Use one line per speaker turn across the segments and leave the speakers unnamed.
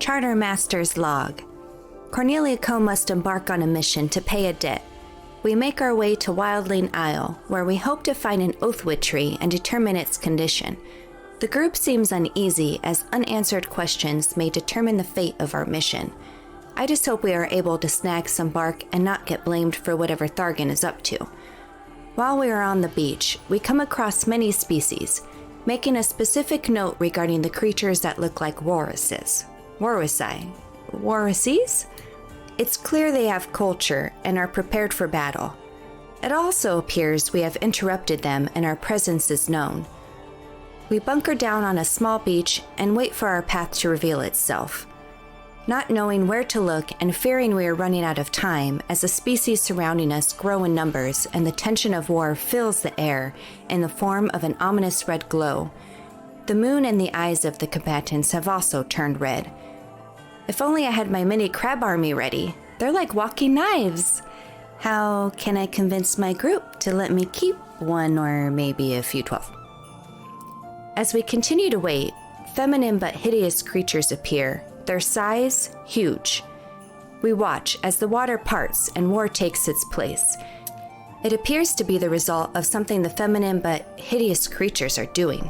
Chartermaster's Log. Cornelia Co. must embark on a mission to pay a debt. We make our way to Wildling Isle, where we hope to find an oathwood tree and determine its condition. The group seems uneasy, as unanswered questions may determine the fate of our mission. I just hope we are able to snag some bark and not get blamed for whatever Thargan is up to. While we are on the beach, we come across many species, making a specific note regarding the creatures that look like walruses. Walruses? It's clear they have culture and are prepared for battle. It also appears we have interrupted them and our presence is known. We bunker down on a small beach and wait for our path to reveal itself. Not knowing where to look and fearing we are running out of time as the species surrounding us grow in numbers and the tension of war fills the air in the form of an ominous red glow. The moon and the eyes of the combatants have also turned red. If only I had my mini crab army ready. They're like walking knives. How can I convince my group to let me keep one or maybe a few 12? As we continue to wait, feminine but hideous creatures appear, their size huge. We watch as the water parts and war takes its place. It appears to be the result of something the feminine but hideous creatures are doing.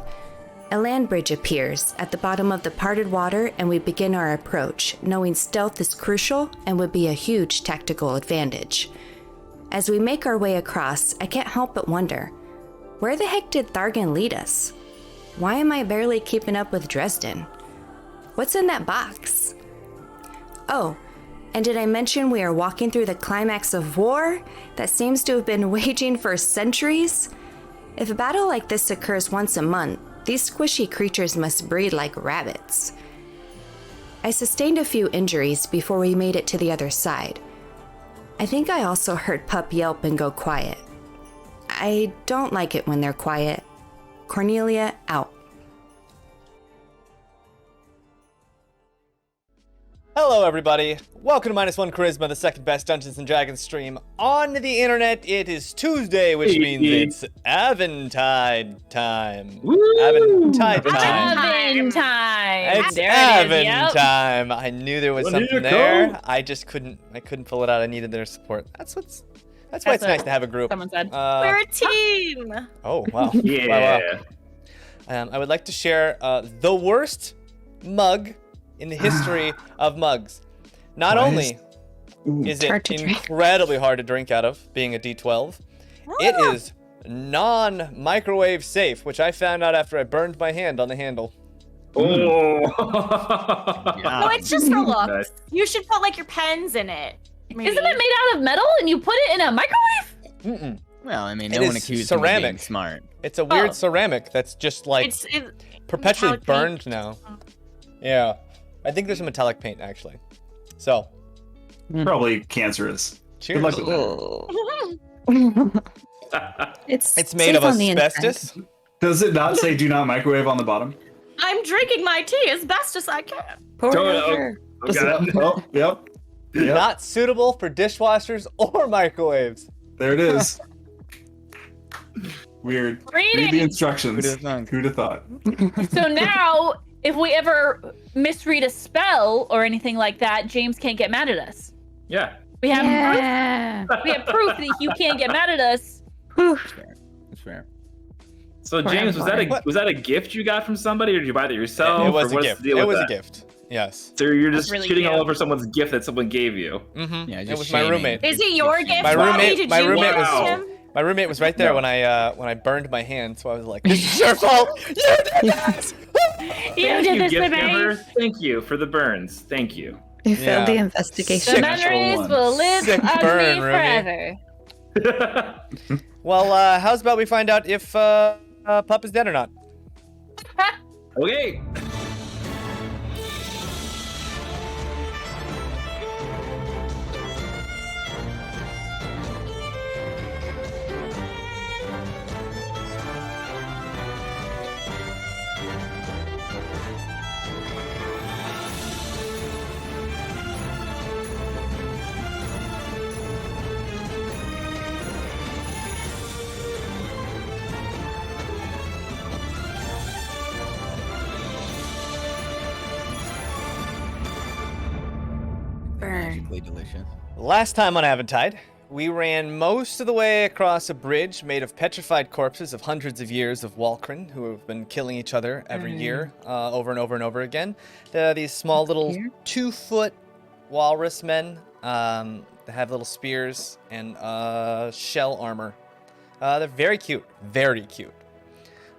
A land bridge appears at the bottom of the parted water and we begin our approach, knowing stealth is crucial and would be a huge tactical advantage. As we make our way across, I can't help but wonder, where the heck did Thargan lead us? Why am I barely keeping up with Dresden? What's in that box? Oh, and did I mention we are walking through the climax of war that seems to have been waging for centuries? If a battle like this occurs once a month, these squishy creatures must breed like rabbits. I sustained a few injuries before we made it to the other side. I think I also heard Pup yelp and go quiet. I don't like it when they're quiet. Cornelia, out.
Hello everybody, welcome to MinusOneCHarisma, the second best Dungeons & Dragons stream on the internet. It is Tuesday, which means it's Aventide time. Aventide time. It's Aventide. I knew there was something there. I just couldn't pull it out. I needed their support. That's why it's nice to have a group.
Someone said,
we're a team.
Oh, wow.
Yeah.
Wow. I would like to share the worst mug in the history of mugs. Not only is it incredibly hard to drink out of, being a D12, it is non-microwave safe, which I found out after I burned my hand on the handle.
Oh.
No, it's just for looks. You should put like your pens in it. Maybe.
Isn't it made out of metal and you put it in a microwave?
Mm-mm.
Well, I mean,
It
no one
is
accused
ceramic.
me of being smart.
It's a weird ceramic that's just like
It's
perpetually
metallic
burned
paint.
now. Yeah. I think there's a metallic paint, actually. So,
Probably cancerous.
cheers.
Good luck with that.
It's made of asbestos.
Does it not say do not microwave on the bottom?
I'm drinking my tea as best as I can.
Got it. Oh, yep. Yep.
Not suitable for dishwashers or microwaves.
There it is. Weird.
Read
Read the
it.
instructions. Who'd have thought?
So now, if we ever misread a spell or anything like that, Jaymes can't get mad at us.
Yeah.
We have proof. We have proof that you can't get mad at us.
That's fair.
So Jaymes, was that a gift you got from somebody, or did you buy that yourself?
It was
or
a
what's
gift.
the deal
It
with
was a
that?
gift. Yes.
So you're just
That's really
shitting all
cute.
over someone's gift that someone gave you.
Mm-hmm.
Yeah,
It
just
was my
shaming.
roommate.
Is it your gift?
My
Robbie?
roommate.
Did
My
you
roommate
gift
was.
him?
My roommate was right there when I burned my hand, so I was like, "This is your fault. You did this."
Thank you, gift giver. Thank you for the burns. Thank you.
You
failed
the
the
investigation.
The
Natural
memories
one.
will live
Sick
on
burn,
me
Ruby.
forever.
Well, how's about we find out if Pup is dead or not?
Okay.
Perfectly delicious.
Last time on Aventide, we ran most of the way across a bridge made of petrified corpses of hundreds of years of Walkren who have been killing each other every year, over and over and over again. These small little 2-foot walrus men that have little spears and shell armor. They're very cute, very cute.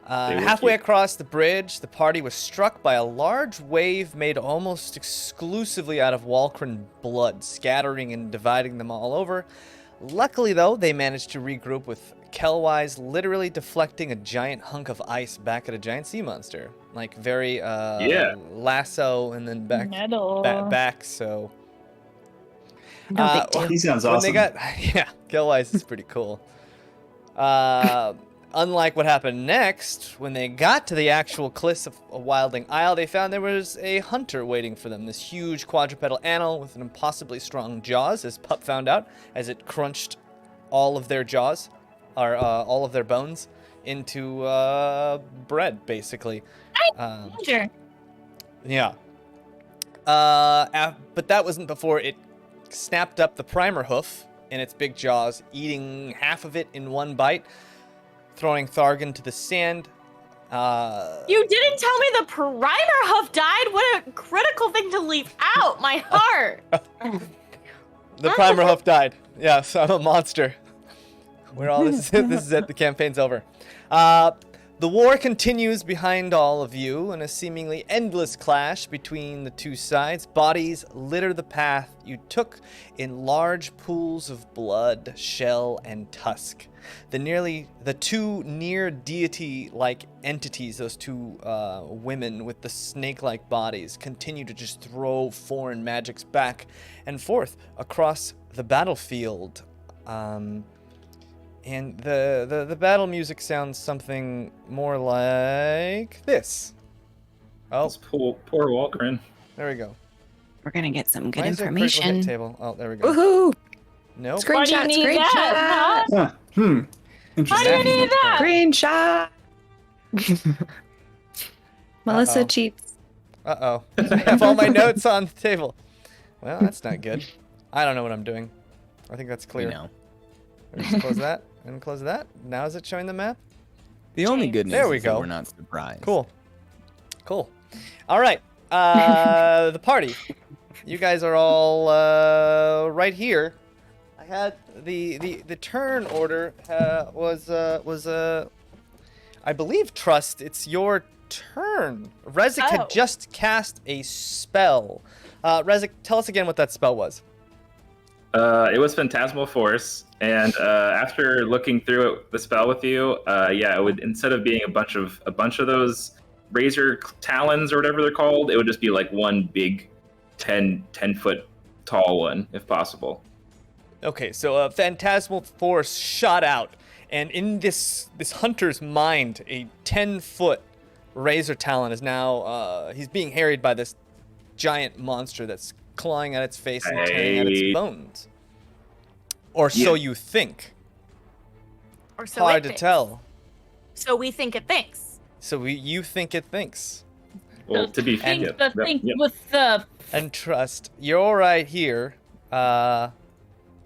Halfway across the bridge, the party was struck by a large wave made almost exclusively out of Walkren blood, scattering and dividing them all over. Luckily, though, they managed to regroup with Kellwise literally deflecting a giant hunk of ice back at a giant sea monster. Like, very, lasso and then back, so...
He sounds awesome.
Kellwise is pretty cool. Unlike what happened next, when they got to the actual cliffs of Wilding Isle, they found there was a hunter waiting for them. This huge quadrupedal animal with an impossibly strong jaws, as Pup found out, as it crunched all of their jaws, or all of their bones, into bread, basically.
Sure.
Yeah. But that wasn't before it snapped up the primer hoof in its big jaws, eating half of it in one bite, throwing Thargan to the sand.
You didn't tell me the primer hoof died. What a critical thing to leave out. My heart.
The primer hoof died. Yes, I'm a monster. We're all this is it. The campaign's over. The war continues behind all of you in a seemingly endless clash between the two sides. Bodies litter the path you took in large pools of blood, shell, and tusk. The two near deity-like entities, those two women with the snake-like bodies, continue to just throw foreign magics back and forth across the battlefield. And the battle music sounds something more like this. Oh,
This poor Walkren.
there we go.
We're gonna get some good
Why is there a critical hit
information.
table? Oh, there we go.
Woohoo!
Nope.
Why do you
Screenshot,
need that?
screenshot,
Why
Interesting.
do you need that?
screenshot. Melissa
Uh-oh.
cheats.
Uh-oh. I have all my notes on the table. Well, that's not good. I don't know what I'm doing. I think that's
We
clear.
know.
Let's close that and close that. Now is it showing the map?
The only good news
There we
is that
go.
we're not surprised.
Cool. All right. The party. You guys are all right here. I had the turn order was I believe Trust. It's your turn. Rezik had just cast a spell. Rezik, tell us again what that spell was.
It was Phantasmal Force, and after looking through the spell with you, it would, instead of being a bunch of those razor talons or whatever they're called, it would just be like one big 10-foot tall one, if possible.
Okay, so a phantasmal force shot out, and in this hunter's mind, a 10-foot razor talon is now he's being harried by this giant monster that's clawing at its face and tearing at its bones. Or so you think.
Or so
Hard
it
to
thinks.
tell.
So we think it thinks.
So you think it thinks.
Well, to be
Think
fair,
the thing with the
And Trust, you're right here. Way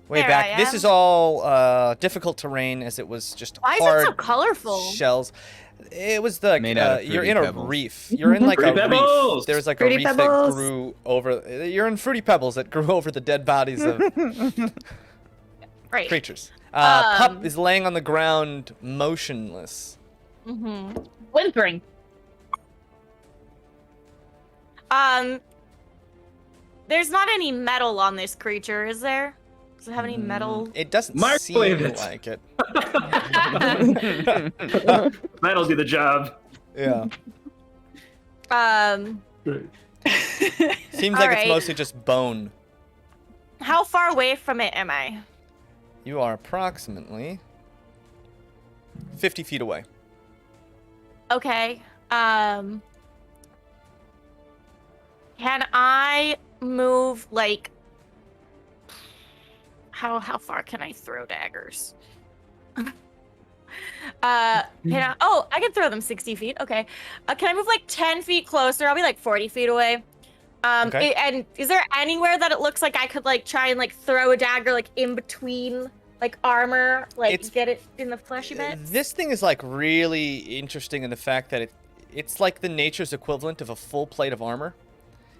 There
back.
I
This
am.
is all difficult terrain as it was just
Why is
hard
it so colorful?
shells. It was the
Made out of
you're
fruity
in a
pebbles.
reef. You're in like a
Fruity
reef.
pebbles!
There's like
Fruity
a reef
pebbles.
that grew over. You're in fruity pebbles that grew over the dead bodies of
Right.
creatures. Pup is laying on the ground, motionless.
Mm-hmm.
whimpering.
There's not any metal on this creature, is there? Does it have any metal?
It doesn't
Microwave
seem
it.
like it.
that'll do the job.
Yeah. Seems like it's
Alright.
mostly just bone.
How far away from it am I?
You are approximately 50 feet away.
Okay. Can I move like how far can I throw daggers? Can I can throw them 60 feet. Okay. Can I move like 10 feet closer? I'll be like 40 feet away.
Okay.
And is there anywhere that it looks like I could like try and like throw a dagger like in between like armor, like get it in the fleshy bits?
This thing is like really interesting in the fact that it's like the nature's equivalent of a full plate of armor.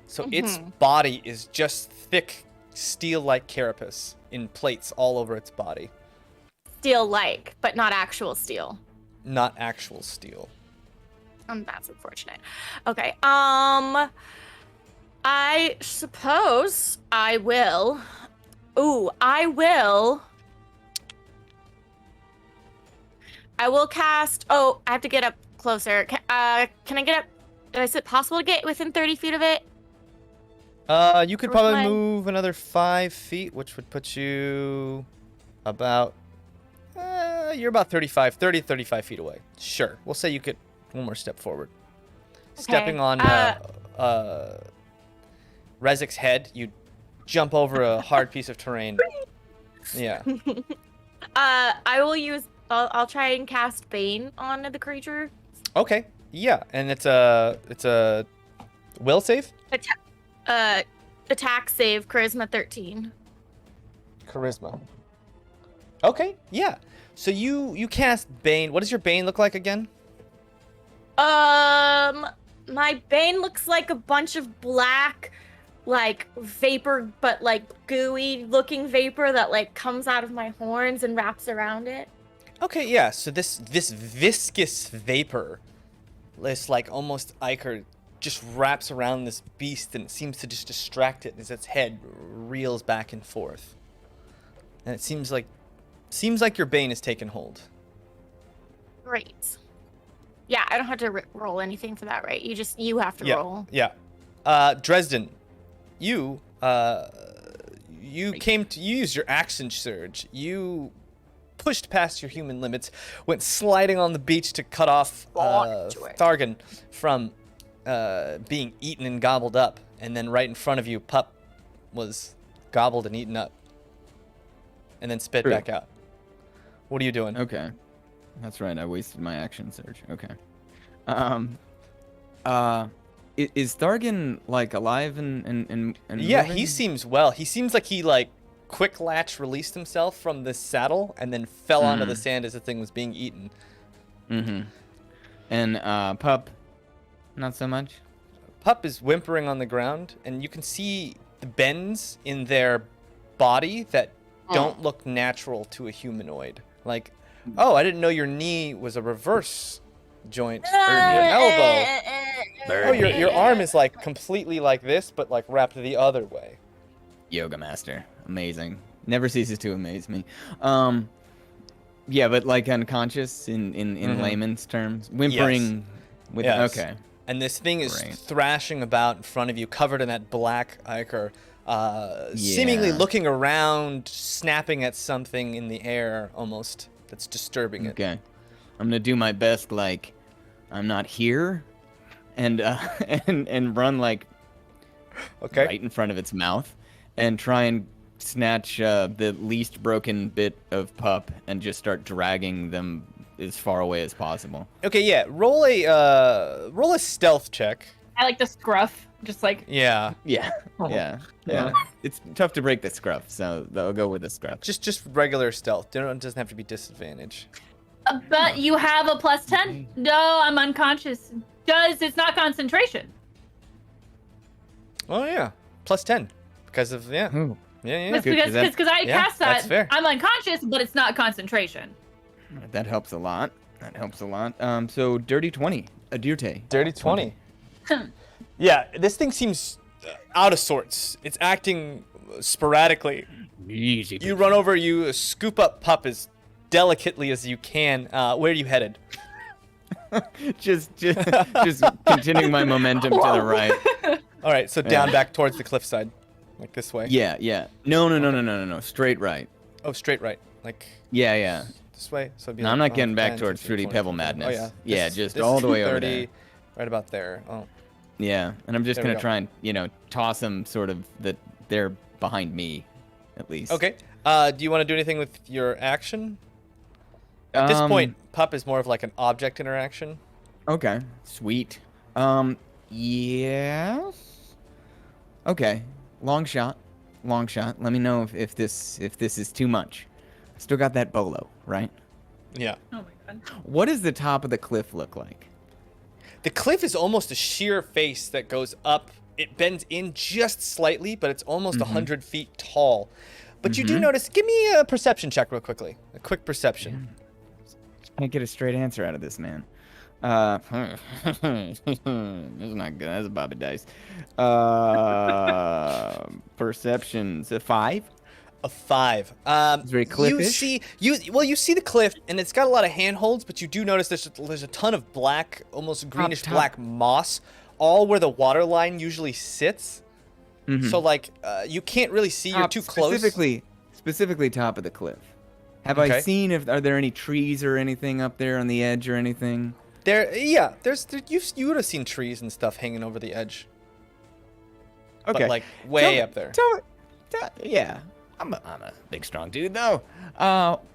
So its body is just thick steel-like carapace in plates all over its body.
Steel-like, but not actual steel.
Not actual steel.
That's unfortunate. Okay. I suppose I will. Ooh, I will cast. Oh, I have to get up closer. Can I get up? Is it possible to get within 30 feet of it?
You could probably move another 5 feet, which would put you about. You're about 30 to 35 feet away. Sure. We'll say you could one more step forward. Okay. Stepping on Rezik's head, you jump over a hard piece of terrain. Yeah.
I will use. I'll try and cast Bane on the creature.
Okay. Yeah, and it's a will save.
Attack save, charisma 13.
Charisma. Okay. Yeah. So you cast Bane. What does your Bane look like again?
My Bane looks like a bunch of black, like vapor, but like gooey looking vapor that like comes out of my horns and wraps around it.
Okay, yeah. So this viscous vapor, this like almost ichor, just wraps around this beast and it seems to just distract it as its head reels back and forth. And it seems like your Bane has taken hold.
Great. Yeah, I don't have to roll anything for that, right? You have to roll.
Yeah. Dresden, you used your action surge. You pushed past your human limits, went sliding on the beach to cut off Thargan from being eaten and gobbled up, and then right in front of you, Pup was gobbled and eaten up, and then spit back out. What are you doing?
Okay. That's right. I wasted my action surge. Okay. Is Thargan like alive and
yeah,
moving?
he seems well. He seems like he like quick latch released himself from the saddle and then fell onto the sand as the thing was being eaten.
Mm-hmm. And Pup, not so much.
Pup is whimpering on the ground, and you can see the bends in their body that don't look natural to a humanoid. Like, oh, I didn't know your knee was a reverse joint, or your elbow. Oh, your arm is like completely like this, but like wrapped the other way.
Yoga master, amazing. Never ceases to amaze me. Yeah, but like unconscious in layman's terms, whimpering.
Yes.
Okay.
And this thing is thrashing about in front of you, covered in that black ichor, seemingly looking around, snapping at something in the air, almost that's disturbing it.
Okay. I'm gonna do my best, like I'm not here, and run like right in front of its mouth, and try and snatch the least broken bit of Pup and just start dragging them as far away as possible.
Okay, yeah. Roll a stealth check.
I like the scruff, just like.
Yeah.
Yeah. It's tough to break the scruff, so I'll go with the scruff.
Just regular stealth. It doesn't have to be disadvantage.
But you have a plus 10. No, I'm unconscious. It's not concentration.
Oh yeah, plus 10 because of
Ooh.
yeah.
Because I cast that.
That's fair.
I'm unconscious, but it's not concentration.
That helps a lot. So dirty 20, a dirty.
Dirty 20. Yeah, this thing seems out of sorts. It's acting sporadically.
Easy.
You run over, you scoop up Pup as delicately as you can. Where are you headed?
just continuing my momentum to the right.
All right, so down back towards the cliffside, like this way.
Yeah. No. Straight right.
Oh, straight right, like.
Yeah.
This way. So it'd be
No,
like,
I'm not getting back
10,
towards
15,
Fruity
20,
Pebble
25.
Madness.
Oh yeah.
Just all the way over there.
Right about there. Oh.
Yeah, and I'm just
There
gonna
we go.
try and toss them sort of that they're behind me, at least.
Okay. Do you want to do anything with your action? At this point, Pup is more of like an object interaction.
Okay, sweet. Yes. Okay, long shot. Let me know if this is too much. Still got that bolo, right?
Yeah.
Oh my god.
What does the top of the cliff look like?
The cliff is almost a sheer face that goes up. It bends in just slightly, but it's almost 100 feet tall. But you do notice, give me a perception check real quickly. A quick perception.
Can't get a straight answer out of this man. This is not good. That's a Bobby Dice. Perception's a 5.
A 5.
It's very cliffish.
You see the cliff, and it's got a lot of handholds, but you do notice there's a ton of black, almost greenish black moss, all where the water line usually sits. So like, you can't really see. You're too close.
Specifically top of the cliff. Have I seen are there any trees or anything up there on the edge or anything?
You would have seen trees and stuff hanging over the edge.
Okay.
But like way up there.
Yeah. I'm a big strong dude though.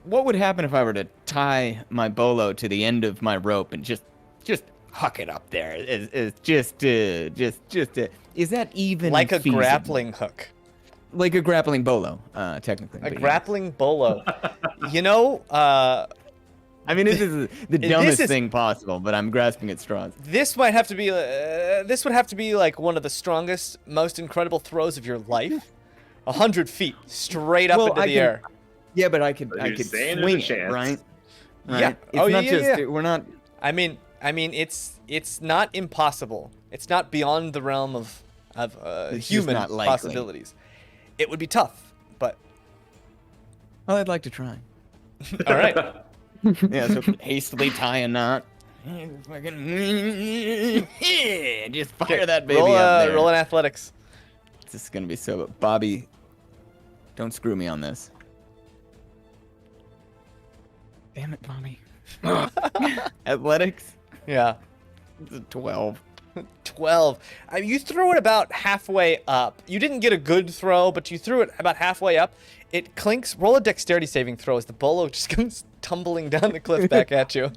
What would happen if I were to tie my bolo to the end of my rope and just huck it up there? Is that even
like a
feasible?
grappling hook?
Like a grappling bolo, technically.
A grappling bolo.
I mean, this is the dumbest thing possible, but I'm grasping at straws.
This might have to be. This would have to be like one of the strongest, most incredible throws of your life. 100 feet straight up into the air.
Yeah, but I could swing it, right?
Yeah.
It's we're not.
I mean, it's not impossible. It's not beyond the realm of human possibilities. It would be tough, but.
Well, I'd like to try.
All right.
Yeah, so hastily tie a knot. Just fire that baby up there.
Roll in athletics.
This is gonna be so. Bobby, don't screw me on this. Damn it, Bobby. Athletics?
Yeah.
12.
12. You threw it about halfway up. You didn't get a good throw, but you threw it about halfway up. It clinks. Roll a dexterity saving throw as the bolo just comes tumbling down the cliff back at you.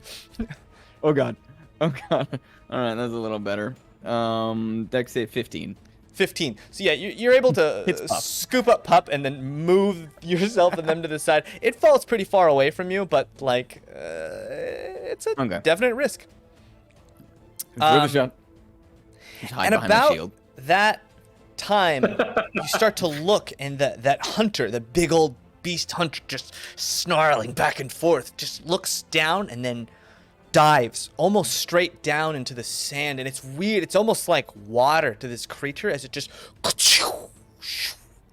Oh god. All right, that's a little better. Dex save 15.
15. So yeah, you're able to scoop up Pup and then move yourself and them to the side. It falls pretty far away from you, but like it's a definite risk.
Throw the shot.
And about that time, you start to look, and that hunter, the big old beast hunter, just snarling back and forth, just looks down and then dives almost straight down into the sand. And it's weird. It's almost like water to this creature as it just,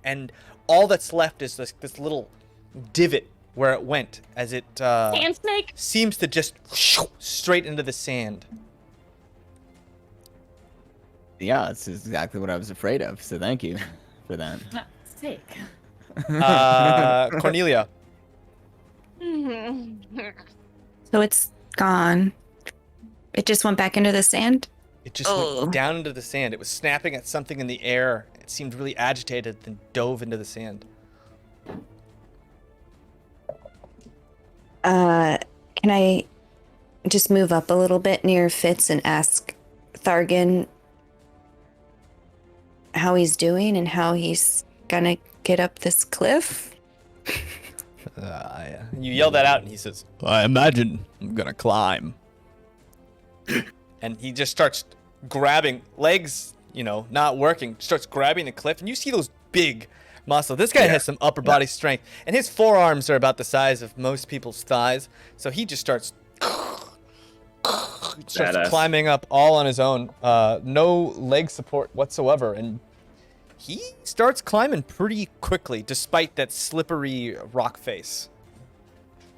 and all that's left is this little divot where it went as it
Sand snake
seems to just straight into the sand.
Yeah, this is exactly what I was afraid of. So thank you for that.
Sick.
Cornelia.
So it's gone. It just went back into the sand?
It just went down into the sand. It was snapping at something in the air. It seemed really agitated, then dove into the sand.
Can I just move up a little bit near Fitz and ask Thargan how he's doing and how he's gonna get up this cliff?
Yeah. You yell that out, and he says, "I imagine I'm gonna climb." And he just starts grabbing legs, not working. Starts grabbing the cliff, and you see those big muscles. This guy has some upper body strength, and his forearms are about the size of most people's thighs. So he just starts climbing up all on his own. No leg support whatsoever, and he starts climbing pretty quickly, despite that slippery rock face.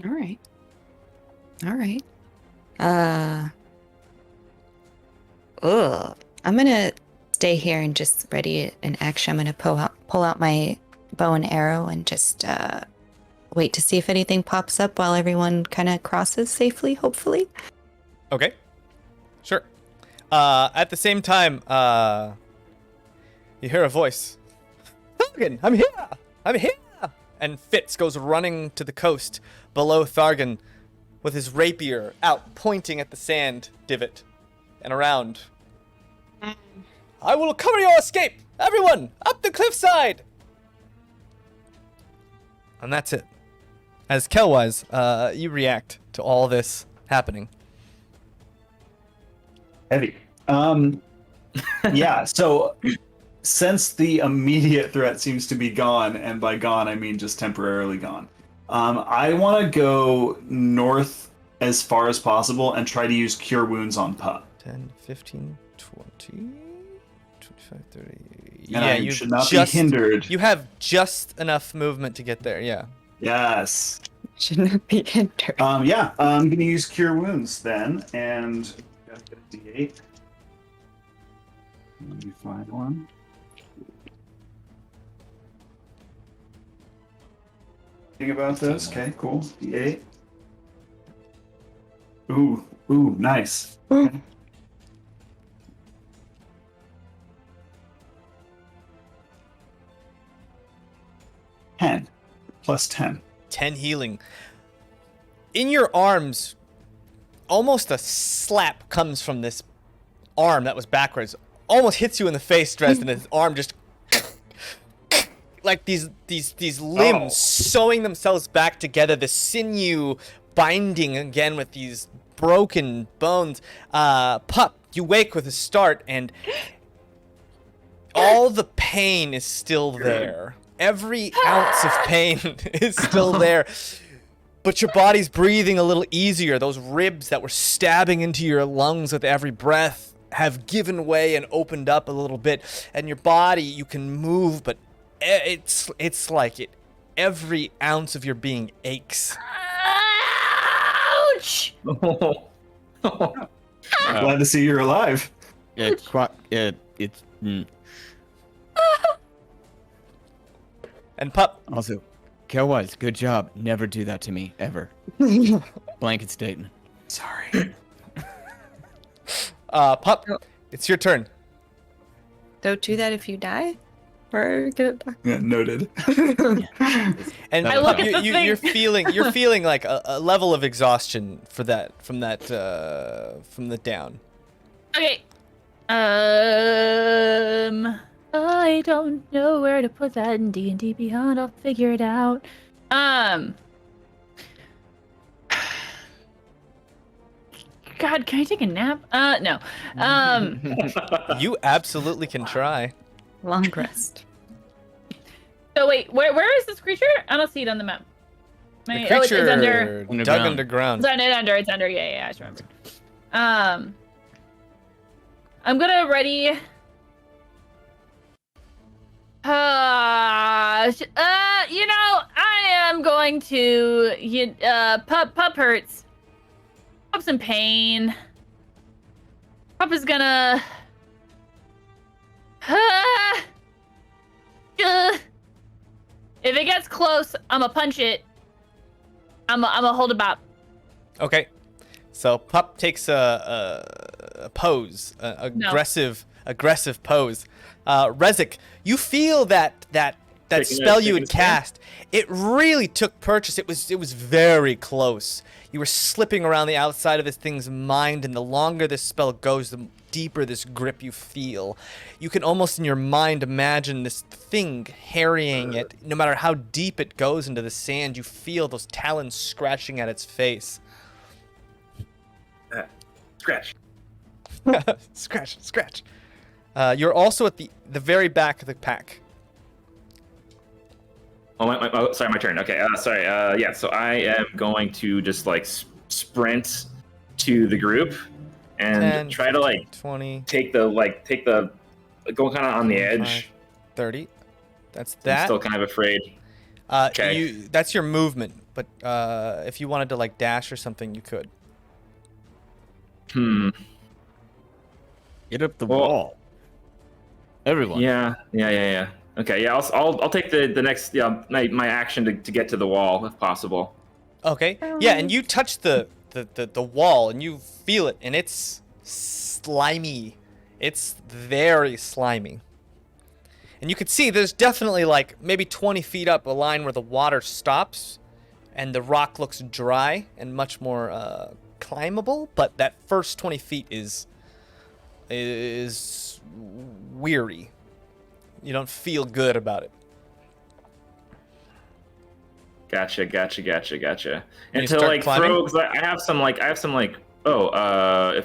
All right.
I'm gonna stay here and just ready an action. I'm gonna pull out my bow and arrow and just wait to see if anything pops up while everyone kind of crosses safely, hopefully.
Okay. Sure. At the same time, you hear a voice. Thargan, I'm here! And Fitz goes running to the coast below Thargan with his rapier out, pointing at the sand divot and around. I will cover your escape! Everyone, up the cliffside! And that's it. As Kelwise, you react to all this happening.
Heavy. Yeah, so since the immediate threat seems to be gone, and by gone I mean just temporarily gone, I want to go north as far as possible and try to use Cure Wounds on Pup.
10, 15, 20, 25, 30.
And
Yeah,
I
you
should not be hindered.
You have just enough movement to get there, yeah.
Yes.
Should not be hindered.
Yeah, I'm going to use Cure Wounds then, and gotta get a D8. Let me find one. Think about this. Okay, cool. D8. Ooh, nice. Okay. 10 plus 10.
10 healing. In your arms, almost a slap comes from this arm that was backwards. Almost hits you in the face, Dresden, and his arm just like these limbs sewing themselves back together, the sinew binding again with these broken bones. Pup, you wake with a start, and all the pain is still there. Every ounce of pain is still there. But your body's breathing a little easier. Those ribs that were stabbing into your lungs with every breath have given way and opened up a little bit. And your body, you can move, but it's like it. Every ounce of your being aches.
Ouch!
Glad to see you're alive.
It's
And Pup,
also, Kelwise, good job. Never do that to me, ever. Blanket statement.
Sorry.
Pup, it's your turn.
Don't do that if you die. Or get it back.
Yeah, noted.
And
I look
Pup,
at the thing.
you're feeling like a level of exhaustion from the down.
Okay. I don't know where to put that in D&D Beyond. I'll figure it out. God, can I take a nap? No.
You absolutely can try.
Long rest.
So wait, where is this creature? I don't see it on the map.
The
Oh, it's
creature
under.
dug underground.
It's under. Yeah, I just remembered. I'm gonna ready. I am going to. Pup hurts. Pup's in pain. Pup is gonna. If it gets close, I'ma punch it. I'ma hold it back.
Okay. So Pup takes a pose, aggressive pose. Rezik, you feel that spell you had cast. It really took purchase. It was very close. You were slipping around the outside of this thing's mind, and the longer this spell goes, the deeper this grip you feel. You can almost in your mind imagine this thing harrying it. No matter how deep it goes into the sand, you feel those talons scratching at its face.
Scratch.
Scratch. You're also at the very back of the pack.
Sorry, my turn. Okay, sorry. Yeah, so I am going to just like sprint to the group and
10,
try to like
20,
take the go kind of on the edge.
30. That's
I'm
that.
still kind of afraid. Okay.
That's your movement, but if you wanted to like dash or something, you could.
Get up the wall. Everyone.
Yeah. Okay, yeah, I'll take the next my action to get to the wall if possible.
Okay. Yeah, and you touch the wall and you feel it, and it's slimy. It's very slimy. And you can see there's definitely like maybe 20 feet up a line where the water stops, and the rock looks dry and much more climbable. But that first 20 feet is weary. don't feel good about it.
Gotcha.
And you
And to
start
like
climbing?
throw, because I have some like if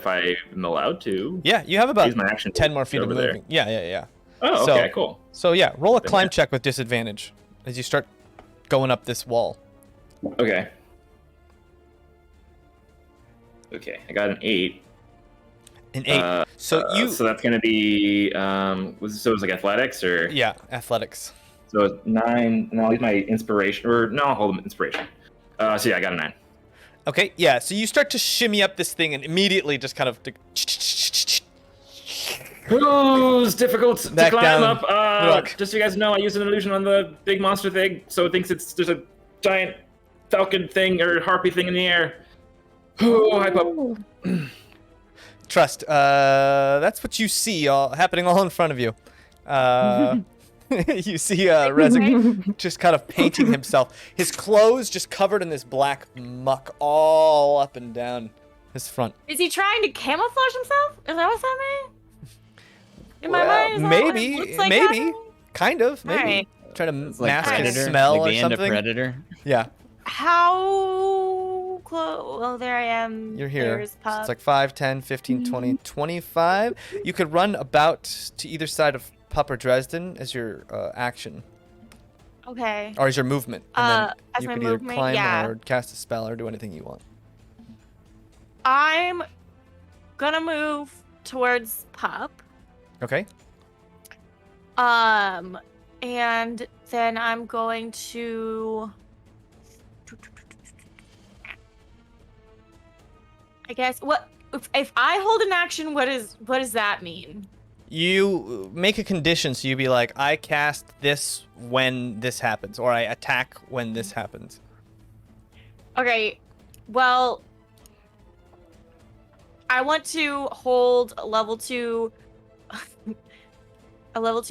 I'm allowed to.
Yeah, you have about
Use my action
10 more feet of
over there.
moving. Yeah.
Oh,
So-
okay, cool.
So yeah, roll a
Then
climb
yeah.
check with disadvantage as you start going up this wall.
Okay. Okay, I got an 8.
An 8. So
that's gonna be it was like athletics or
yeah, athletics.
so it's 9. And I'll use my inspiration I'll hold inspiration. So yeah, I got a 9.
Okay, yeah. So you start to shimmy up this thing and immediately just kind of
Oh, it's difficult to
Back
climb
down.
up.
Look.
Just so you guys know, I used an illusion on the big monster thing, so it thinks there's a giant falcon thing or harpy thing in the air. Oh, hype up.
trust. That's what you see happening all in front of you. You see Rezek just kind of painting himself. His clothes just covered in this black muck all up and down his front.
Is he trying to camouflage himself? Is that what's happening? In my
Well,
mind, is that what it
maybe,
looks like
maybe,
happening?
kind of, maybe.
Alright.
Try to
It's like
mask his
Predator,
smell
like
or
the end of
something.
Predator.
Yeah,
How close? Well, there I am.
you're here.
There's
So
Pup.
it's like 5, 10, 15, 20, 25. You could run about to either side of Pup or Dresden as your action,
Okay.
or as your movement. And then
as
you
my
could either
movement,
climb
yeah.
or cast a spell or do anything you want.
I'm gonna move towards Pup.
Okay.
And then I'm going to. I guess what if I hold an action? What does that mean?
You make a condition, so you'd be like, I cast this when this happens, or I attack when this happens.
Okay, well, I want to hold a level 2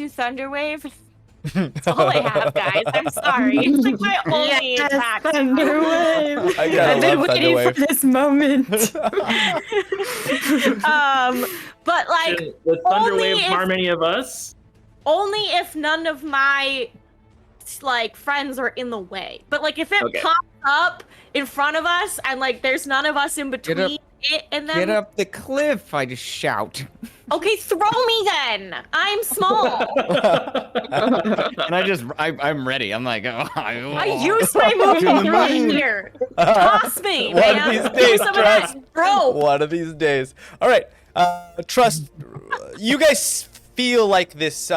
thunder wave. That's all I have, guys. I'm sorry. It's like my only attack.
Thunder wave.
I gotta
I've been
love
waiting
Thunderwave.
for this moment.
But like
the thunder
only
wave
if-
harm any of us?
only if none of my like friends are in the way. But like if it
Okay.
pops up in front of us and like there's none of us in between it and them.
Get up the cliff! I just shout.
Okay, throw me then. I'm small.
And I'm ready. I'm like, oh,
I used my movement right here. Toss me,
One
man.
of these
Do
days,
some of that
Trust.
rope.
One of these days. All right. Trust. You guys feel like this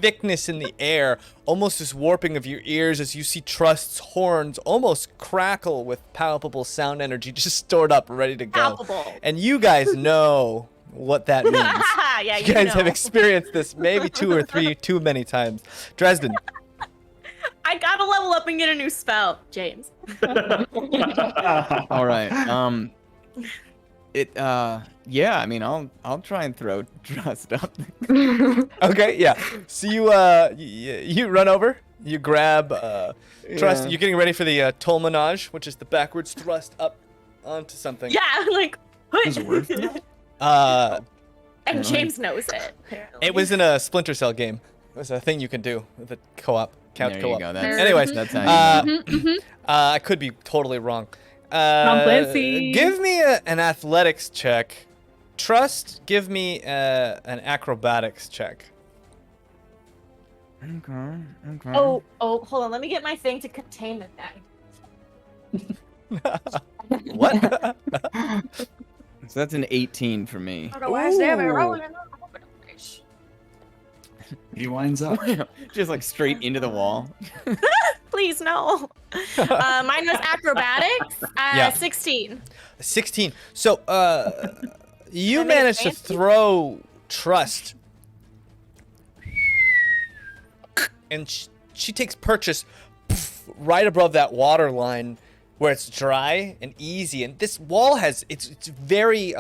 thickness in the air, almost this warping of your ears as you see Trust's horns almost crackle with palpable sound energy just stored up, ready to go.
Palpable.
And you guys know what that means.
Yeah,
You guys have
know.
experienced this maybe 2 or 3 too many times. Dresden.
I gotta level up and get a new spell, James.
all right. Yeah. I mean, I'll try and throw Trust up.
Okay, yeah. So you run over, you grab Trust.
Yeah.
You're getting ready for the Tolmanage, which is the backwards thrust up onto something.
Yeah, like.
There's a word for that?
And James knows it. Apparently.
It was in a Splinter Cell game. It was a thing you could do with a co-op, couch
There
co-op.
you go. That's,
Anyways,
that's how you know.
I could be totally wrong.
Clancy.
Give me an athletics check. Trust, give me an acrobatics check.
Okay.
Oh, hold on. Let me get my thing to contain the thing.
What?
So that's an 18 for me.
He winds up.
Just like straight into the wall.
Please, no. Mine was acrobatics.
Yeah.
16.
16. So, you
I made it
managed to
fancy.
throw Trust. And she takes purchase right above that water line where it's dry and easy. And this wall it's very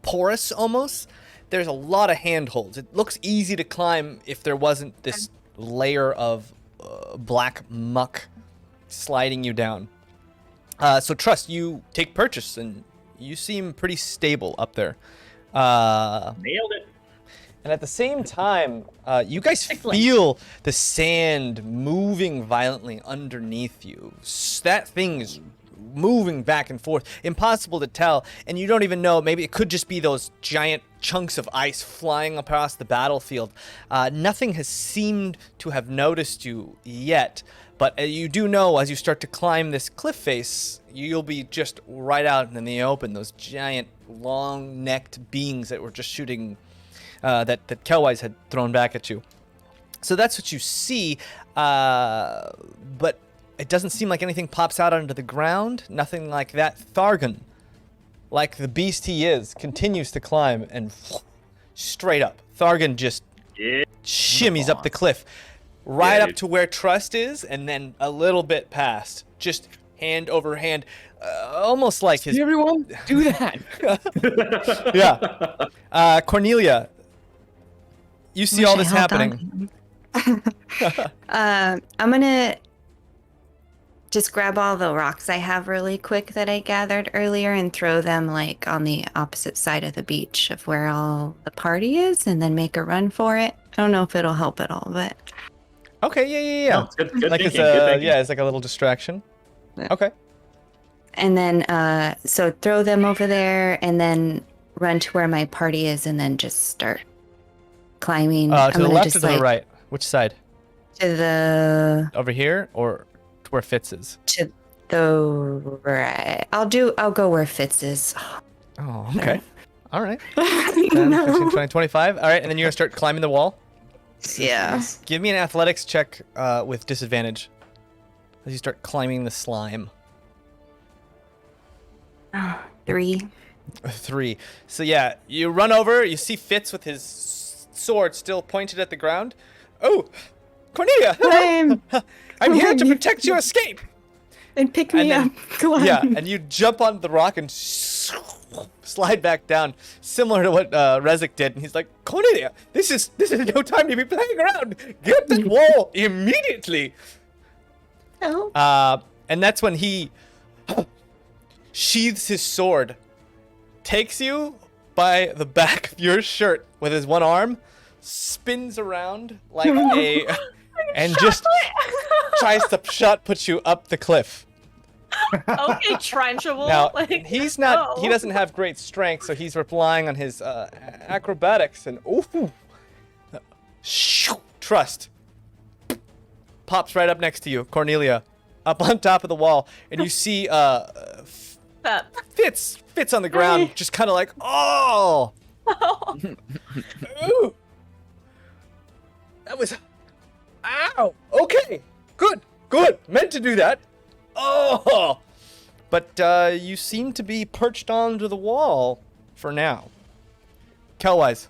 porous almost. There's a lot of handholds. It looks easy to climb if there wasn't this layer of black muck sliding you down. So Trust, you take purchase and you seem pretty stable up there.
Nailed it.
And at the same time, you guys
Excellent.
feel the sand moving violently underneath you. That thing is moving back and forth. Impossible to tell. And you don't even know, maybe it could just be those giant chunks of ice flying across the battlefield. Nothing has seemed to have noticed you yet. But you do know as you start to climb this cliff face, you'll be just right out in the open. Those giant, long-necked beings that were just shooting, that Kelwise had thrown back at you. So that's what you see, but it doesn't seem like anything pops out onto the ground. Nothing like that. Thargon, like the beast he is, continues to climb and straight up. Thargon just shimmies up the cliff. Right up to where Trust is, and then a little bit past. Just hand over hand. Almost like his...
See everyone? Do that!
Yeah. Cornelia, you see
Wish
all
I
this
held
happening.
I'm gonna just grab all the rocks I have really quick that I gathered earlier and throw them like on the opposite side of the beach of where all the party is, and then make a run for it. I don't know if it'll help at all, but
Okay, yeah.
No, it's good
Like
thinking,
it's
good thinking.
yeah, it's like a little distraction.
Yeah.
Okay.
and then so throw them over there and then run to where my party is and then just start climbing.
To the
gonna
left
just,
or to the
like,
right? Which side?
To the
Over here or to where Fitz is?
to the right. I'll go where Fitz is.
Oh, okay. All right.
No.
10, 15, 20, 25. All right, and then you're going to start climbing the wall.
Yeah.
Give me an athletics check with disadvantage as you start climbing the slime.
3.
3. So yeah, you run over, you see Fitz with his sword still pointed at the ground. Oh, Cornelia! I'm here to protect your escape!
And pick me
And
up. Come on.
Yeah, and you jump onto the rock and slide back down, similar to what Rezik did. And he's like, Cornelia, this is no time to be playing around. Get that wall immediately.
Oh.
And that's when he sheathes his sword, takes you by the back of your shirt with his one arm, spins around like and just tries to put you up the cliff.
Okay, trenchable.
Now,
like,
he's not, he
no.
doesn't have great strength, so he's relying on his acrobatics and Trust. Pops right up next to you, Cornelia, up on top of the wall, and you see Fitz on the ground, just kind of like, oh! Ooh. That was, ow! Okay, good, meant to do that. Oh! But you seem to be perched onto the wall for now. Kelwise.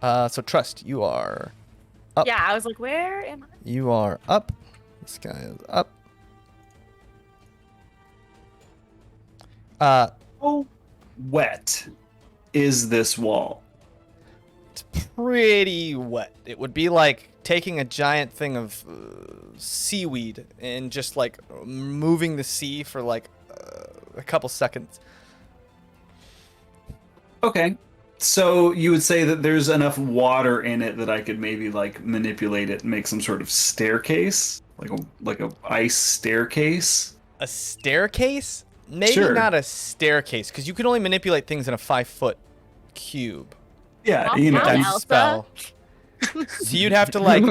So Trust, you are up.
Yeah, I was like, where am I?
You are up. This guy is up.
How wet is this wall?
It's pretty wet. It would be like taking a giant thing of seaweed and just like moving the sea for like a couple seconds.
Okay. So you would say that there's enough water in it that I could maybe like manipulate it and make some sort of staircase, like a ice staircase.
A staircase? Maybe
Sure.
not a staircase, because you can only manipulate things in a 5-foot cube.
Yeah,
Calm
you know.
down,
That
Elsa.
spell. So you'd have to like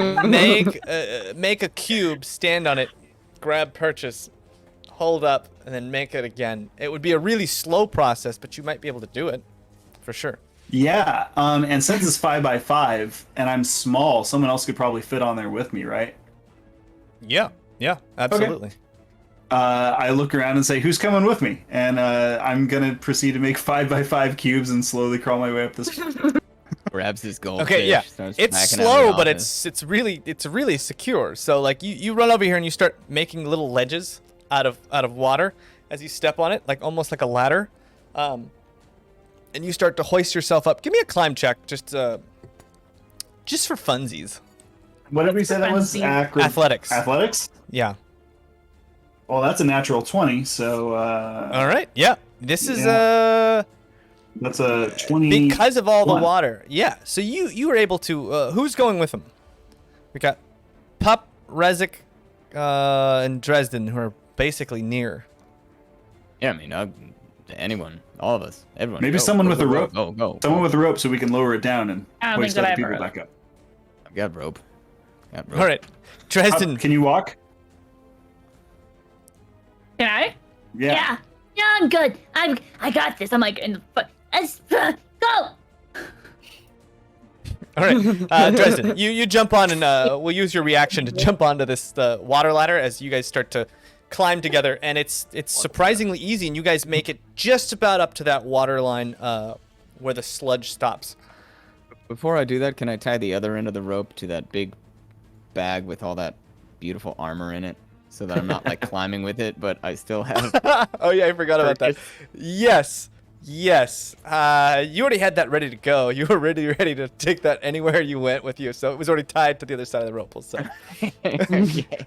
make a cube, stand on it, grab purchase, hold up, and then make it again. It would be a really slow process, but you might be able to do it, for sure.
Yeah. And since it's 5x5 and I'm small, someone else could probably fit on there with me, right?
Yeah, absolutely.
I look around and say, "Who's coming with me?" And I'm gonna proceed to make 5x5 cubes and slowly crawl my way up this.
Grabs his goldfish.
Okay, yeah.
starts
It's
backing out of
slow,
the
but
office.
it's really secure. So like you run over here and you start making little ledges out of water as you step on it, like almost like a ladder. And you start to hoist yourself up. Give me a climb check, just for funsies.
What did we say that was?
Athletics.
Athletics?
Yeah.
Well, that's a natural 20, so...
All right. Yeah. This is
That's a 20.
Because of all the water. Yeah. So you were able to. Who's going with him? We got Pup, Rezik, and Dresden, who are basically near.
Yeah, I mean, anyone, all of us, everyone.
Maybe someone with a rope.
Go.
Someone with a rope, so we can lower it down and
I don't
hoist
think that
other
I
people
have a
back up.
I've got rope.
All right, Dresden.
Can you walk?
Can I?
Yeah.
Yeah, I'm good. I got this. I'm like in the foot. Go.
All right, Dresden, you jump on and we'll use your reaction to jump onto this water ladder as you guys start to climb together, and it's surprisingly easy, and you guys make it just about up to that water line where the sludge stops.
Before I do that, can I tie the other end of the rope to that big bag with all that beautiful armor in it, so that I'm not like climbing with it, but I still have?
Oh yeah, I forgot about that. Yes. You already had that ready to go. You were ready to take that anywhere you went with you, so it was already tied to the other side of the rope. So
Okay.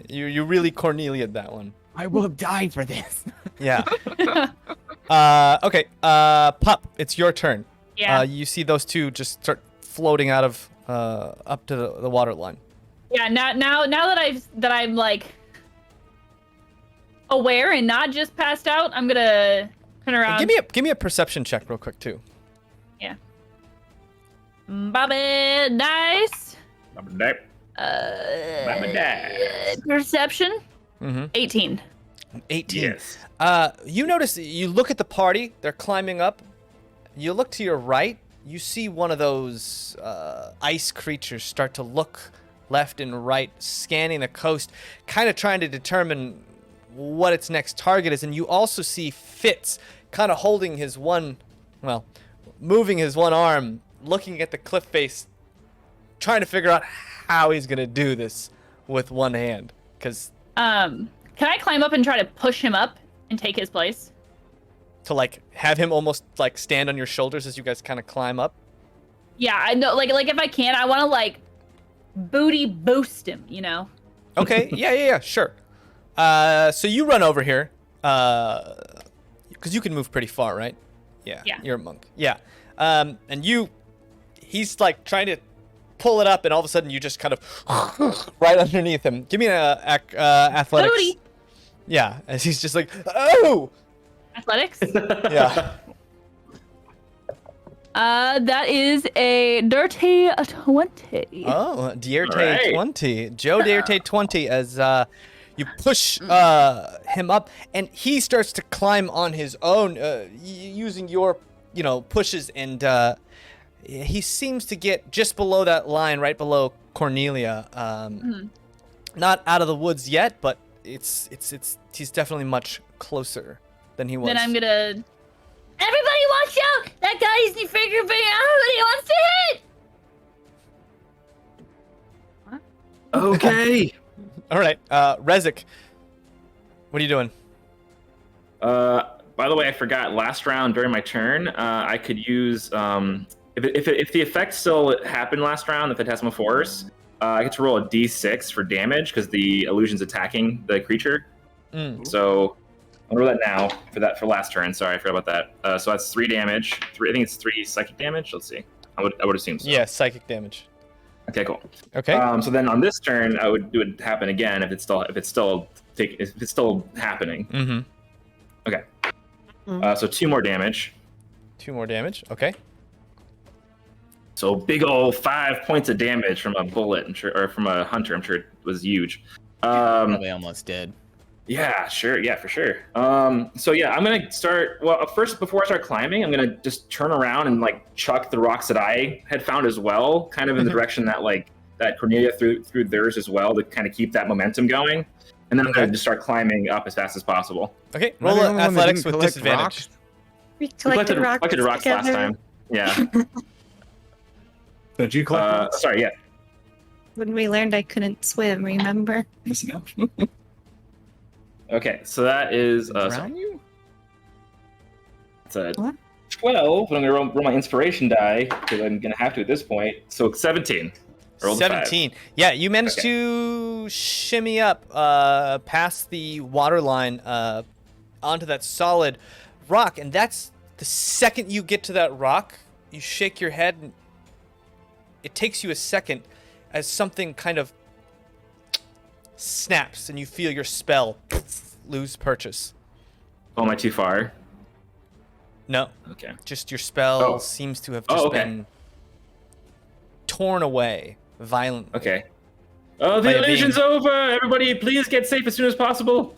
you really Cornelia'd that one.
I will die for this.
Yeah. Okay. Pup, it's your turn.
Yeah.
You see those two just start floating out of up to the water line.
Yeah. Now that I'm like aware and not just passed out, I'm gonna turn around.
Give me a perception check real quick too.
Yeah. Bobby, nice. Perception. 18.
18.
Yes.
You notice, you look at the party, they're climbing up. You look to your right, you see one of those ice creatures start to look left and right, scanning the coast, kind of trying to determine what its next target is. And you also see Fitz kind of holding his moving his one arm, looking at the cliff face, trying to figure out how he's going to do this with one hand. Because
Can I climb up and try to push him up and take his place?
to like have him almost like stand on your shoulders as you guys kind of climb up.
Yeah, I know. Like if I can, I want to like booty boost him. You know.
Okay. Yeah. Sure. So you run over here, because you can move pretty far, right? Yeah. You're a monk. Yeah. And he's like trying to pull it up, and all of a sudden you just kind of right underneath him. Give me an athletics.
Booty.
Yeah. As he's just like, oh.
Athletics.
Yeah.
That is a dirty 20.
Oh, Dierte
Right.
20. Joe Dierte 20 as you push him up, and he starts to climb on his own using your, pushes, and he seems to get just below that line, right below Cornelia. Not out of the woods yet, but he's definitely much closer than he was.
Then I'm gonna. Everybody watch out! That guy's the finger bang out who he wants to hit!
Okay.
All right, Rezik, what are you doing?
By the way, I forgot. Last round during my turn, I could use if the effect still happened last round, the Phantasmal Force, I get to roll a d6 for damage because the illusion's attacking the creature. So I'll roll that now for last turn. Sorry, I forgot about that. So that's 3 damage. I think it's 3 psychic damage. Let's see. I would assume so.
Yeah, psychic damage.
Okay, cool.
Okay.
So then on this turn, it would happen again if it's still happening.
Mm-hmm.
Okay. So 2 more damage.
2 more damage. Okay.
So big old 5 points of damage from a bullet, or from a hunter. I'm sure it was huge.
Probably almost dead.
Yeah, sure. Yeah, for sure. So yeah, I'm gonna start. Well, first, before I start climbing, I'm gonna just turn around and like chuck the rocks that I had found as well, kind of in the direction that Cornelia threw theirs as well, to kind of keep that momentum going. And then I'm gonna just start climbing up as fast as possible.
Okay. Roll athletics with disadvantage.
Rocks?
We
We collected rocks
together.
last time. Yeah.
Did you collect?
Sorry. Yeah.
When we learned I couldn't swim, remember?
Okay. So that is
Drown you?
it's a
What?
12, but I'm gonna roll my inspiration die because I'm gonna have to at this point. So 17. I rolled a 5.
17. Yeah, you managed to shimmy up past the water line onto that solid rock, and that's The second you get to that rock, you shake your head, and it takes you a second as something kind of snaps, and you feel your spell lose purchase.
Oh, am I too far?
No.
Okay.
Just your spell seems to have just been torn away violently.
Okay. Oh, the illusion's over! Everybody, please get safe as soon as possible.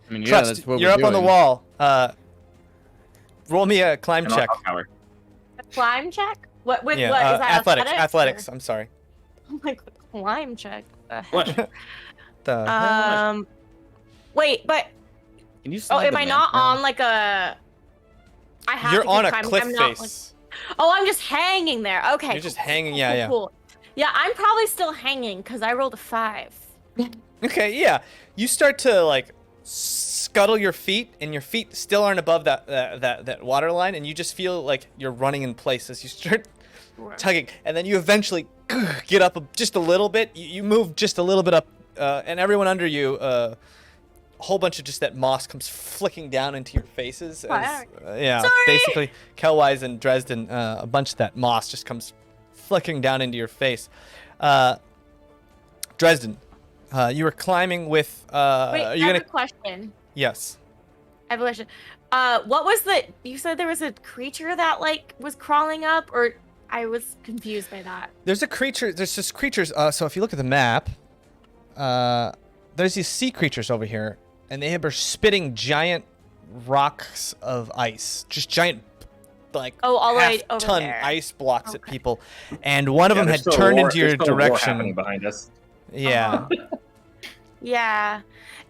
I mean, yeah,
Trust,
that's what
you're
we're
up on the
doing.
wall. Roll me a climb
And I'll
check.
power.
A climb check? What with
Yeah,
what is that?
athletics.
or-
I'm sorry.
I'm like climb check.
What?
The
Wait, but
Can you slide
am
the
I
map
not
down?
on like a? I have
you're
to
on
keep
a
climbing.
cliff
I'm not, like-
face.
Oh, I'm just hanging there. Okay.
You're just
cool,
hanging.
cool,
Yeah,
cool,
yeah.
cool. Yeah, I'm probably still hanging because I rolled a 5.
Okay, yeah. You start to like scuttle your feet, and your feet still aren't above that water line, and you just feel like you're running in place as you start tugging, and then you eventually get up just a little bit. You move just a little bit up, and everyone under you, a whole bunch of just that moss comes flicking down into your faces. As,
Sorry.
basically, Kelwise and Dresden, a bunch of that moss just comes flicking down into your face. Dresden, you were climbing with.
Wait, I
you're
have
gonna.
a question.
Yes.
I have a question. What was the? You said there was a creature that like was crawling up, or I was confused by that.
There's a creature. There's just creatures. So if you look at the map, there's these sea creatures over here, and they are spitting giant rocks of ice, just giant, like
all the way over
half-ton
there.
ice blocks at
Okay.
people, and one of them
there's
had
still a
turned
war-
into your
there's still a war
direction.
happening behind us.
Yeah.
Yeah,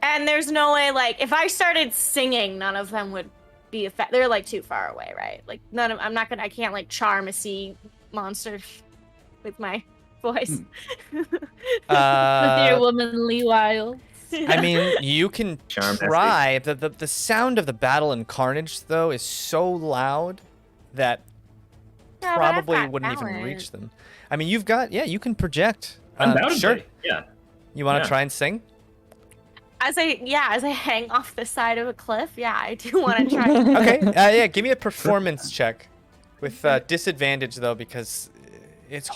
and there's no way like if I started singing, none of them would be affected. They're like too far away, right? Like none of I can't like charm a sea monster with my voice.
With your womanly wiles.
I mean, you can
Charm
try. The sound of the battle and carnage, though, is so loud that
Yeah, but I've
probably
got
wouldn't even
talent.
reach them. I mean, you can project.
Undoubtedly.
Sure.
Yeah.
You want to
Yeah.
try and sing?
As I hang off the side of a cliff, yeah, I do want to try.
Okay. Yeah. Give me a performance check, with disadvantage though, because it's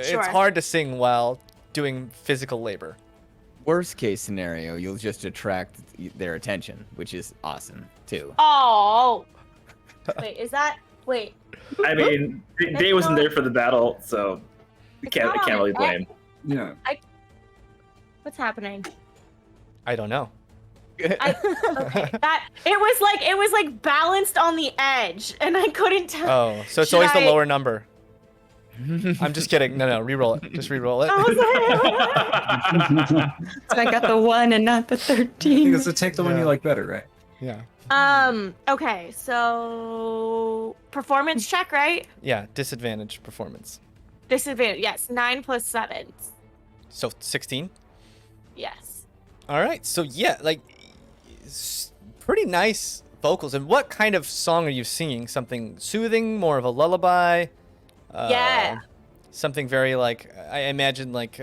Sure.
hard to sing while doing physical labor.
Worst case scenario, you'll just attract their attention, which is awesome too.
Oh, wait, is that wait?
I mean, Daye wasn't there for the battle, so
It's
can't
not on
really
it.
blame.
Yeah.
What's happening?
I don't know.
Okay, that it was like balanced on the edge, and I couldn't tell.
Oh, so it's
Should
always the
I-
lower number. I'm just kidding. No, re-roll it. Just re-roll it.
I was like,
So I got the 1 and not the 13.
Because to take the one you like better, right?
Yeah.
okay, so performance check, right?
Yeah. Disadvantage performance.
Disadvantage, yes. 9 plus 7.
So 16.
Yes.
All right. So yeah, like pretty nice vocals. And what kind of song are you singing? Something soothing, more of a lullaby?
Yeah.
Something very like I imagine like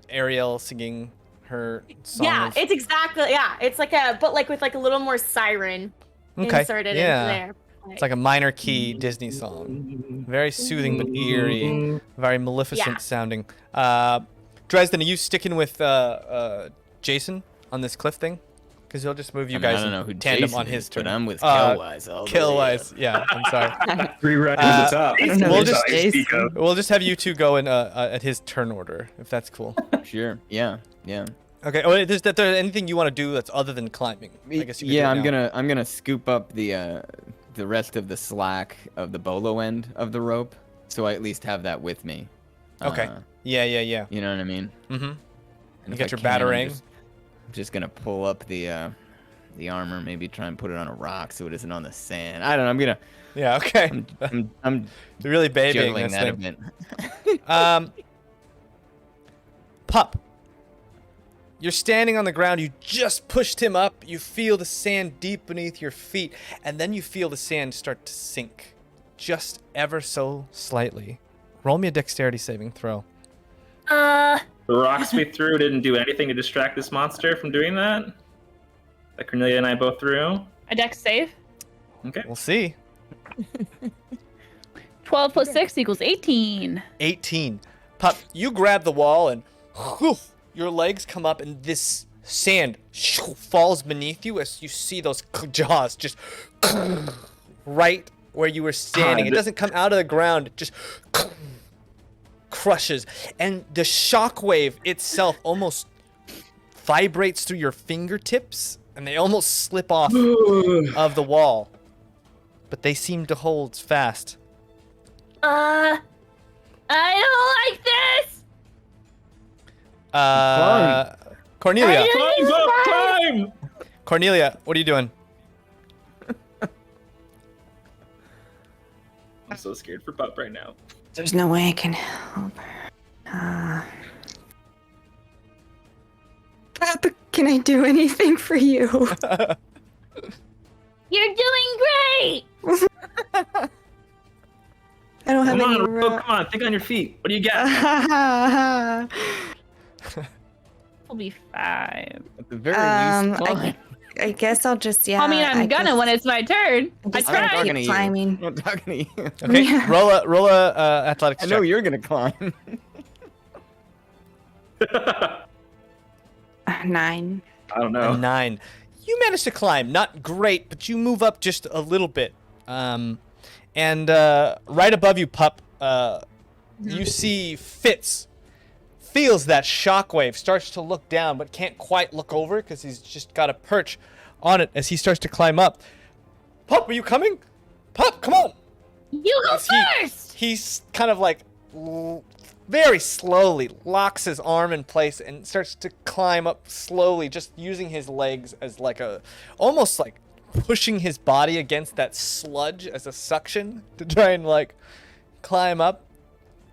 Ariel singing her song.
Yeah,
of-
it's exactly it's like but like with like a little more siren
Okay,
inserted
yeah.
into there.
It's like a minor key Disney song. Very soothing but eerie, very maleficent
Yeah.
sounding. Dresden, are you sticking with Jason on this cliff thing? Because he'll just move you
I mean,
guys
I don't
in
know who
tandem
Jason
on his
is,
turn.
but I'm with Killwise all the way.
Killwise, yeah. I'm sorry.
3 right
Uh,
at the top.
I don't know
We'll
who
just-
Jason-
We'll just have you two go in at his turn order, if that's cool.
Sure. Yeah. Yeah.
Okay. Oh, is there anything you want to do that's other than climbing? I guess you could
Yeah,
do it now.
I'm gonna scoop up the rest of the slack of the bolo end of the rope, so I at least have that with me.
Okay. Yeah.
You know what I mean?
Mm-hmm.
And
You
if
got
I
your
can,
batarang.
I'm just gonna pull up the armor, maybe try and put it on a rock so it isn't on the sand. I don't know. I'm gonna.
Yeah. Okay.
I'm
You're really babying
juggling
this
that a
thing.
bit.
Pup. You're standing on the ground. You just pushed him up. You feel the sand deep beneath your feet, and then you feel the sand start to sink, just ever so slightly. Roll me a dexterity saving throw.
The rocks we threw didn't do anything to distract this monster from doing that. that Cornelia and I both threw.
A dex save.
Okay.
We'll see.
12 plus 6 equals 18.
18. Pup, you grab the wall and whew, your legs come up and this sand falls beneath you as you see those jaws just right where you were standing. It doesn't come out of the ground. It just crushes. And the shockwave itself almost vibrates through your fingertips and they almost slip off of the wall. But they seem to hold fast.
I don't like this.
Cornelia.
Climb up, climb!
Cornelia, what are you doing?
I'm so scared for Pup right now.
There's no way I can help her. Papa, can I do anything for you?
You're doing great.
I don't have
Come
any
on, Ro,
rope.
come on, think on your feet. What do you got?
We'll be fine.
At the very least, climb.
I guess I'll just,
I mean, I'm gonna when it's my turn. I
just
I'm not
tried.
talking to
keep
you.
climbing.
I'm not talking to you.
Okay,
Yeah.
roll a athletics
I
check.
know you're gonna climb.
9.
I don't
A
know.
9. You manage to climb, not great, but you move up just a little bit. And right above you, Pup, you see Fitz feels that shockwave, starts to look down, but can't quite look over because he's just got a perch on it as he starts to climb up. Pup, are you coming? Pup, come on!
You go
As he-
first.
He's kind of like very slowly locks his arm in place and starts to climb up slowly, just using his legs as like almost like pushing his body against that sludge as a suction to try and like climb up,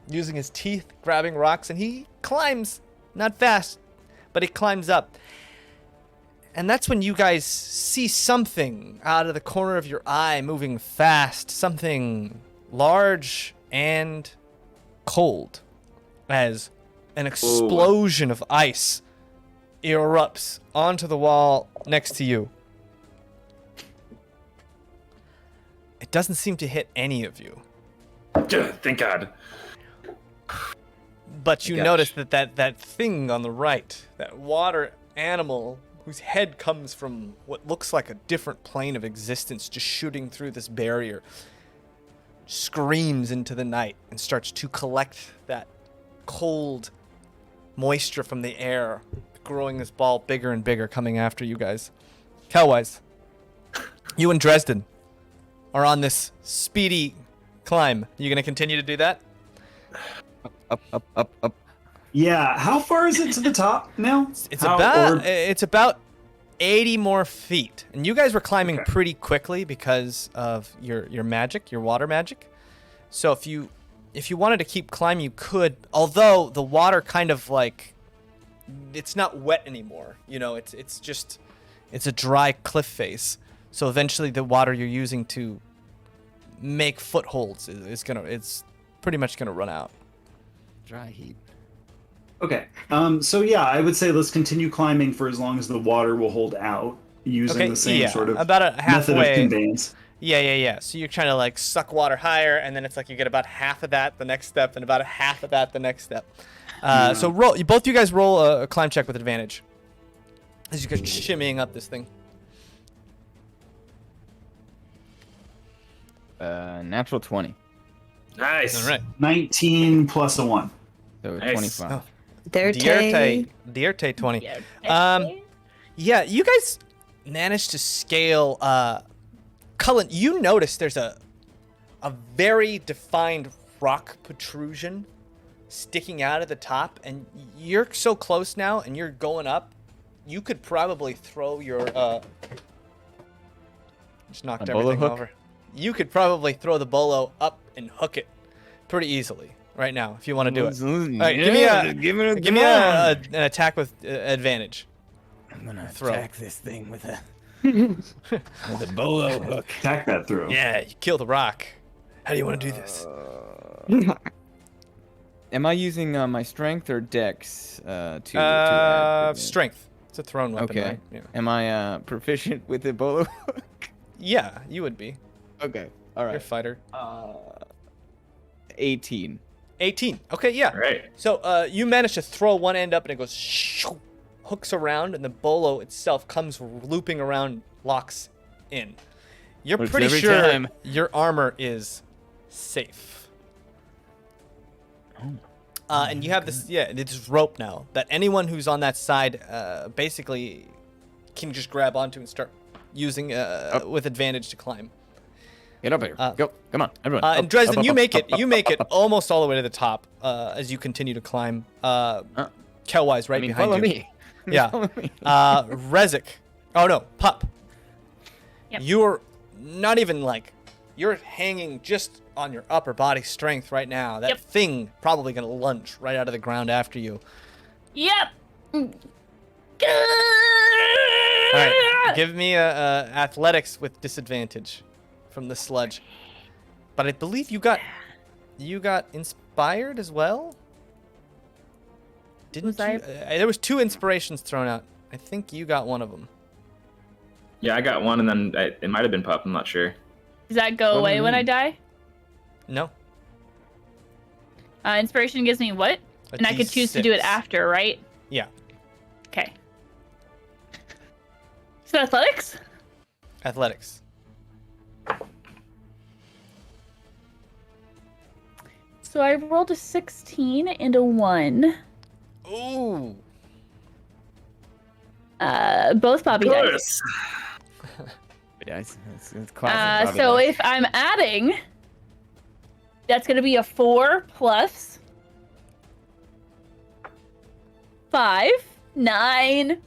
using his teeth, grabbing rocks, and he climbs, not fast, but he climbs up. And that's when you guys see something out of the corner of your eye moving fast, something large and cold, as an explosion of ice erupts onto the wall next to you. It doesn't seem to hit any of you,
Thank God.
but you
Gosh.
notice that thing on the right, that water animal whose head comes from what looks like a different plane of existence just shooting through this barrier, screams into the night and starts to collect that cold moisture from the air, growing this ball bigger and bigger, coming after you guys. Kelwise, you and Dresden are on this speedy climb. You gonna continue to do that?
Up.
Yeah, how far is it to the top now?
It's about 80 more feet, and you guys were climbing pretty quickly because of your magic, your water magic. So if you wanted to keep climbing, you could. Although the water kind of like, it's not wet anymore. You know, it's a dry cliff face. So eventually, the water you're using to make footholds it's pretty much gonna run out.
Dry heat.
Okay. So yeah, I would say let's continue climbing for as long as the water will hold out, using the same sort of
about a
method of
halfway.
conveyance.
Yeah. So you're trying to like suck water higher, and then it's like you get about half of that the next step, and about a half of that the next step. So both you guys roll a climb check with advantage as you guys shimmying up this thing.
Natural 20.
Nice.
All right.
19 plus a 1.
So
Nice.
25.
Dierte 20. Yeah, you guys managed to scale. Cullen, you notice there's a very defined rock protrusion sticking out at the top, and you're so close now, and you're going up. You could probably throw your just knocked
A bolo
everything
hook?
over. You could probably throw the bolo up and hook it pretty easily right now if you want to do it. All right, give me an attack with advantage.
I'm gonna
throw.
attack this thing with a bolo hook.
Attack that through.
Yeah, you kill the rock. How do you want to do this?
Am I using my strength or dex to add to
Strength. It's a thrown weapon,
Okay.
right? Yeah.
Am I proficient with Ebola?
Yeah, you would be.
Okay. All
You're a
right.
fighter.
18.
18. Okay, yeah.
All right.
So you manage to throw one end up and it goes shoo, hooks around, and the bolo itself comes looping around, locks in. You're
Works
pretty
every
sure
time.
your armor is safe. And you have this rope now that anyone who's on that side basically can just grab onto and start using with advantage to climb.
Get up here. Go. Come on, everyone.
And
Up,
Dresden,
up,
you
up,
make
up,
it.
up,
You
up,
make
up,
it
up.
almost all the way to the top as you continue to climb. Kelwise right behind
follow
you.
me.
Yeah.
Follow me.
Rezik. Oh no, Pup.
Yep.
You're not even like you're hanging just on your upper body strength right now. That
Yep.
thing probably gonna lunge right out of the ground after you.
Yep.
All right, give me a athletics with disadvantage from the sludge. But I believe you got inspired as well. Didn't
Was
you?
I-
There was 2 inspirations thrown out. I think you got one of them.
Yeah, I got one, and then it might have been Pup. I'm not sure.
Does that go
What do
away
you
when I
mean?
die?
No.
Inspiration gives me what?
A
And I could choose to do it
D6.
after, right?
Yeah.
Okay. So athletics?
Athletics.
So I rolled a 16 and a 1.
Ooh.
Both Bobby dice.
Dice. That's classic. Bobby
So
dice.
if I'm adding, that's going to be a 4 plus 5, 9.
A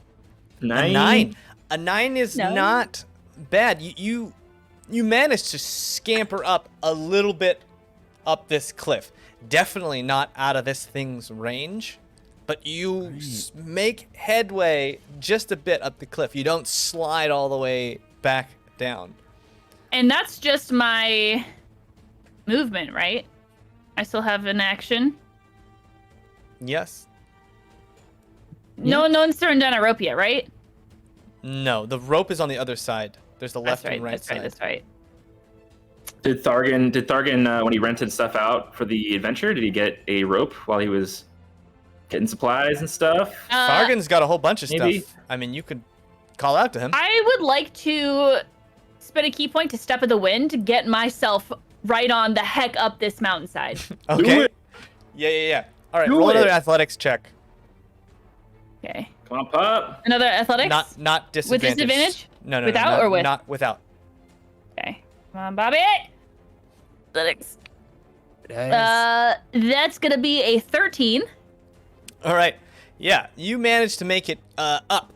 9. A 9 is
No.
not bad. You managed to scamper up a little bit up this cliff. Definitely not out of this thing's range, but you make headway just a bit up the cliff. You don't slide all the way back down.
And that's just my movement, right? I still have an action.
Yes?
No one's thrown down a rope yet, right?
No, the rope is on the other side. There's the left
That's right.
and right
That's
side.
right. That's right.
Did Thargan when he rented stuff out for the adventure, did he get a rope while he was getting supplies and stuff?
Thargan's got a whole bunch of
maybe.
stuff. I mean, you could call out to him.
I would like to spend a key point to Step of the Wind to get myself right on the heck up this mountainside.
Okay.
it.
Yeah. All right,
Do
roll
it.
another athletics check.
Okay.
Come on, Pup.
Another athletics?
Not
With
disadvantage.
disadvantage?
No,
Without
not,
or with?
Not without.
Okay. Come on, Bobby. Athletics.
Dice.
That's gonna be a 13.
All right. Yeah, you managed to make it up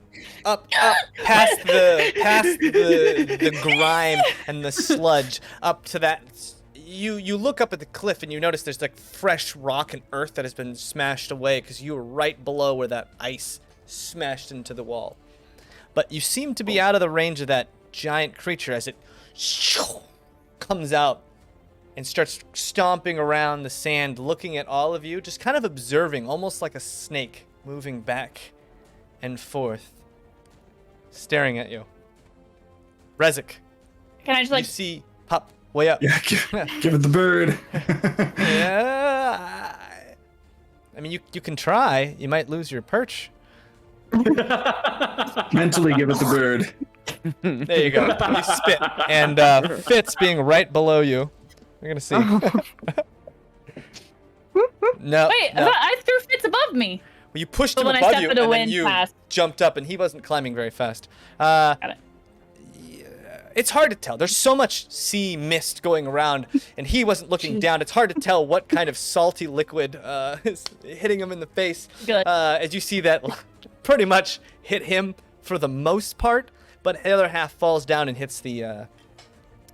past the grime and the sludge up to that. You look up at the cliff and you notice there's like fresh rock and earth that has been smashed away because you were right below where that ice smashed into the wall. But you seem to be out of the range of that giant creature as it comes out and starts stomping around the sand, looking at all of you, just kind of observing, almost like a snake moving back and forth, staring at you. Rezik,
Can I just
you
like
see Pup way up.
Yeah, give it the bird.
Yeah. I mean, you can try. You might lose your perch.
Mentally give it the bird.
There you go. You spit. And Fitz being right below you. We're going to see. No.
wait?
no.
I threw Fitz above me.
Well, you pushed
But
him
when I
above
stepped
you,
in the
and then
wind
you
past-
jumped up, and he wasn't climbing very fast.
Got it.
It's hard to tell. There's so much sea mist going around, and he wasn't looking down. It's hard to tell what kind of salty liquid is hitting him in the face.
Good.
As you see that pretty much hit him for the most part, but the other half falls down and hits the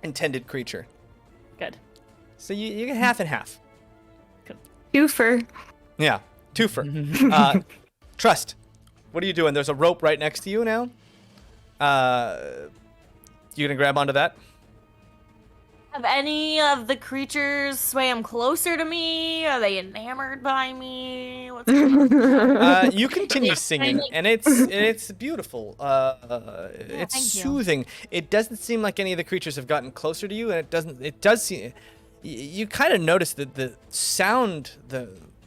intended creature.
Good.
So you get half and half.
Twofer.
Yeah, twofer. Trust. What are you doing? There's a rope right next to you now. You gonna grab onto that?
Have any of the creatures swam closer to me? Are they enamored by me? What's going on?
You continue singing, and it's beautiful. It's
thank you.
soothing. It doesn't seem like any of the creatures have gotten closer to you, and it does seem. You kind of notice that the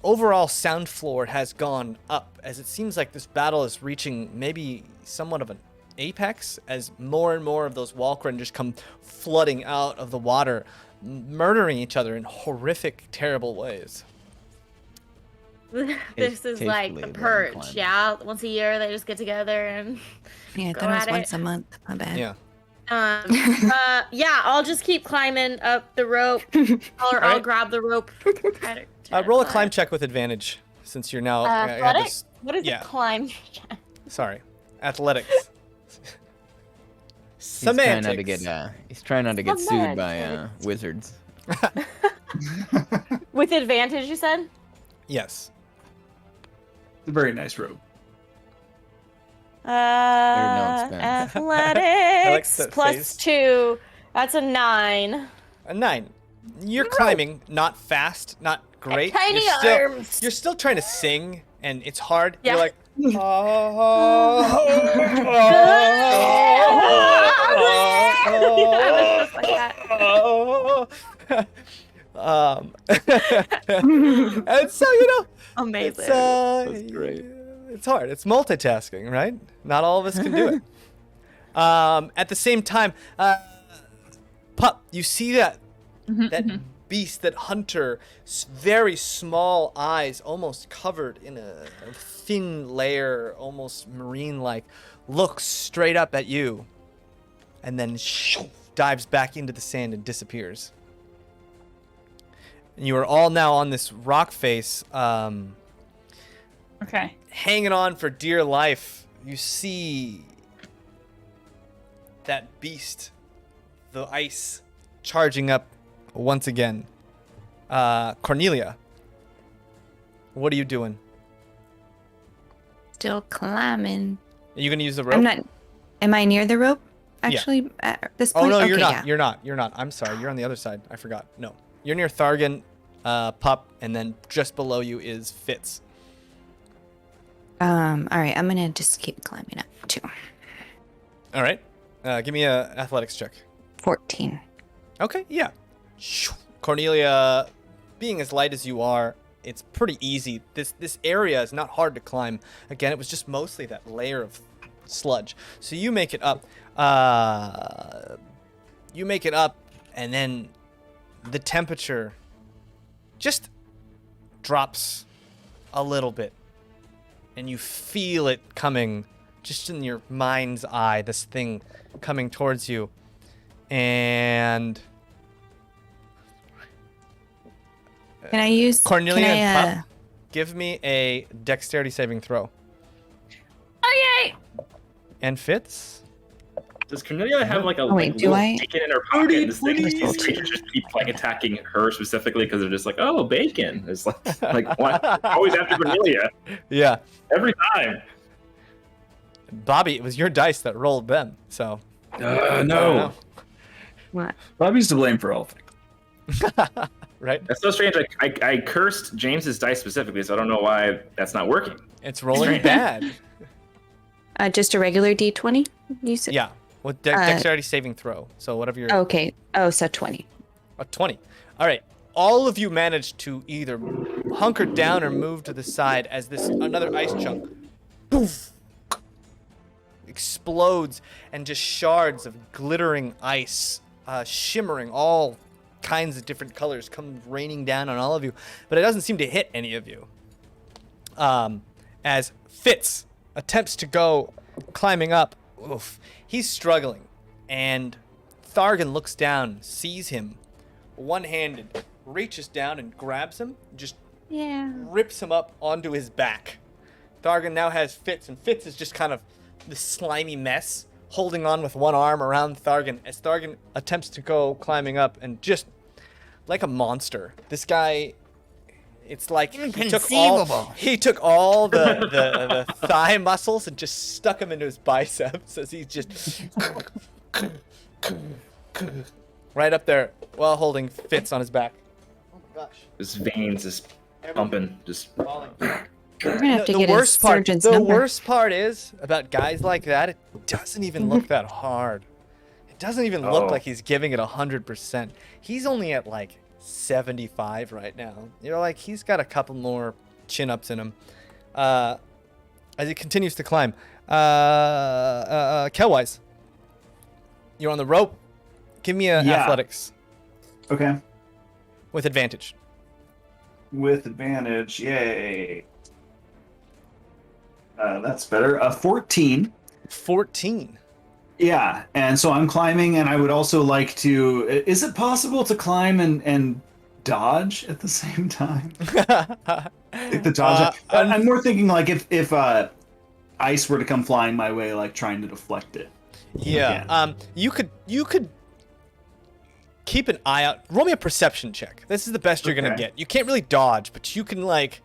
overall sound floor has gone up, as it seems like this battle is reaching maybe somewhat of an apex, as more and more of those Walkren just come flooding out of the water, murdering each other in horrific, terrible ways.
This is like the purge, yeah? Once a year they just get together and
Yeah, I
go
thought it was
at
once a month. My bad.
Yeah.
Yeah, I'll just keep climbing up the rope. I'll
right.
grab the rope.
Roll a climb check with advantage, since you're now.
Athletics? What is
yeah.
a climb?
Sorry, athletics.
He's trying
Semantics.
not to get sued by wizards.
With advantage, you said?
Yes.
It's a very nice robe.
Athletics
that
plus
face.
2. That's a 9.
A 9. You're climbing, not fast, not great.
Tiny
you're still,
arms.
You're still trying to sing, and it's hard.
Yeah.
You're like.
I was just like that.
And so
Amazing.
That's great. It's hard. It's multitasking, right? Not all of us can do it. At the same time, Pup, you see that beast, that hunter, very small eyes, almost covered in a thin layer, almost marine-like, looks straight up at you, and then dives back into the sand and disappears. And you are all now on this rock face,
Okay.
hanging on for dear life. You see that beast, the ice, charging up once again. Cornelia, what are you doing?
Still climbing.
Are you gonna use the rope?
I'm not. Am I near the rope? Actually, at this point.
Oh no,
okay,
you're not.
Yeah.
You're not. I'm sorry. You're on the other side. I forgot. No, you're near Thargan, Pup, and then just below you is Fitz.
All right. I'm gonna just keep climbing up too.
All right. Give me a athletics check.
14.
Okay. Yeah. Cornelia, being as light as you are, it's pretty easy. This area is not hard to climb. Again, it was just mostly that layer of sludge. So you make it up. And then the temperature just drops a little bit, and you feel it coming just in your mind's eye, this thing coming towards you. And
Can I use
Cornelia
can I,
and Pup, give me a dexterity saving throw.
Okay.
And Fitz?
Does Cornelia have like a
wait, do I?
bacon in her pocket? And this thing, these creatures just keep like attacking her specifically because they're just like, oh, bacon. It's like what? Always after Cornelia.
Yeah.
Every time.
Bobby, it was your dice that rolled them, so.
No.
What?
Bobby's to blame for all things.
Right?
That's so strange. I cursed James's dice specifically, so I don't know why that's not working.
It's rolling bad.
Just a regular D20. You said.
Yeah. With dexterity saving throw. So whatever your.
Okay. Oh, so 20.
A 20. All right. All of you managed to either hunker down or move to the side as another ice chunk poof, explodes, and just shards of glittering ice, shimmering, all kinds of different colors come raining down on all of you. But it doesn't seem to hit any of you. As Fitz attempts to go climbing up, oof, he's struggling, and Thargan looks down, sees him, one-handed, reaches down and grabs him, just rips him up onto his back. Thargan now has Fitz, and Fitz is just kind of this slimy mess, holding on with one arm around Thargan as Thargan attempts to go climbing up, and just like a monster, this guy. It's like he took all the thigh muscles and just stuck them into his biceps as he's just right up there while holding Fitz on his back. Oh my gosh.
His veins just pumping, just
Falling.
We're gonna have to
The
get his surgeon's
the
number.
worst part is about guys like that. It doesn't even look that hard. It doesn't even look like he's giving it 100%. He's only at like 75 right now. You're like, he's got a couple more chin-ups in him. As he continues to climb. Kelwise, you're on the rope. Give me a athletics
Okay.
with advantage.
With advantage, yay. That's better. 14.
14.
Yeah, and so I'm climbing, and I would also like to. Is it possible to climb and dodge at the same time? Like the dodge. I'm more thinking like if ice were to come flying my way, like trying to deflect it.
Yeah. You could keep an eye out. Roll me a perception check. This is the best you're gonna get. You can't really dodge, but you can like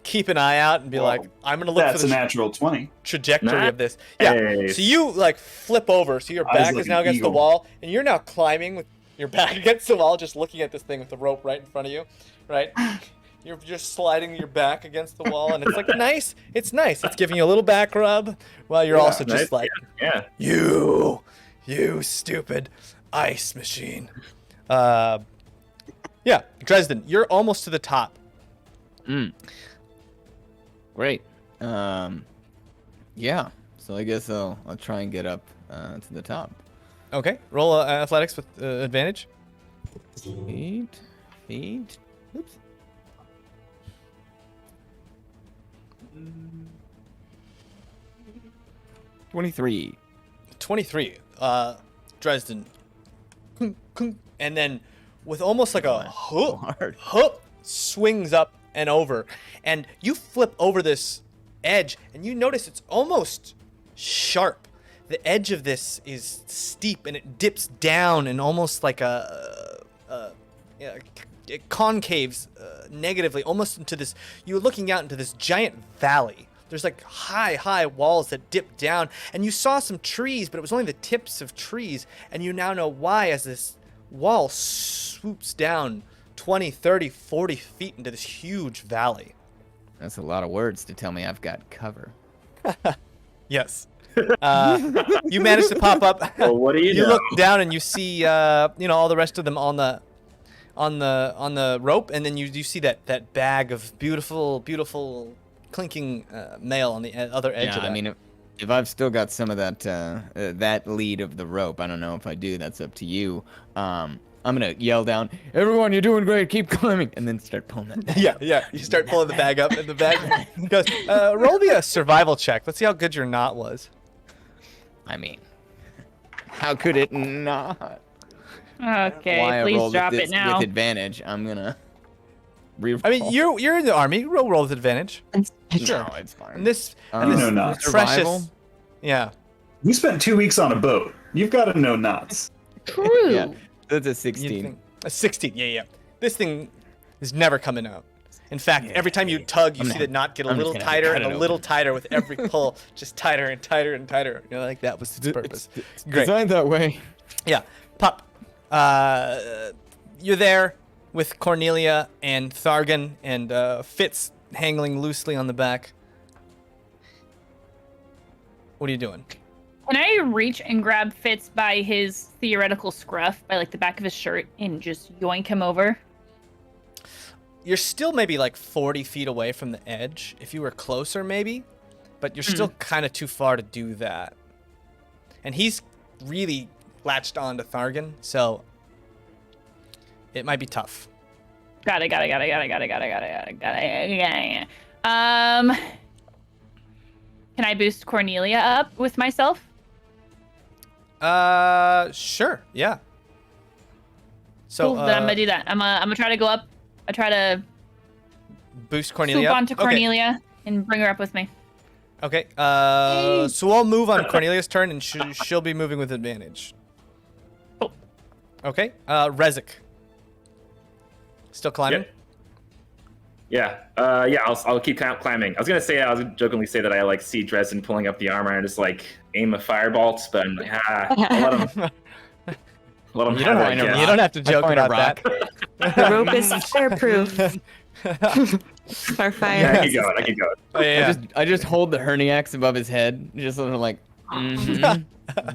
keep an eye out and be like, I'm gonna look for
That's
the
a natural 20.
trajectory of this. Yeah.
Nice.
So you like flip over, so your back
like
is now
an
against the
eagle.
wall, and you're now climbing with your back against the wall, just looking at this thing with the rope right in front of you, right? You're just sliding your back against the wall, and it's like nice. It's nice. It's giving you a little back rub while you're also just like, you stupid ice machine. Yeah, Dresden, you're almost to the top.
Great. Yeah. So I guess I'll try and get up to the top.
Okay, roll athletics with advantage.
Feet. Oops. 23.
23. Dresden. And then with almost like a hook swings up and over. And you flip over this edge and you notice it's almost sharp. The edge of this is steep and it dips down and almost like it concaves negatively almost into this. You're looking out into this giant valley. There's like high walls that dip down, and you saw some trees, but it was only the tips of trees, and you now know why as this wall swoops down 20, 30, 40 feet into this huge valley.
That's a lot of words to tell me I've got cover.
Yes. You managed to pop up.
Well, what do you know?
look down and you see all the rest of them on the rope, and then you see that bag of beautiful clinking mail on the other edge of that.
I mean, if I've still got some of that lead of the rope, I don't know if I do. That's up to you. I'm gonna yell down, "Everyone, you're doing great. Keep climbing," and then start pulling that bag up.
Yeah. You start pulling the bag up, and the bag goes. Roll me a survival check. Let's see how good your knot was.
I mean, how could it not?
Okay,
Why I
please
rolled
drop
this
it now.
with advantage. I'm gonna. Re-roll.
I mean, you're in the army. Roll with advantage.
No, it's fine.
And this
know knots.
Survival?
precious. Yeah.
You spent 2 weeks on a boat. You've got to know knots.
True.
Yeah, that's a
You
16.
think- A 16. Yeah. This thing is never coming out. In fact, every time you tug, you see the knot get a
I'm
little
just gonna
tighter
cut
and
it
a little
open.
tighter with every pull, just tighter and tighter and tighter. You know, like that was its purpose.
It's
Great.
designed that way.
Yeah, Pup. You're there with Cornelia and Thargan and Fitz hanging loosely on the back. What are you doing?
Can I reach and grab Fitz by his theoretical scruff, by like the back of his shirt, and just yoink him over?
You're still maybe like 40 feet away from the edge. If you were closer, maybe, but you're still kind of too far to do that. And he's really latched on to Thargan, so it might be tough.
Got it. Can I boost Cornelia up with myself?
Sure, yeah. So
Cool, then I'm gonna do that. I'm gonna try to go up. I try to
boost Cornelia.
swoop onto
Okay.
Cornelia and bring her up with me.
Okay. So I'll move on Cornelia's turn, and she'll be moving with advantage.
Cool.
Okay. Rezik. Still climbing.
I'll keep climbing. I was jokingly say that I like see Dresden pulling up the armor and just like aim a firebolt, but I'm like, I'll Let him
You
have
don't,
it,
you
yeah.
don't have to joke
find a
about
rock.
that.
The rope is fireproof. Or fire.
Yeah, I keep going.
Oh, yeah.
I just hold the herniax above his head, just sort of like,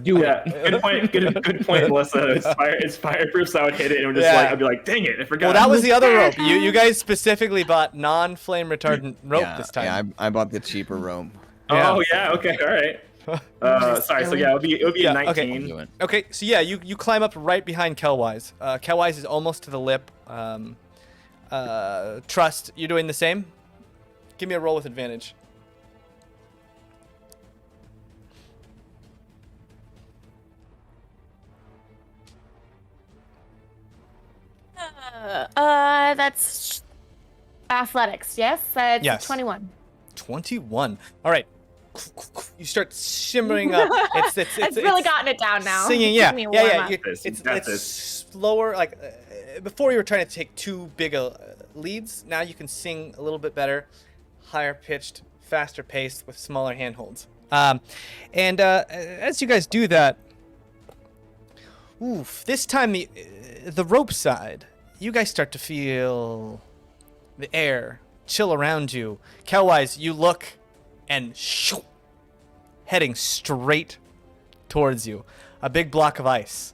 do
Yeah,
it.
good point. Good point, Melissa. It's fireproof, so I would hit it and would just
Yeah.
I'd be like, dang it, I forgot.
Well, that was the other rope. You guys specifically bought non-flame retardant rope this time.
Yeah, I bought the cheaper rope.
Oh yeah, okay, all right. Sorry, so yeah, it would be a 19.
Okay, so yeah, you climb up right behind Kelwise. Kelwise is almost to the lip. Trust, you're doing the same? Give me a roll with advantage.
That's athletics. Yes, it's
Yes.
21.
21. All right. You start shimmering up.
I've really gotten it down now.
Singing,
It's
yeah,
taking me a
yeah,
warm
yeah.
up.
It's slower. Like before, you were trying to take too big leads. Now you can sing a little bit better, higher pitched, faster paced with smaller handholds. And as you guys do that, this time the rope side, you guys start to feel the air chill around you. Kelwise, you look and shoo, heading straight towards you. A big block of ice.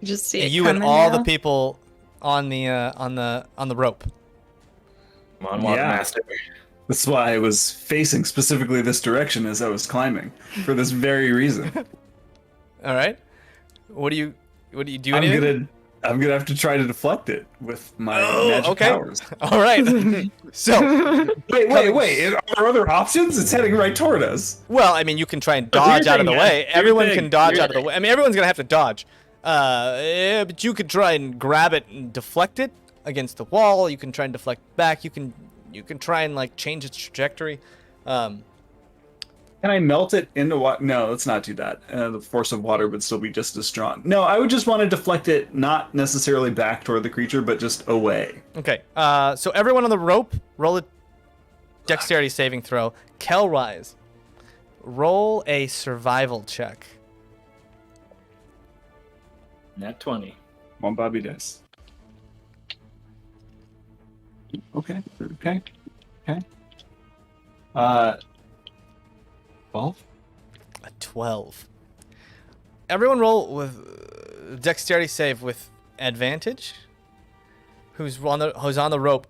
Just see it
You and
coming
all
now.
the people on the rope.
Come on, Water
Yeah.
Master.
That's why I was facing specifically this direction as I was climbing, for this very reason.
All right. What do you do? Anything?
I'm gonna have to try to deflect it with my magic powers.
All right. So,
Wait. Are there other options? It's heading right toward us.
well, I mean, you can try and
Do your
dodge out of
thing,
the
man.
way.
Do your
Everyone
thing.
can dodge
Do your
out of the way. I mean, everyone's gonna have to dodge. But you could try and grab it and deflect it against the wall. You can try and deflect back. You can try and like change its trajectory.
Can I melt it into water? No, let's not do that. The force of water would still be just as strong. No, I would just want to deflect it, not necessarily back toward the creature, but just away.
Okay. So everyone on the rope, roll a dexterity saving throw. Kelwise, roll a survival check.
Nat 20.
One Bobby dice. Okay. 12?
A 12. Everyone roll with dexterity save with advantage. Who's on the rope?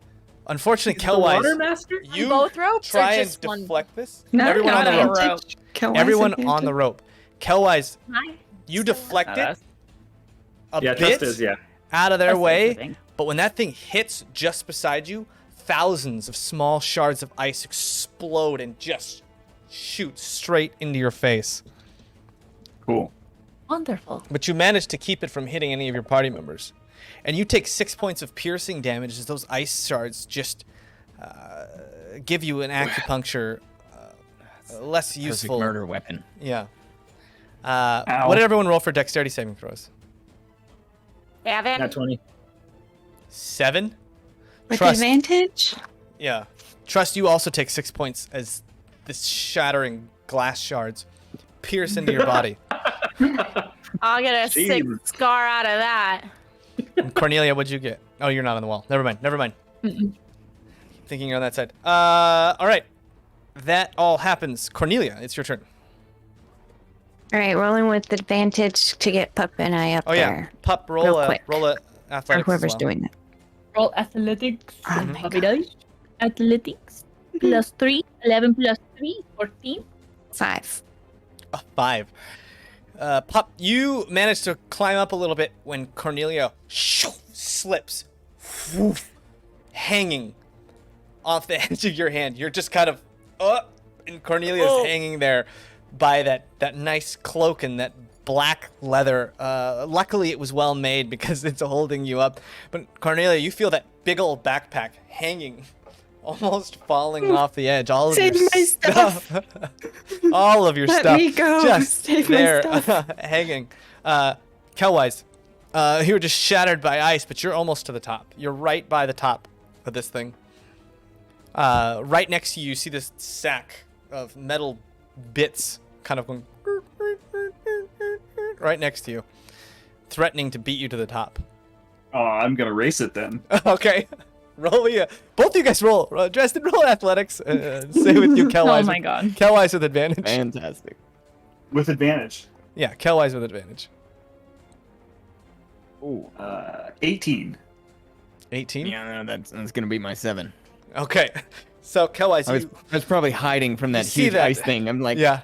Unfortunately, Kelwise,
Master?
you
both ropes or
try and
just one?
deflect this.
No,
Everyone on the rope.
advantage. Kelwise
Everyone on
advantage.
the rope. Kelwise,
Hi.
you deflect it a
Yeah,
bit
Trust is, yeah.
out of their
Trust is, I
way,
think.
but when that thing hits just beside you, thousands of small shards of ice explode and just shoot straight into your face.
Cool.
Wonderful.
But you manage to keep it from hitting any of your party members. And you take 6 points of piercing damage as those ice shards just give you an acupuncture less useful.
Perfect murder weapon.
Yeah.
Ow.
What did everyone roll for dexterity saving throws?
Gavin?
Nat 20.
7?
With
Trust.
advantage?
Yeah. Trust, you also take 6 points as this shattering glass shards pierce into your body.
I'll get a sick
Jeez.
scar out of that.
And Cornelia, what'd you get? Oh, you're not on the wall. Never mind. Thinking you're on that side. All right. That all happens. Cornelia, it's your turn.
All right, rolling with advantage to get Pup and I up
Oh yeah,
there.
Pup, roll
Real
a
quick.
athletics.
Or
as
whoever's
well.
doing it.
Roll athletics.
Oh my
Puppy dice. Athletics. Plus 3. 11 plus 3. 14.
5.
5. Pup, you manage to climb up a little bit when Cornelia slips, hanging off the edge of your hand. You're just kind of and Cornelia's hanging there by that nice cloak and that black leather. Luckily, it was well made because it's holding you up. But Cornelia, you feel that big old backpack hanging, almost falling off the edge. All of
Save
your
my stuff.
all of your
Let
stuff
me go.
just
Save my
there
stuff.
hanging. Kelwise, you were just shattered by ice, but you're almost to the top. You're right by the top of this thing. Right next to you, you see this sack of metal bits kind of going right next to you. threatening to beat you to the top.
Oh, I'm gonna race it then.
Okay. Roll me. Both of you guys roll. Dresden, roll athletics. Say with you, Kelwise.
Oh my god.
Kelwise with advantage.
Fantastic.
With advantage.
Yeah, Kelwise with advantage.
Ooh.
18.
18?
Yeah, no, that's gonna be my 7.
Okay. So, Kelwise,
I was probably hiding from that
see
huge
that-
ice thing. I'm like,
Yeah.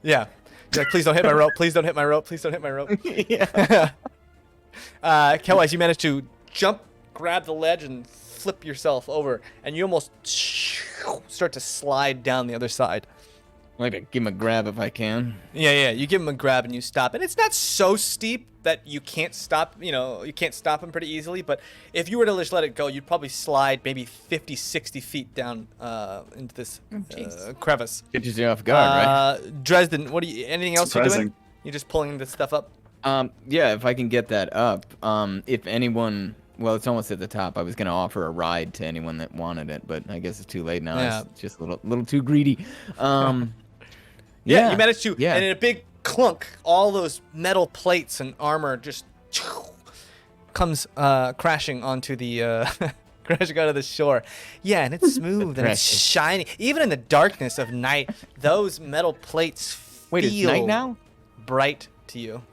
Yeah. You're like, please don't hit my rope. Please don't hit my rope. Please don't hit my rope.
yeah.
Kelwise, you manage to jump, grab the ledge, and flip yourself over, and you almost start to slide down the other side.
I'd like to give him a grab if I can.
Yeah. You give him a grab and you stop, and it's not so steep that you can't stop. You can't stop him pretty easily. But if you were to just let it go, you'd probably slide maybe 50, 60 feet down into this crevice.
Catches you off guard, right?
Dresden, anything else you're doing?
Surprising.
You're just pulling this stuff up.
Yeah, if I can get that up. If anyone, well, it's almost at the top. I was gonna offer a ride to anyone that wanted it, but I guess it's too late now.
Yeah.
It's just a little too greedy.
Yeah, you managed to,
yeah.
and in a big clunk, all those metal plates and armor just comes crashing onto the crashing onto the shore. Yeah, and it's smooth and it's
Precious.
shiny. Even in the darkness of night, those metal plates
Wait, it's
feel
night now?
bright to you.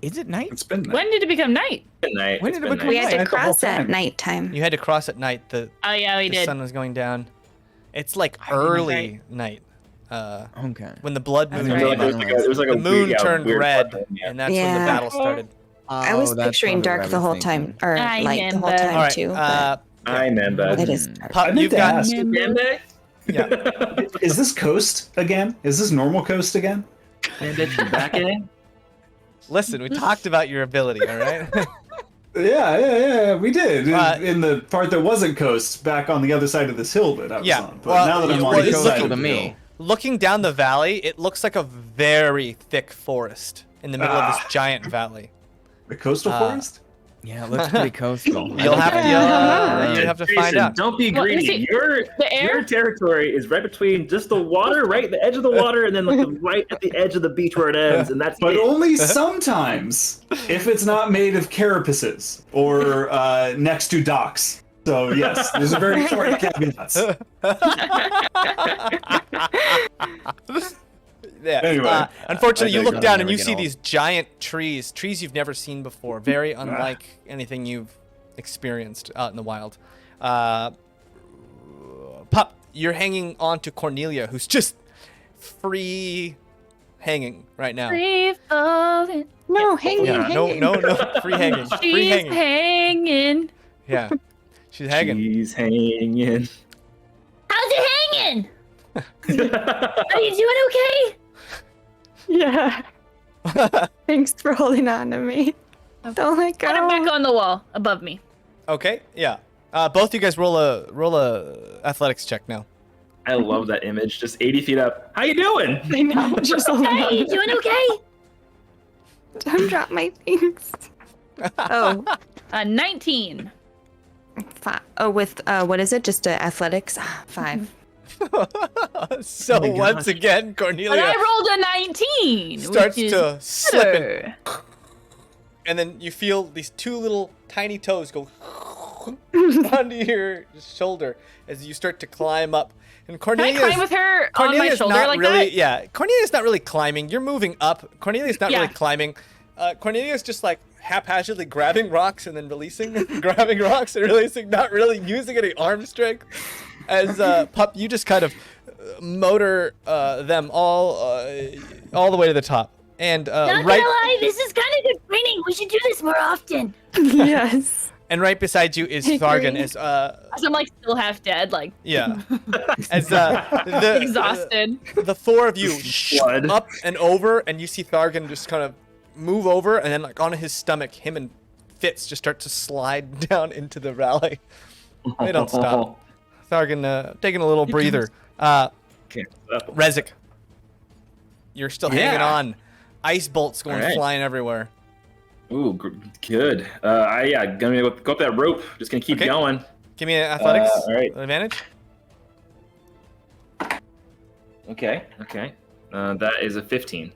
Is it night?
It's been night.
When did it become night?
Good night.
When
It's
did it
been
become
We
night.
had to
Night the whole
cross at
time.
nighttime.
You had to cross at night. The
Oh yeah, we did.
sun was going down. It's like
I didn't
early night.
Okay.
When the blood
That's
moon
It
right.
was
came
like
up.
it was like
The
a
moon
weird,
turned
weird
red,
button, yeah.
and that's when the
Yeah.
battle started.
I was
Oh, that's
picturing
probably what
dark
I
the
was
whole
thinking.
time, or
I
light the whole
remember.
time
All right,
too. But
I remember.
it is
Hmm.
dark.
Pup,
I meant
you've
to
got
ask.
Remember?
yeah.
Is this coast again? Is this normal coast again?
Remember you back in?
Listen, we talked about your ability, all right?
Yeah, we did.
Uh,
in the part that wasn't coast, back on the other side of this hill that I was
Yeah,
on. But
well,
now that I'm
you-
on
well,
this
it's
side
looking
of
to
the
me.
hill,
Looking down the valley, it looks like a very thick forest in the middle of this giant valley.
the coastal forest?
Yeah, it looks pretty coastal.
You'll have to, you have to find
Jason,
out.
Don't be
Well,
greedy.
is it
Your
the air?
territory is right between just the water, right, the edge of the water, and then like right at the edge of the beach where it ends, and that's
But
it.
only sometimes, if it's not made of carapaces or next to docks. So yes, there's a very important caveats.
Yeah.
Anyway,
Unfortunately,
I
you look
digress.
down and
Never
you
get
see
old.
these giant trees you've never seen before, very unlike anything you've experienced out in the wild. Pup, you're hanging on to Cornelia, who's just free hanging right now.
Free falling.
No, hanging,
Yeah,
hanging.
no, free hanging. Free
She's
hanging.
hanging.
Yeah, she's hanging.
He's hanging.
How's it hanging? Are you doing okay?
Yeah. Thanks for holding on to me. Don't let go.
Put her back on the wall above me.
Okay, yeah. Both you guys roll a athletics check now.
I love that image. Just 80 feet up. How you doing?
I know. Just holding
Hey,
on.
you doing okay?
Don't drop my things. Oh,
19.
oh, with what is it? Just athletics. 5.
So
my
once
gosh.
again,
But
Cornelia
I rolled a 19.
starts
which is
to slip in,
better.
and then you feel these two little tiny toes go onto your shoulder as you start to climb up. And
Can I
Cornelia's,
climb with her on my
Cornelia's
shoulder
not
like
really,
that?
yeah. Cornelia's not really climbing. You're moving up. Cornelia's not
Yeah.
really climbing. Cornelia's just like haphazardly grabbing rocks and then releasing, grabbing rocks and releasing, not really using any arm strength. As Pup, you just kind of motor them all the way to the top. And
Not
right
gonna lie, this is kind of good training. We should do this more often.
Yes.
and right beside you is
I
Thargan.
agree.
As
As I'm like still half dead, like
yeah, as the
exhausted.
the four of you
Blood.
up and over, and you see Thargan just kind of move over, and then like on his stomach, him and Fitz just start to slide down into the valley. They don't stop. Thargan taking a little breather.
Can't stop.
Rezik, you're still hanging
Yeah.
on. Ice bolts going
All right.
flying everywhere.
Ooh, good. Gonna go up that rope. Just gonna keep
Okay.
going.
Give me an athletics
all right.
advantage.
Okay. That is a 15.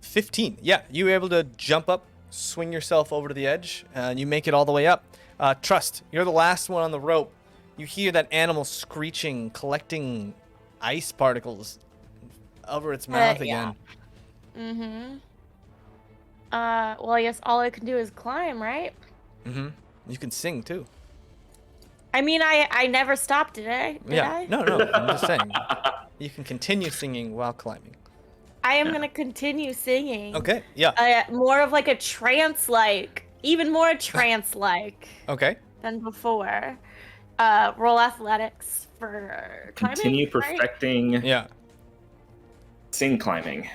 15. Yeah, you were able to jump up swing yourself over to the edge, and you make it all the way up. Trust, you're the last one on the rope. You hear that animal screeching, collecting ice particles over its mouth again.
Mm-hmm. Well, I guess all I can do is climb, right?
Mm-hmm. You can sing too.
I mean, I never stopped, did I? Did I?
No. I'm just saying. You can continue singing while climbing.
I am gonna continue singing.
Okay. Yeah.
More of like a trance-like, even more trance-like
Okay.
than before. Roll athletics for climbing.
Continue
right?
perfecting
Yeah.
sing climbing.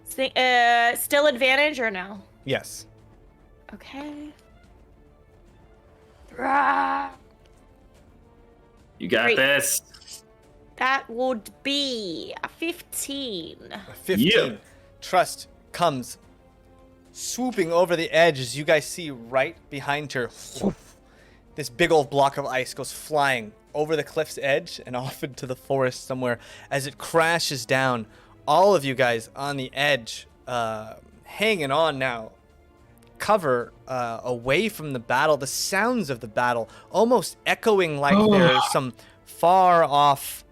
Still advantage or no?
Yes.
Okay.
You got
Great.
this.
That would be a 15.
A 15.
Yeah.
Trust comes swooping over the edge as you guys see right behind her. This big old block of ice goes flying over the cliff's edge and off into the forest somewhere as it crashes down. All of you guys on the edge, hanging on now, cover away from the battle, the sounds of the battle almost echoing like there's some far off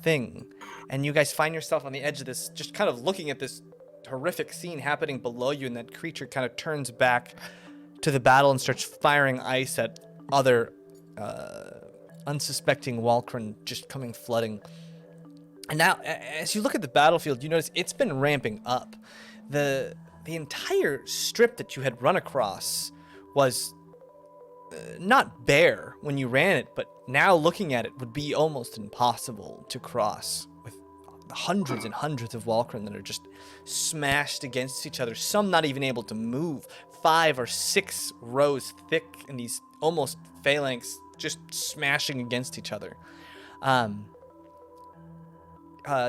thing. And you guys find yourself on the edge of this, just kind of looking at this horrific scene happening below you, and that creature kind of turns back to the battle and starts firing ice at other unsuspecting Walkren just coming flooding. And now, as you look at the battlefield, you notice it's been ramping up. The entire strip that you had run across was not bare when you ran it, but now looking at it would be almost impossible to cross, with hundreds and hundreds of Walkren that are just smashed against each other, some not even able to move, 5 or 6 rows thick in these almost phalanx just smashing against each other.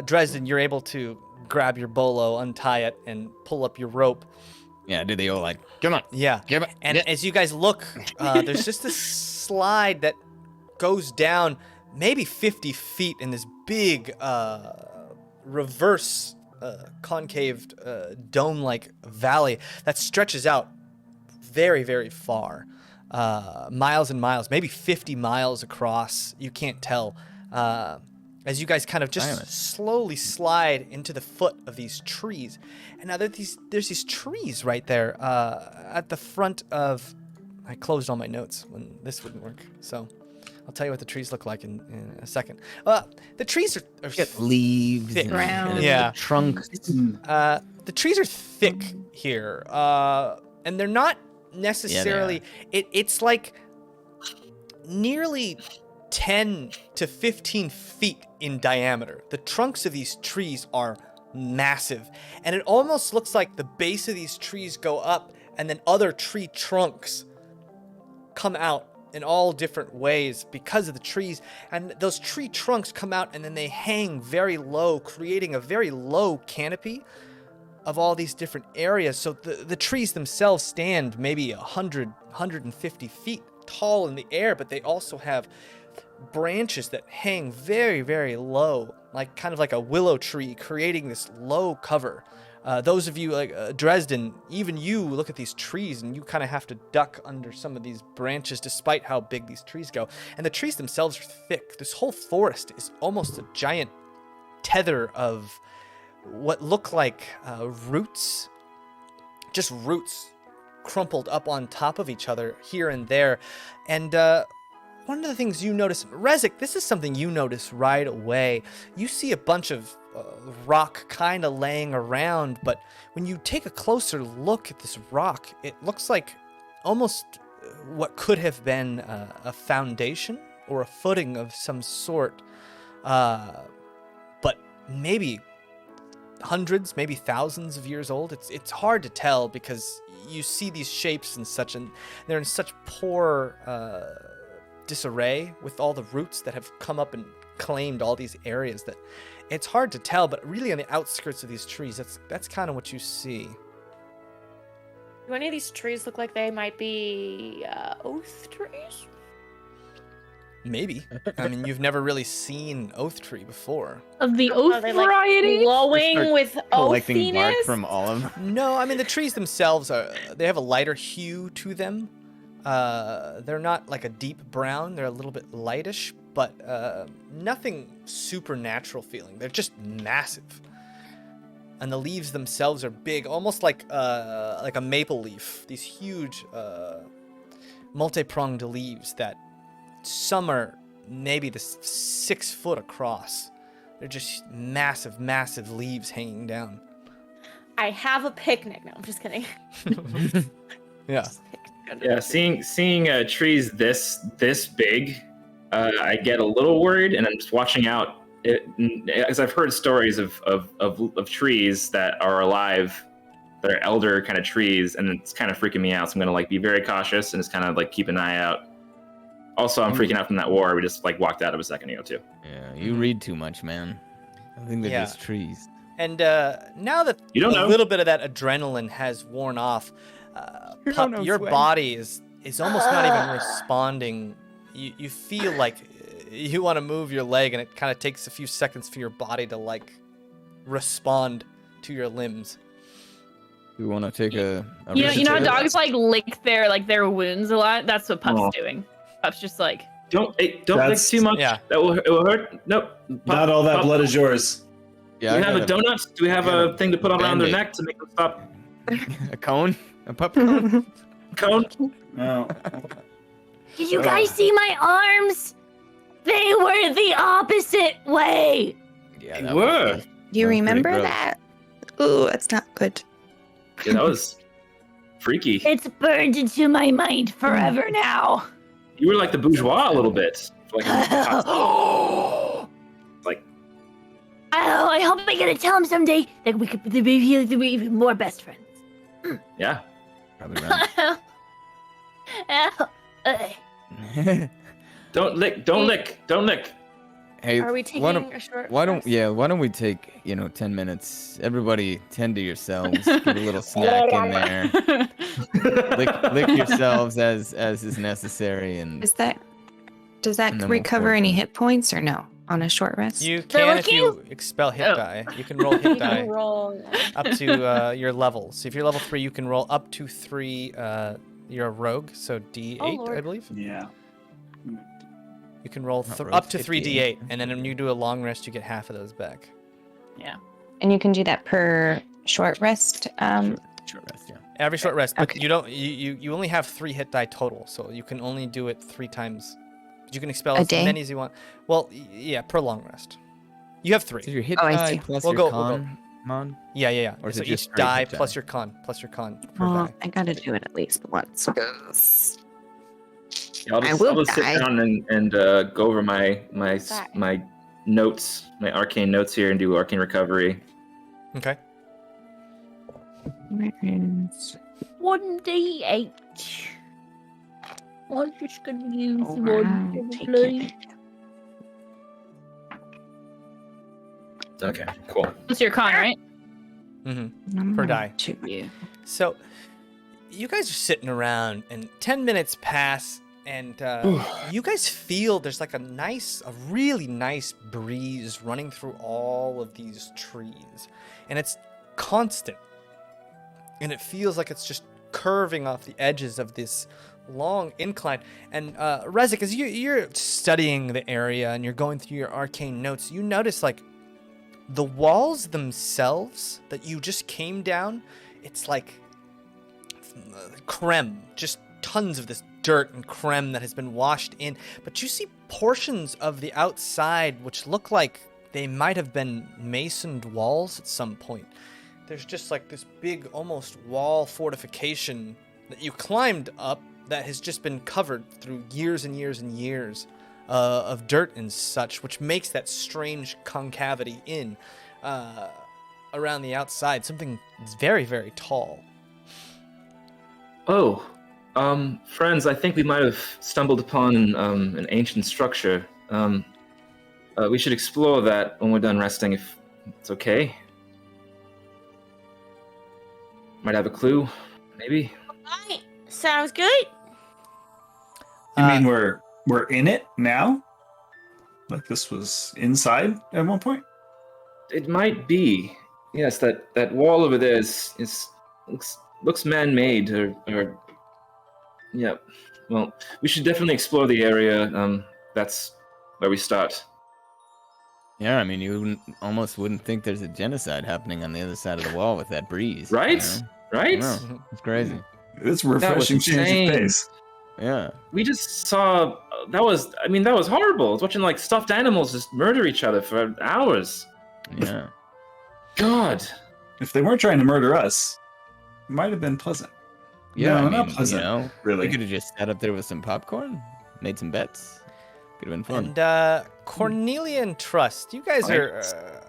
Dresden, you're able to grab your bolo, untie it, and pull up your rope.
Yeah, do they all like, come on.
Yeah.
Come on.
And as you guys look, there's just this slide that goes down maybe 50 feet in this big reverse concaved dome-like valley that stretches out very, very far. Miles and miles, maybe 50 miles across. You can't tell. As you guys kind of just slowly slide into the foot of these trees. And now there's these trees right there at the front of... I closed all my notes when this wouldn't work, so I'll tell you what the trees look like in a second. The trees are
Get leaves
thick.
and
Yeah.
the trunk.
The trees are thick here, and they're not necessarily... It's like nearly 10 to 15 feet in diameter. The trunks of these trees are massive, and it almost looks like the base of these trees go up and then other tree trunks come out in all different ways because of the trees, and those tree trunks come out and then they hang very low, creating a very low canopy of all these different areas. So the trees themselves stand maybe 100, 150 feet tall in the air, but they also have branches that hang very, very low, like kind of like a willow tree, creating this low cover. Those of you like Dresden, even you look at these trees and you kind of have to duck under some of these branches despite how big these trees go. And the trees themselves are thick. This whole forest is almost a giant tether of what look like roots, just roots crumpled up on top of each other here and there. And one of the things you notice, Rezik, this is something you notice right away. You see a bunch of rock kind of laying around, but when you take a closer look at this rock, it looks like almost what could have been a foundation or a footing of some sort, but maybe hundreds, maybe thousands of years old. It's hard to tell because you see these shapes and such, and they're in such poor disarray with all the roots that have come up and claimed all these areas that it's hard to tell. But really on the outskirts of these trees, that's kind of what you see.
Do any of these trees look like they might be oath trees?
Maybe. I mean, you've never really seen oath tree before.
Of the oath
they
variety?
like glowing with
Collecting bark
oathiness?
from all of them.
No, I mean the trees themselves they have a lighter hue to them. They're not like a deep brown. They're a little bit lightish, but nothing supernatural feeling. They're just massive. And the leaves themselves are big, almost like a maple leaf. These huge multi-pronged leaves that some are maybe 6 foot across. They're just massive, massive leaves hanging down.
I have a picnic. No, I'm just kidding.
Yeah.
Yeah, seeing trees this big, I get a little worried, and I'm just watching out. As I've heard stories of trees that are alive, that are elder kind of trees, and it's kind of freaking me out. So I'm gonna be very cautious and just kind of keep an eye out. Also, I'm freaking out from that war. We just walked out of a second ago too.
Yeah, you read too much, man. I think they're just trees.
And now that a little bit of that adrenaline has worn off, Pup, your body is almost not even responding. You feel like you want to move your leg, and it kind of takes a few seconds for your body to respond to your limbs.
You want to take a
you know how dogs lick their wounds a lot? That's what Pup's doing. Pup's just
don't lick too much. Yeah. It will hurt. Nope. Pup,
not all that blood is yours.
Yeah. Do we have a donut? Do we have a thing to put around their neck to make them stop?
A cone? A pup cone?
Cone?
No.
Did you guys see my arms? They were the opposite way.
Yeah, they were.
Do you remember that? Ooh, that's not good.
Yeah, that was freaky.
It's burned into my mind forever now.
You were like the bourgeois a little bit.
I hope I get to tell him someday that we could be even more best friends.
Yeah.
Probably right.
Don't lick.
Hey,
Are we taking a short
why don't we take 10 minutes? Everybody tend to yourselves. Get a little snack in there. lick yourselves as is necessary. And
does that recover any hit points or no on a short rest?
You can if you expel hit die. You can roll hit die up to your level. So if you're level 3, you can roll up to 3. You're a rogue, so D8, I believe.
Yeah.
You can roll up to 3 D8, and then when you do a long rest, you get half of those back.
Yeah.
And you can do that per short rest.
Short rest, yeah.
Every short rest, but you don't. You only have 3 hit die total, so you can only do it 3 times. You can expel as many as you want. Well, yeah, per long rest. You have 3.
So your hit die plus your con mon?
Yeah.
Or
so
is it just
each die
hit
plus
die?
your con per
Well,
die.
I gotta do it at least once.
Yeah, I'll just sit down and go over my notes, my arcane notes here, and do arcane recovery.
Okay.
1d8. I'm just gonna use one, please.
Okay, cool.
It's your con, right?
Mm-hmm. Per die. So, you guys are sitting around, and 10 minutes pass, and you guys feel there's a really nice breeze running through all of these trees, and it's constant, and it feels like it's just curving off the edges of this long incline. And Rezik, as you're studying the area and you're going through your arcane notes, you notice the walls themselves that you just came down, it's like creme, just tons of this dirt and creme that has been washed in. But you see portions of the outside which look like they might have been masoned walls at some point. There's just this big almost wall fortification that you climbed up that has just been covered through years and years and years of dirt and such, which makes that strange concavity in around the outside. Something very, very tall.
Oh, friends, I think we might have stumbled upon an ancient structure. We should explore that when we're done resting, if it's okay. Might have a clue, maybe.
Alright, sounds good.
You mean we're we're in it now? Like this was inside at one point?
It might be. Yes, that wall over there looks man-made, or yeah. Well, we should definitely explore the area. That's where we start.
Yeah, I mean, you almost wouldn't think there's a genocide happening on the other side of the wall with that breeze.
Right?
You know?
Right?
No, it's crazy.
It's a refreshing change of pace.
Yeah.
We just saw that was horrible. I was watching like stuffed animals just murder each other for hours.
Yeah.
God.
If they weren't trying to murder us, it might have been pleasant.
Yeah,
No,
I mean,
not pleasant.
You know,
really.
we could have just sat up there with some popcorn, made some bets. Could have been fun.
And Cornelia and Trust, you guys are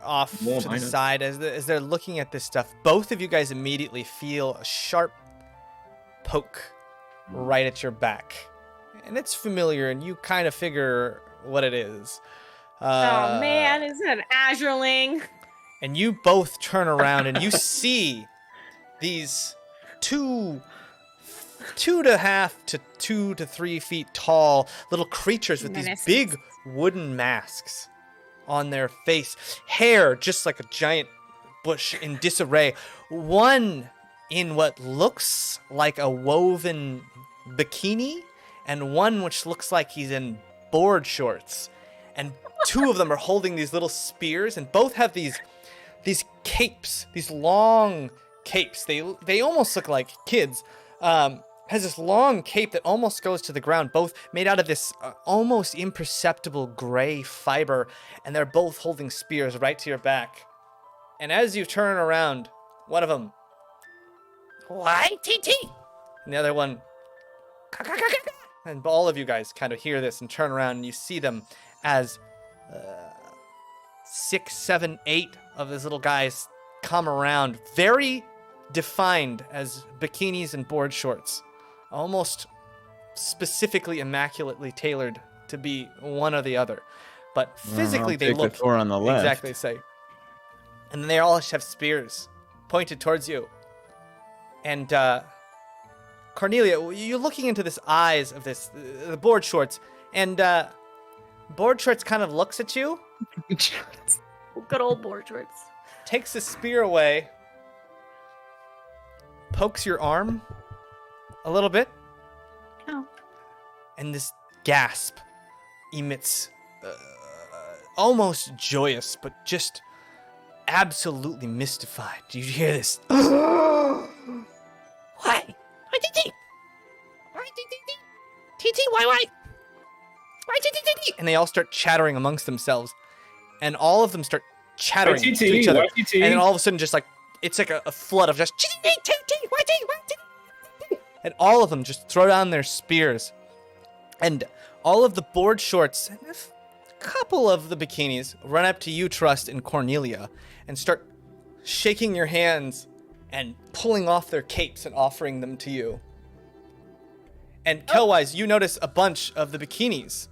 off to the side as they're looking at this stuff. Both of you guys immediately feel a sharp poke right at your back. And it's familiar, and you kind of figure what it is.
Oh man, is it an Azurling?
And you both turn around and you see these 2.5 to 2 to 3 feet tall little creatures with these big wooden masks on their face. Hair just like a giant bush in disarray. One in what looks like a woven bikini, and one which looks like he's in board shorts. And two of them are holding these little spears, and both have these capes, these long capes. They almost look like kids. Has this long cape that almost goes to the ground, both made out of this almost imperceptible gray fiber, and they're both holding spears right to your back. And as you turn around, one of them, why, TT? And the other one, and all of you guys kind of hear this and turn around, and you see them as 6, 7, 8 of these little guys come around, very defined as bikinis and board shorts, almost specifically immaculately tailored to be one or the other, but physically they look
the four on the left.
exactly the same. And then they all have spears pointed towards you. And Cornelia, you're looking into this eyes of the board shorts, and board shorts kind of looks at you,
Good old board shorts.
takes the spear away, pokes your arm a little bit,
Oh.
and this gasp emits almost joyous, but just absolutely mystified. Do you hear this? Why? Why, TT? Why, TT? Why? Why, TT? And they all start chattering amongst themselves, and all of them start chattering to each other. And then all of a sudden, just like, it's like a flood of just and all of them just throw down their spears. And all of the board shorts and a couple of the bikinis run up to you, Trust, and Cornelia, and start shaking your hands and pulling off their capes and offering them to you. And Kelwise, you notice a bunch of the bikinis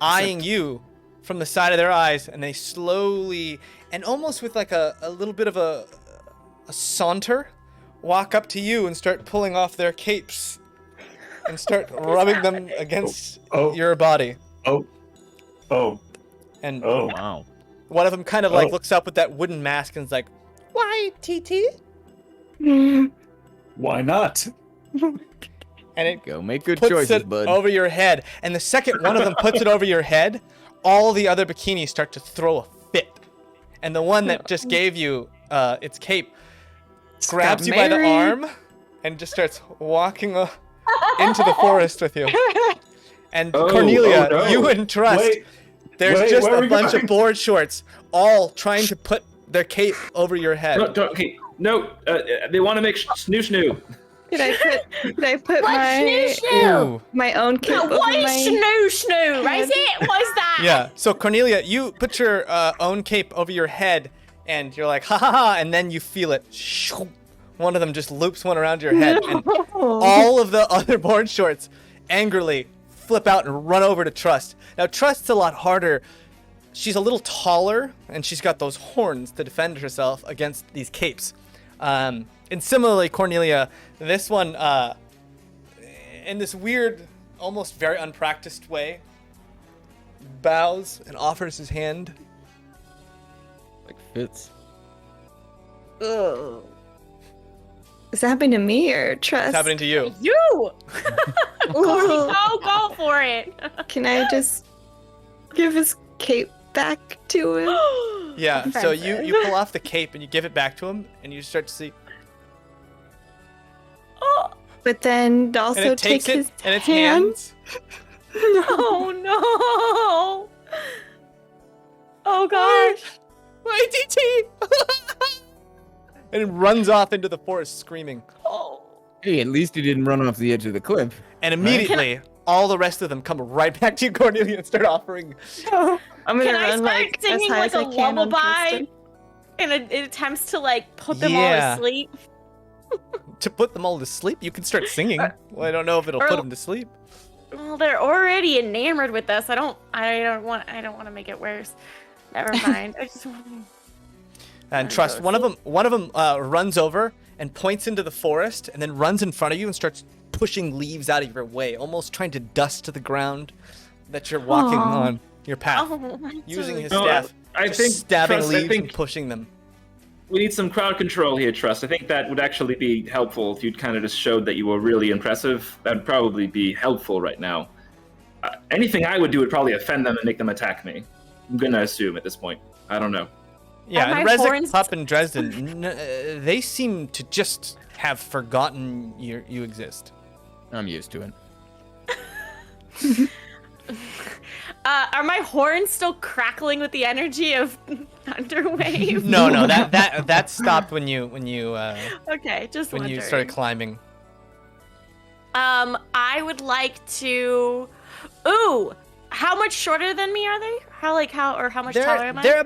eyeing you from the side of their eyes, and they slowly, and almost with like a little bit of a saunter, walk up to you and start pulling off their capes and start rubbing them against your body. And
Wow.
one of them kind of like looks up with that wooden mask and is like, "Why, TT?"
Why not?
And it
Go make good
puts
choices,
it
bud.
over your head. And the second one of them puts it over your head, all the other bikinis start to throw a fit. And the one that just gave you its cape grabs you by the arm and just starts walking into the forest with you. And Cornelia,
no.
you and Trust, there's just
where are
a
we
bunch
going?
of board shorts all trying to put their cape over your head.
No, they want to make snoo.
Did I put
Ooh.
my own cape
No,
over
what is
my...
snoo? Right? Is it? What is that?
Yeah, so Cornelia, you put your own cape over your head, and you're like, ha ha ha, and then you feel it. One of them just loops one around your head, and all of the other board shorts angrily flip out and run over to Trust. Now, Trust's a lot harder. She's a little taller, and she's got those horns to defend herself against these capes. And similarly, Cornelia, this one, in this weird almost very unpracticed way, bows and offers his hand.
Like Fitz.
Ugh. Is that happening to me or Trust?
It's happening to you.
You! Go for it.
Can I just give his cape back to him?
Yeah, so you pull off the cape and you give it back to him, and you start to see.
But then also
And it
take
takes
his
it in its
hand.
hands.
Oh no! Oh gosh!
My DT! And it runs off into the forest screaming.
Oh.
Hey, at least he didn't run off the edge of the cliff.
And immediately, all the rest of them come right back to you, Cornelia, and start offering.
I'm gonna
Can I
run
start
like as
singing
high
like
as
a
I can on
lullaby?
Tristan.
And it attempts to like put them all
Yeah.
to sleep.
To put them all to sleep, you can start singing. Well, I don't know if it'll put them to sleep.
Well, they're already enamored with us. I don't want to make it worse. Never mind. I just want
And Trust, one of them runs over and points into the forest, and then runs in front of you and starts pushing leaves out of your way, almost trying to dust to the ground that you're walking on your path, using his staff,
I
just
think
stabbing
Trust,
leaves and pushing them.
We need some crowd control here, Trust. I think that would actually be helpful if you'd kind of just showed that you were really impressive. That'd probably be helpful right now. Anything I would do would probably offend them and make them attack me. I'm gonna assume at this point. I don't know.
Yeah,
Are
and
my
Rezek,
horns-
Pup, and Dresden, they seem to just have forgotten you exist.
I'm used to it.
Are my horns still crackling with the energy of thunder wave?
No, that stopped when you
Okay, just
when you
wondering.
started climbing.
I would like to. Ooh, how much shorter than me are they? How much taller am I?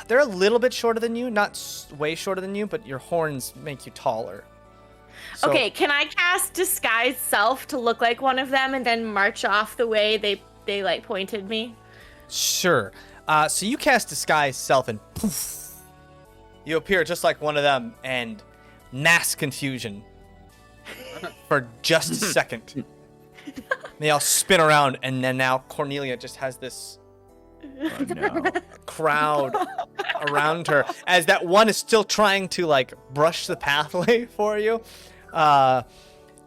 They're a little bit shorter than you, not way shorter than you, but your horns make you taller. So,
Okay, can I cast disguise self to look like one of them and then march off the way they like pointed me?
Sure. So you cast disguise self and poof, you appear just like one of them and mass confusion for just a second. They all spin around, and then now Cornelia just has this crowd around her as that one is still trying to like brush the pathway for you,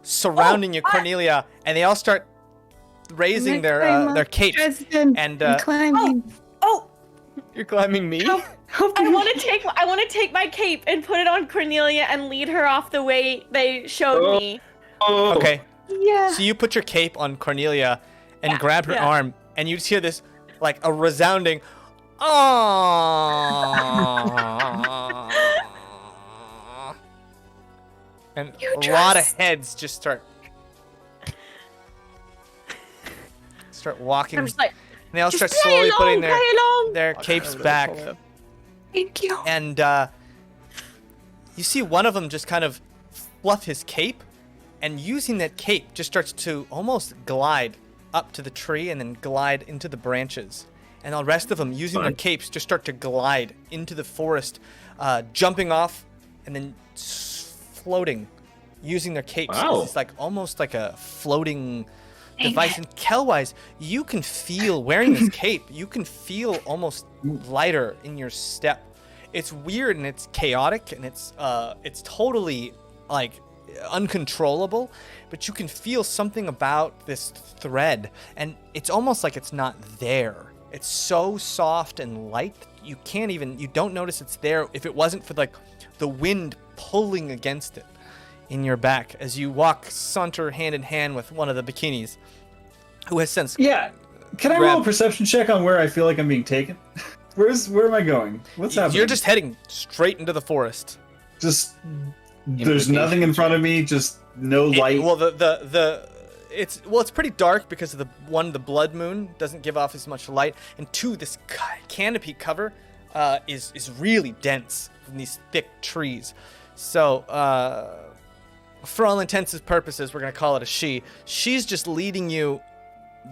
surrounding you, Cornelia, and they all start raising their capes.
Dresden,
And
I'm climbing.
Oh,
you're climbing me.
I want to take my cape and put it on Cornelia and lead her off the way they showed me.
Oh.
Okay.
Yeah.
So you put your cape on Cornelia and
Yeah,
grab her
yeah.
arm, and you just hear this, like, a resounding, "Aww." And a lot of heads just start walking.
I'm just like,
And they all
just
start
play
slowly
along,
putting
play along.
their capes back.
Thank you.
And you see one of them just kind of fluff his cape, and using that cape just starts to almost glide up to the tree and then glide into the branches. And the rest of them, using their capes, just start to glide into the forest, jumping off and then floating, using their capes.
Wow.
It's like almost like a floating device. And Kelwise, you can feel, wearing this cape, you can feel almost lighter in your step. It's weird and it's chaotic and it's totally like uncontrollable, but you can feel something about this thread, and it's almost like it's not there. It's so soft and light, you don't notice it's there if it wasn't for like the wind pulling against it in your back as you saunter hand in hand with one of the bikinis who has since
Yeah. Can I roll a perception check on where I feel like I'm being taken? Where am I going? What's happening?
You're just heading straight into the forest.
Just there's nothing in front of me, just no light.
It's pretty dark because of the blood moon doesn't give off as much light, and two, this canopy cover is really dense from these thick trees. So for all intents and purposes, we're gonna call it a she. She's just leading you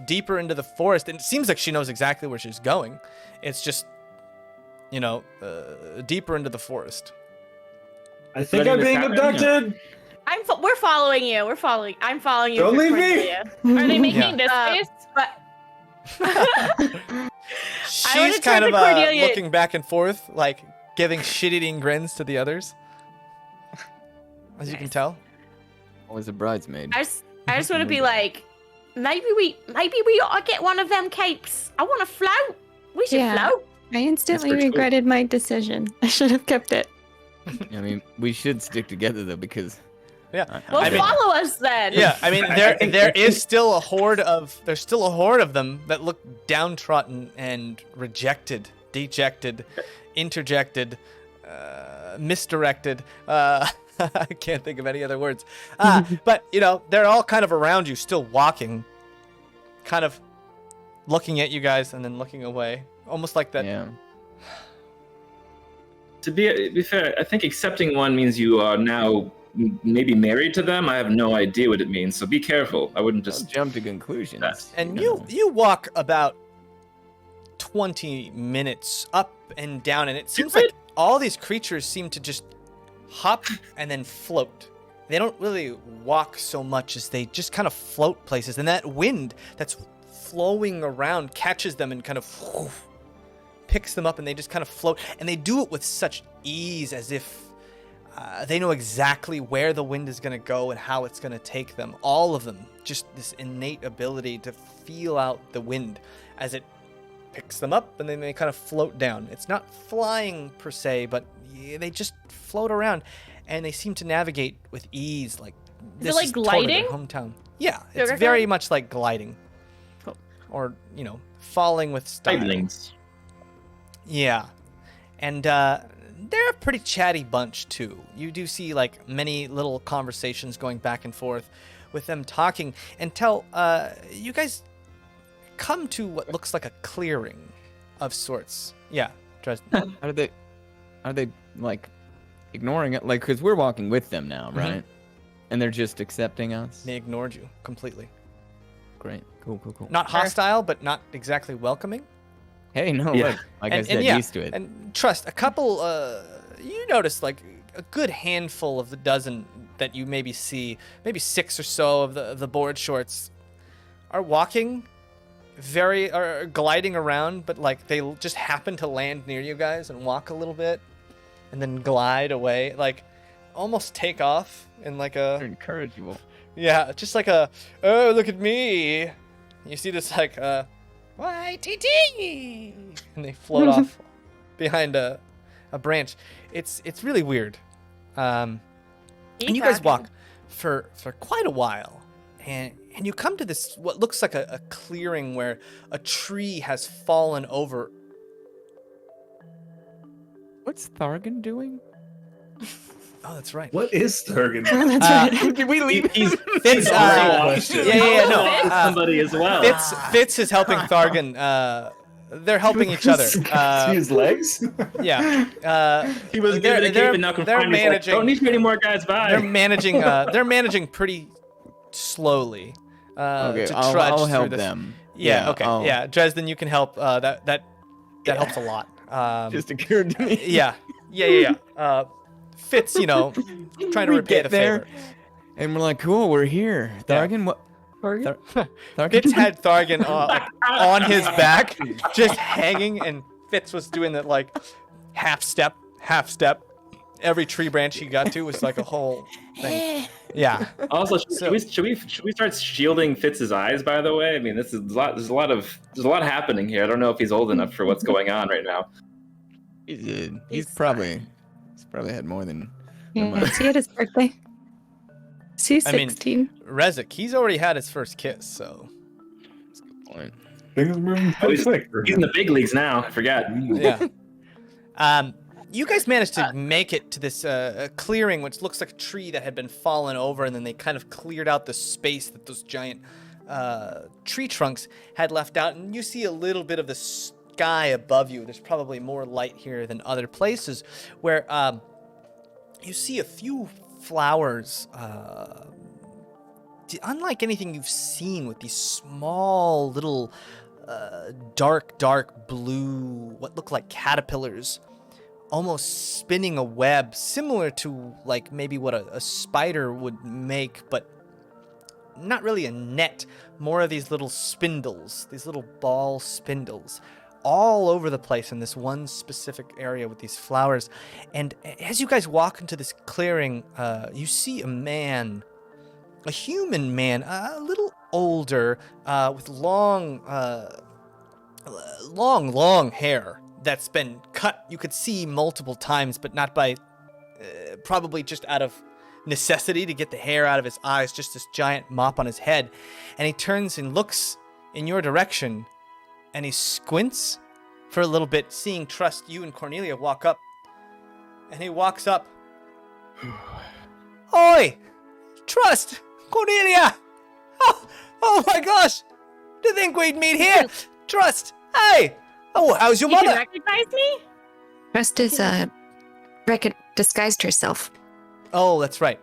deeper into the forest, and it seems like she knows exactly where she's going. It's just, deeper into the forest.
I think I'm being abducted.
We're following you. I'm following you.
Don't leave me.
Cordelia.
Are they making this
Uh,
face?
But
She's
turn
kind
to
of
Cordelia.
looking back and forth, like giving shit-eating grins to the others. As you can tell.
Always a bridesmaid.
I just want to be like, maybe we ought to get one of them capes. I want to float. We should
Yeah.
float.
I instantly
pretty cool.
regretted my decision. I should have kept it.
I mean, we should stick together though because.
Yeah.
Well,
I mean-
follow us then.
Yeah, I mean, there is still a horde of them that look downtrodden and rejected, dejected, interjected, misdirected. I can't think of any other words. But they're all kind of around you, still walking, kind of looking at you guys and then looking away, almost like that.
Yeah.
To be fair, I think accepting one means you are now maybe married to them. I have no idea what it means, so be careful. I wouldn't
Just
just.
jump to conclusions.
And
know.
you walk about 20 minutes up and down, and it seems like all these creatures seem to just hop and then float. They don't really walk so much as they just kind of float places, and that wind that's flowing around catches them and kind of picks them up, and they just kind of float, and they do it with such ease, as if they know exactly where the wind is going to go and how it's going to take them. All of them, just this innate ability to feel out the wind as it picks them up, and then they kind of float down. It's not flying per se, but they just float around, and they seem to navigate with ease. Like
Is it
this
like
is totally their
gliding?
hometown. Yeah, it's
Sugar
very
glide?
much like gliding,
Cool.
or falling with style.
Siblings.
Yeah, and they're a pretty chatty bunch too. You do see like many little conversations going back and forth with them talking until you guys come to what looks like a clearing of sorts. Yeah, Dresden.
Are they like ignoring it? Like, because we're walking with them now,
Mhm.
right? And they're just accepting us.
They ignored you completely.
Great. Cool.
Not hostile, but not exactly welcoming.
Hey, no,
Yeah.
look, like I said,
yeah,
used to it.
And trust, a couple, you notice like a good handful of the dozen that you maybe see, maybe 6 or so of the board shorts are walking are gliding around, but like they just happen to land near you guys and walk a little bit and then glide away, like almost take off in like
They're
a,
incorrigible.
yeah, just like a, oh, look at me. You see this like, YTT, and they float off behind a branch. It's really weird. And you guys walk for quite a while, and you come to this what looks like a clearing where a tree has fallen over.
What's Thargan doing?
Oh, that's right.
What is Thurgan?
That's right.
Did we leave?
He's
Fitz,
question.
yeah, no.
somebody as well.
Fitz is helping Thargan. They're helping each other.
See his legs?
Yeah.
He was
they're-
good at
they're-
keeping now
they're
confined. He's like,
managing-
don't need you anymore, guys. Bye.
They're managing. They're managing pretty slowly.
Okay,
To
I'll
trudge
help
through this.
them.
Yeah. Okay.
I'll-
Yeah. Dresden, you can help. That helps a lot.
Just occurred to me.
Yeah. Fitz, trying to
We
repay
get
the
there,
favor.
and we're like, cool, we're here.
Yeah.
Thargan, what? Thargan?
Fitz had Thargan on his back, just hanging, and Fitz was doing that like half step. Every tree branch he got to was like a whole thing. Yeah.
Also,
So-
should we start shielding Fitz's eyes? By the way, I mean this is there's a lot happening here. I don't know if he's old enough for what's going on right now.
He's probably had more than.
Yeah, is he at his birthday? He's
I mean-
16.
Rezik, he's already had his first kiss, so
Point.
Things are moving
Oh,
pretty quick.
He's in the big leagues now. I forgot.
yeah. You guys managed to make it to this clearing, which looks like a tree that had been fallen over, and then they kind of cleared out the space that those giant tree trunks had left out, and you see a little bit of the sky above you. There's probably more light here than other places, where you see a few flowers, unlike anything you've seen, with these small little dark blue, what look like caterpillars, almost spinning a web similar to like maybe what a spider would make, but not really a net, more of these little spindles, these little ball spindles all over the place in this one specific area with these flowers. And as you guys walk into this clearing, you see a man, a human man, a little older, with long hair that's been cut. You could see multiple times, but not by, probably just out of necessity to get the hair out of his eyes, just this giant mop on his head. And he turns and looks in your direction, and he squints for a little bit, seeing Trust, you and Cornelia walk up. And he walks up. Oi! Trust! Cornelia! Oh my gosh! To think we'd meet here! Trust! Hey! Oh, how's your
You
mother?
can recognize me?
Trust is disguised herself.
Oh, that's right.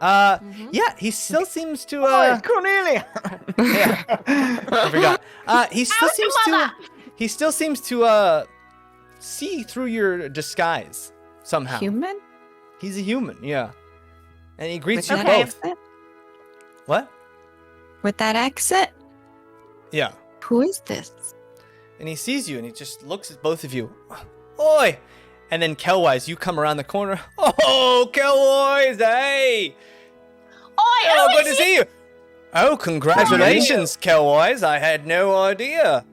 Yeah, he still seems to,
Cornelia!
Yeah. I forgot. He still seems to see through your disguise somehow.
Human?
He's a human, yeah. And he greets
With
you
that
both.
accent?
What?
With that accent?
Yeah.
Who is this?
And he sees you and he just looks at both of you. Oi! And then Kelwise, you come around the corner. Oh, Kelwise, hey! Oh, good to see you. Oh, congratulations, Kelwise. I had no idea.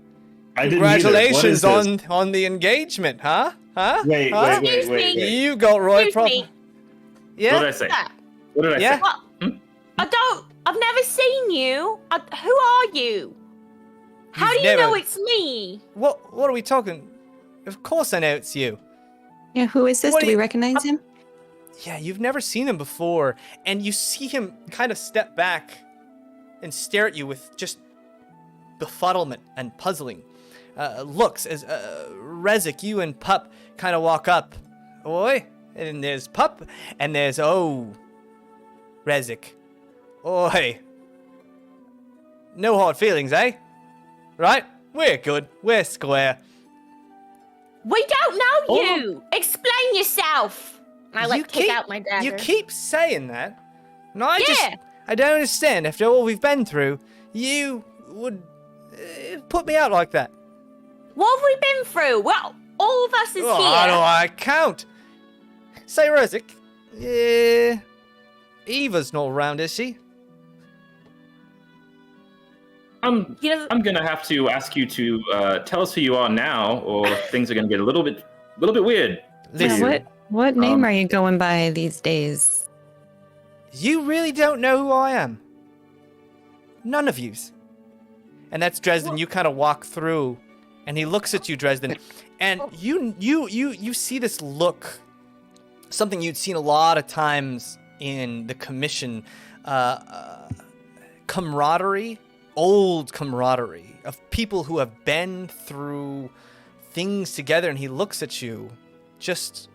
I didn't either. What is
Congratulations
this?
on the engagement, huh? Huh?
Wait,
Huh?
wait.
You got right
Excuse
from.
me.
What
Yeah.
did I say?
Yeah.
What did I
Yeah.
say?
What? I've never seen you. Who are you? How
You've
do you know
never-
it's me?
What are we talking? Of course I know it's you.
Yeah, who is this?
What
Do
do
we
you-
recognize him?
Yeah, you've never seen him before, and you see him kind of step back and stare at you with just befuddlement and puzzling looks as Rezik, you and Pup kind of walk up. Oi, and there's Pup, and there's, Rezik. Oi. No hard feelings, eh? Right? We're good. We're square.
We don't know you. Explain yourself. And I
You
take
keep-
out my dagger.
You keep saying that. No, I
Yeah.
I don't understand. After all we've been through, you would put me out like that.
What have we been through? Well, all of us is
Oh, how do
here.
I count? Say, Rezik. Yeah. Eva's not around, is she?
He doesn't.
I'm gonna have to ask you to tell us who you are now, or things are gonna get a little bit weird.
Listen,
What name
Um,
are you going by these days?
you really don't know who I am. None of yous. And that's Dresden. You kind of walk through, and he looks at you, Dresden, and you see this look, something you'd seen a lot of times in the commission, camaraderie, old camaraderie of people who have been through things together, and he looks at you just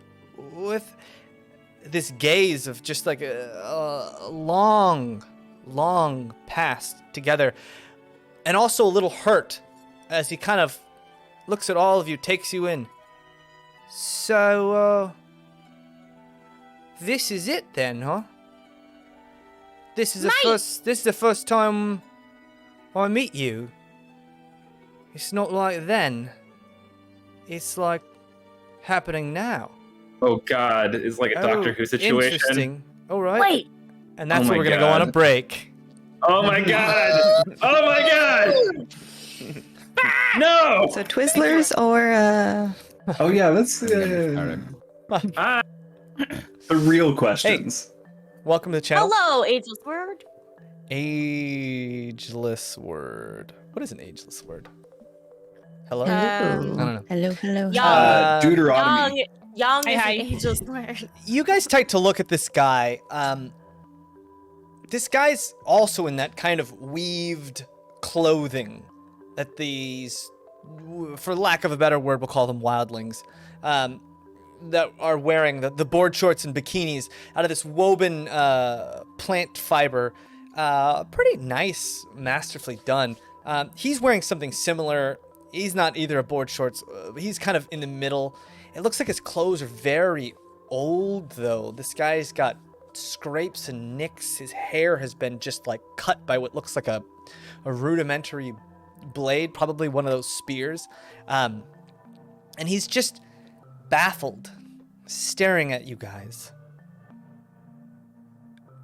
with this gaze of just like a long past together, and also a little hurt as he kind of looks at all of you, takes you in. So, this is it then, huh? This is the first time I meet you. It's not like then. It's like happening now.
Oh God, it's like a Doctor Who situation.
Interesting. All right.
Wait,
And that's
Oh
where
my
we're gonna go on a
God.
break.
Oh my God! Oh my God! No!
So Twizzlers or
Oh yeah, that's
Ah,
the real questions.
Welcome to the channel.
Hello, ageless word.
Ageless word. What is an ageless word? Hello?
Uh,
I don't know.
hello.
Young.
Deuteronomy.
Young is
Hi.
an ageless word.
You guys take to look at this guy. This guy's also in that kind of weaved clothing that these, for lack of a better word, we'll call them wildlings, that are wearing the board shorts and bikinis out of this woven plant fiber. Pretty nice, masterfully done. He's wearing something similar. He's not either a board shorts. He's kind of in the middle, It looks like his clothes are very old, though. This guy's got scrapes and nicks. His hair has been just like cut by what looks like a rudimentary blade, probably one of those spears. And he's just baffled, staring at you guys.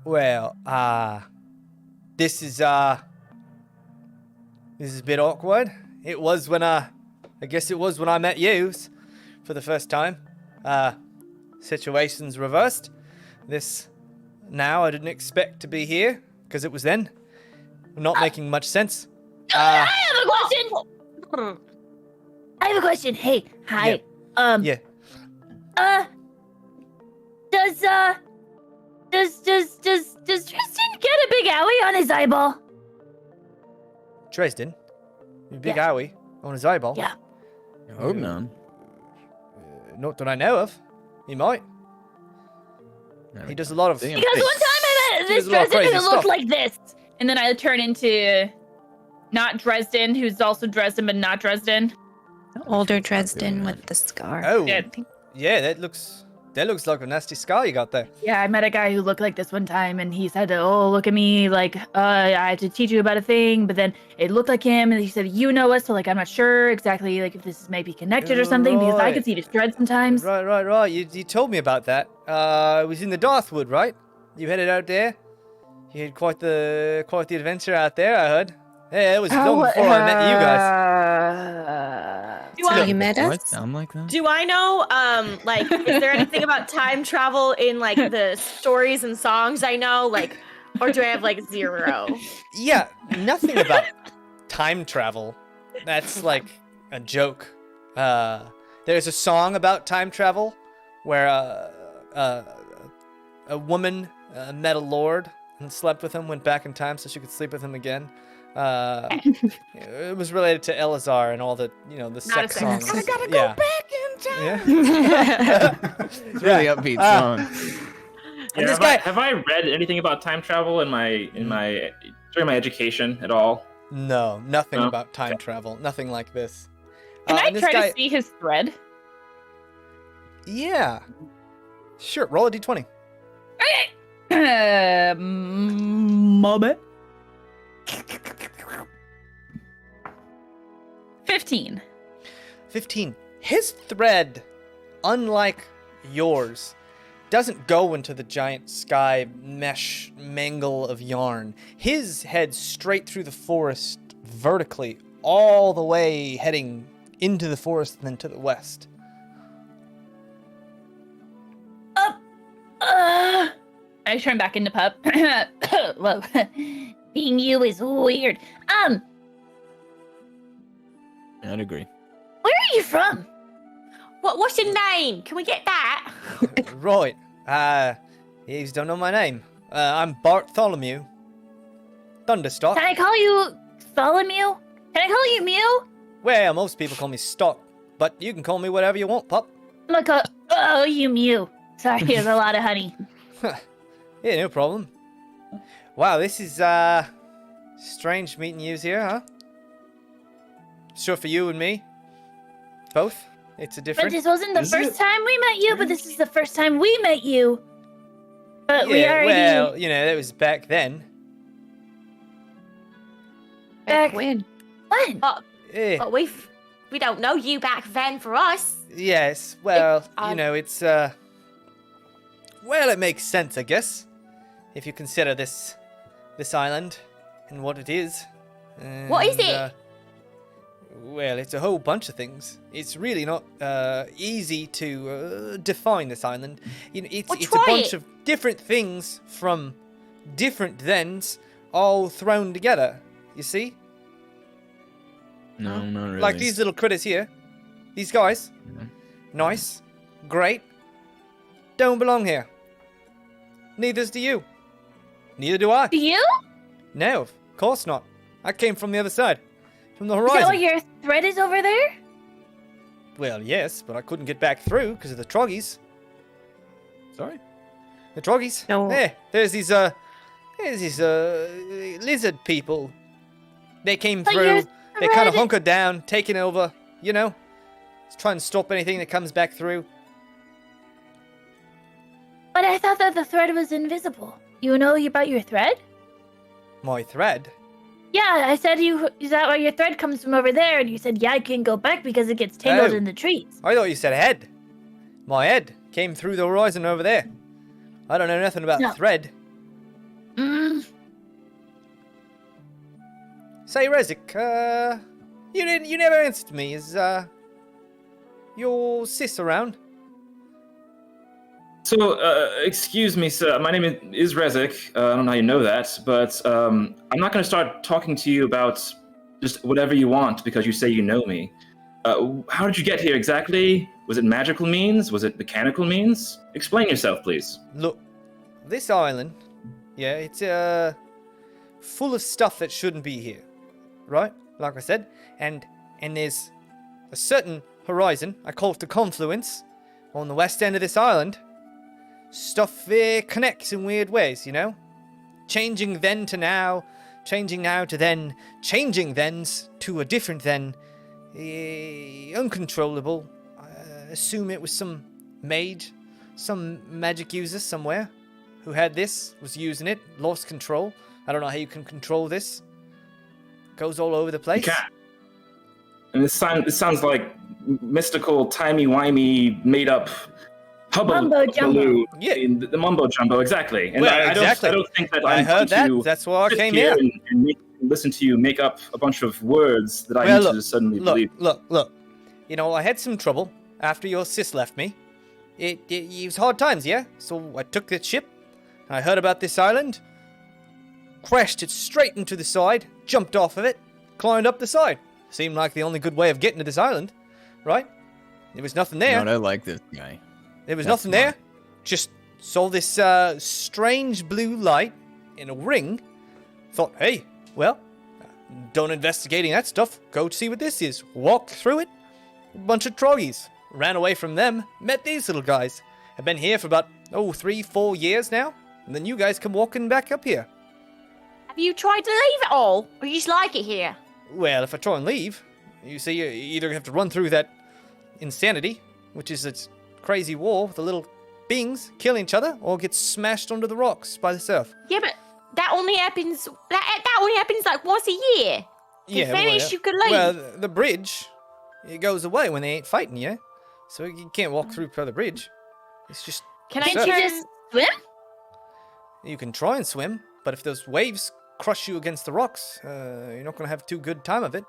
Well, this is a bit awkward. It was when I guess it was when I met yous for the first time. Situations reversed. This now I didn't expect to be here because it was then. Not making much sense.
I have a question. I have a question. Hey, hi.
Yeah.
Does Tristan get a big owie on his eyeball?
Dresden? Your big
Yeah.
owie on his eyeball?
Yeah.
I hope not.
Not that I know of. He might. He does a lot of...
Damn.
Because one time I met this
There's a lot of
Dresden who
crazy
looked
stuff.
like this.
And then I turn into not Dresden, who's also Dresden, but not Dresden.
Older Dresden with the scar.
Oh,
Yeah,
yeah, that looks like a nasty scar you got there.
yeah, I met a guy who looked like this one time, and he said, "Oh, look at me! Like, I had to teach you about a thing." But then it looked like him, and he said, "You know us, so like, I'm not sure exactly like if this is maybe connected or something because I
Right.
could see the dread sometimes."
Right. You told me about that. It was in the Darthwood, right? You headed out there. You had quite the adventure out there, I heard. Yeah, it was long before I met you guys.
So you met
Do I
us?
sound like that?
Do I know, like, is there anything about time travel in, like, the stories and songs I know? Like, or do I have, like, zero?
Yeah, nothing about time travel. That's like a joke. There's a song about time travel where a woman met a lord and slept with him, went back in time so she could sleep with him again. It was related to Elazar and all the, the sex
a
songs.
sex
I
song.
gotta go back in time.
Yeah.
It's a really upbeat song.
Yeah,
this
have I read anything about time travel in my during my education at all?
No, nothing
No?
about time travel. Nothing like this.
Can I
and this
try
guy-
to see his thread?
Yeah. Sure, roll a d20.
Moment. 15.
15. His thread, unlike yours, doesn't go into the giant sky mesh mangle of yarn. His heads straight through the forest vertically, all the way heading into the forest and then to the west.
I turn back into pup.
Whoa. Being you is weird.
I'd agree.
Where are you from?
What's your name? Can we get that?
Right. You don't know my name. I'm Bartholomew. Thunderstock.
Can I call you Bartholomew? Can I call you Mew?
Well, most people call me Stock, but you can call me whatever you want, pup.
I'm gonna call you Mew. Sorry, there's a lot of honey.
Yeah, no problem. Wow, this is strange meeting yous here, huh? Sure for you and me. Both. It's a
But
different.
this wasn't the
Is
first
it?
time we met you, but this is the first time we met you. But we
Yeah,
already
well, that was back then.
back
When?
when?
Eh,
But we don't know you back then for us.
yes, well,
um,
it's well, it makes sense, I guess, if you consider this island and what it is.
What is
And,
it?
Well, it's a whole bunch of things. It's really not easy to define this island. It's
Well,
a
try
bunch
it.
of different things from different thens all thrown together. You see?
No, not really.
Like these little critters here. These guys.
Yeah.
Nice. Great. Don't belong here. Neither's do you. Neither do I.
Do you?
No, of course not. I came from the other side. From the
Is that
horizon.
what your thread is over there?
Well, yes, but I couldn't get back through because of the troggies.
Sorry?
The troggies?
No.
There's these lizard people. They came
But
through.
your
They kind of
thread-
hunkered down, taking over, try and stop anything that comes back through.
But I thought that the thread was invisible. You know about your thread?
My thread?
Yeah, I said is that why your thread comes from over there? And you said, yeah, I can't go back because it gets tangled
Oh.
in the trees.
I thought you said head. My head came through the horizon over there. I don't know nothing about
No.
thread.
Mm,
Say, Rezik, you never answered me. Is, your sis around?
So, excuse me, sir. My name is Rezik. I don't know how you know that, but I'm not going to start talking to you about just whatever you want because you say you know me. How did you get here exactly? Was it magical means? Was it mechanical means? Explain yourself, please.
Look, this island, yeah, it's, full of stuff that shouldn't be here. Right? Like I said. And there's a certain horizon, I call it the confluence, on the west end of this island. Stuff connects in weird ways, you know? Changing then to now, changing now to then, changing thens to a different then. Uncontrollable. I assume it was some mage, some magic user somewhere who had this, was using it, lost control. I don't know how you can control this. Goes all over the place.
You can't. And this sounds like mystical, timey-wimey, made-up
Mumbo jumbo.
hullabaloo.
Yeah.
The mumbo jumbo, exactly. And
Well,
I
exactly.
don't think that
I
I'm
heard that.
going to
That's why I
sit
came
here
here.
and listen to you make up a bunch of words that I
Well,
need
look,
to just suddenly believe.
Look. You know, I had some trouble after your sis left me. It was hard times, yeah? So I took that ship. I heard about this island. Crashed it straight into the side. Jumped off of it. Climbed up the side. Seemed like the only good way of getting to this island. Right? There was nothing there.
I like this guy.
There was
That's
nothing there. Just saw this strange blue light in a ring. Thought, hey, well, done investigating that stuff. Go see what this is. Walked through it. A bunch of troggies. Ran away from them. Met these little guys. Have been here for about, 3-4 years now. And then you guys come walking back up here.
Have you tried to leave it all, or you just like it here?
Well, if I try and leave, you see, you either have to run through that insanity, which is its crazy war with the little beings killing each other, or get smashed onto the rocks by the surf.
Yeah, but that only happens. That only happens like once a year.
Yeah,
Finish, you could leave.
Well, the bridge, it goes away when they ain't fighting you, so you can't walk through the bridge. It's just
Can I
surf.
turn?
swim?
You can try and swim, but if those waves crush you against the rocks, you're not gonna have too good time of it.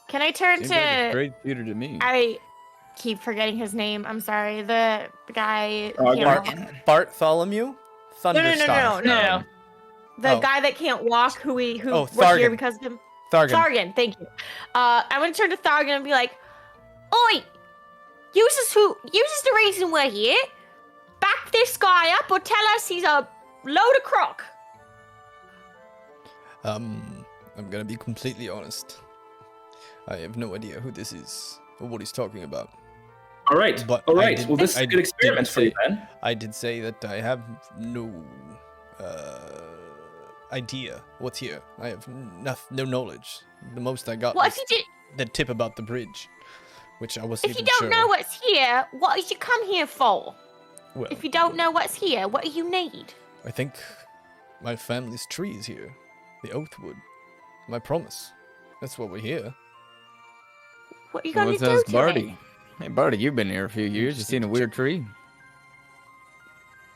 Can I turn
Seems like a
to?
great theater to me.
I keep forgetting his name. I'm sorry. The guy.
Oh,
can't
Bart-
walk.
Bartholomew?
No.
Thunderstar.
The
Oh.
guy that can't walk, who we're here
Thargan.
because of him.
Thargan.
Thargan, thank you. I'm gonna turn to Thargan and be like, "Oi, use is the reason we're here. Back this guy up, or tell us he's a load of crock."
I'm gonna be completely honest. I have no idea who this is or what he's talking about.
All right.
But
All
I
right.
did-
Well, this is
I
a good experiment
did
for you
say-
then.
I did say that I have no idea what's here. I have no knowledge. The most I got
What
was
if you did?
the tip about the bridge, which I wasn't
If you
even
don't
sure.
know what's here, what did you come here for?
Well,
If you don't know what's here, what do you need?
I think my family's tree is here. The Oathwood. My promise. That's what we're here.
What are you gonna
What's
do
us,
to
Barty?
me?
Hey, Barty, you've been here a few years. You seen a weird tree?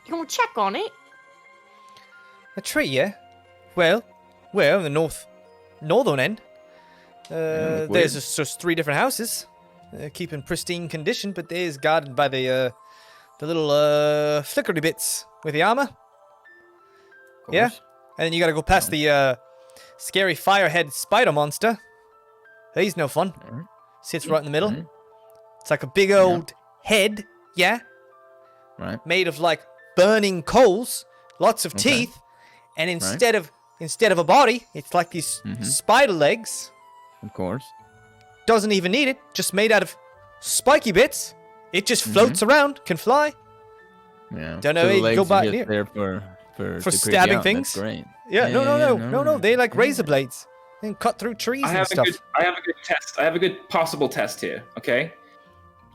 You gonna check on it?
A tree, yeah? Well, the northern end.
look
There's
weird.
just 3 different houses. Keep in pristine condition, but there's guarded by the little flickery bits with the armor.
Of
Yeah?
course.
And then you gotta go past the scary firehead spider monster. He's no fun.
Alright.
Sits right in the middle.
Mhm.
It's like a big old head, yeah?
Right.
Made of like burning coals, lots of
Okay.
teeth, and instead of a body, it's like these
Mhm.
spider legs.
Of course.
Doesn't even need it, just made out of spiky bits. It just
Mm-hmm.
floats around, can fly.
Yeah.
Don't know
So
how
the
you go
legs are
by
just
near.
there for to creep you
stabbing
out.
things?
That's great.
Yeah, no, they like razor blades. and cut through trees
I
and
have
stuff.
I have a good test. I have a good possible test here. Okay.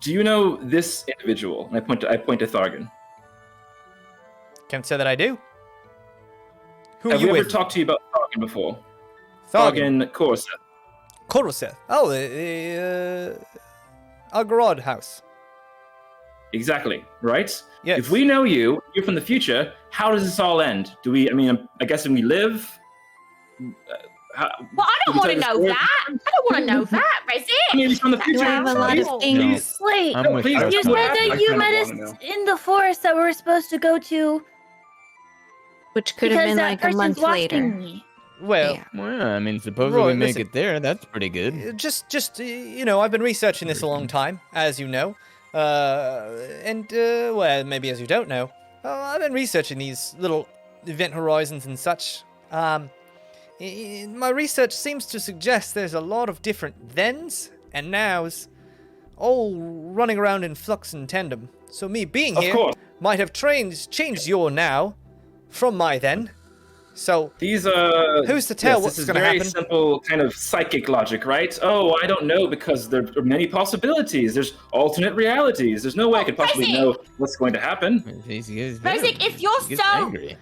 Do you know this individual? And I point to Thargan.
Can't say that I do. Who are
Have
you
we ever
with?
talked to you about Thargan before?
Thargan.
Thargan Corsa.
Coruseth. Oh, the Algarod house.
Exactly, right?
Yes.
If we know you're from the future, how does this all end? Do we, I mean, I guess when we live?
Well, I don't want to know that. I don't want to know that, Isaac.
I mean, he's from the future.
I have a lot of things.
Wait,
I'm with
please,
you.
you said
I
that you
kinda
met us
wanna know.
in the forest that we're supposed to go to
Which could have
because
been
that
like a
person's
month
watching
later.
me.
Well,
Yeah.
Well, I mean, supposedly
Roy,
we make
listen.
it there. That's pretty good.
just you know, I've been researching this a long time, as you know, well, maybe as you don't know, I've been researching these little event horizons and such. My research seems to suggest there's a lot of different thens and nows, all running around in flux and tandem. So me being
Of
here
course.
might have changed your now from my then. So
These
who's to tell
yes,
what's
this is
gonna
very
happen?
simple kind of psychic logic, right? Oh, I don't know because there are many possibilities. There's alternate realities. There's no way I could possibly
Isaac!
know what's going to happen.
Isaac, if you're
He gets
so-
angry.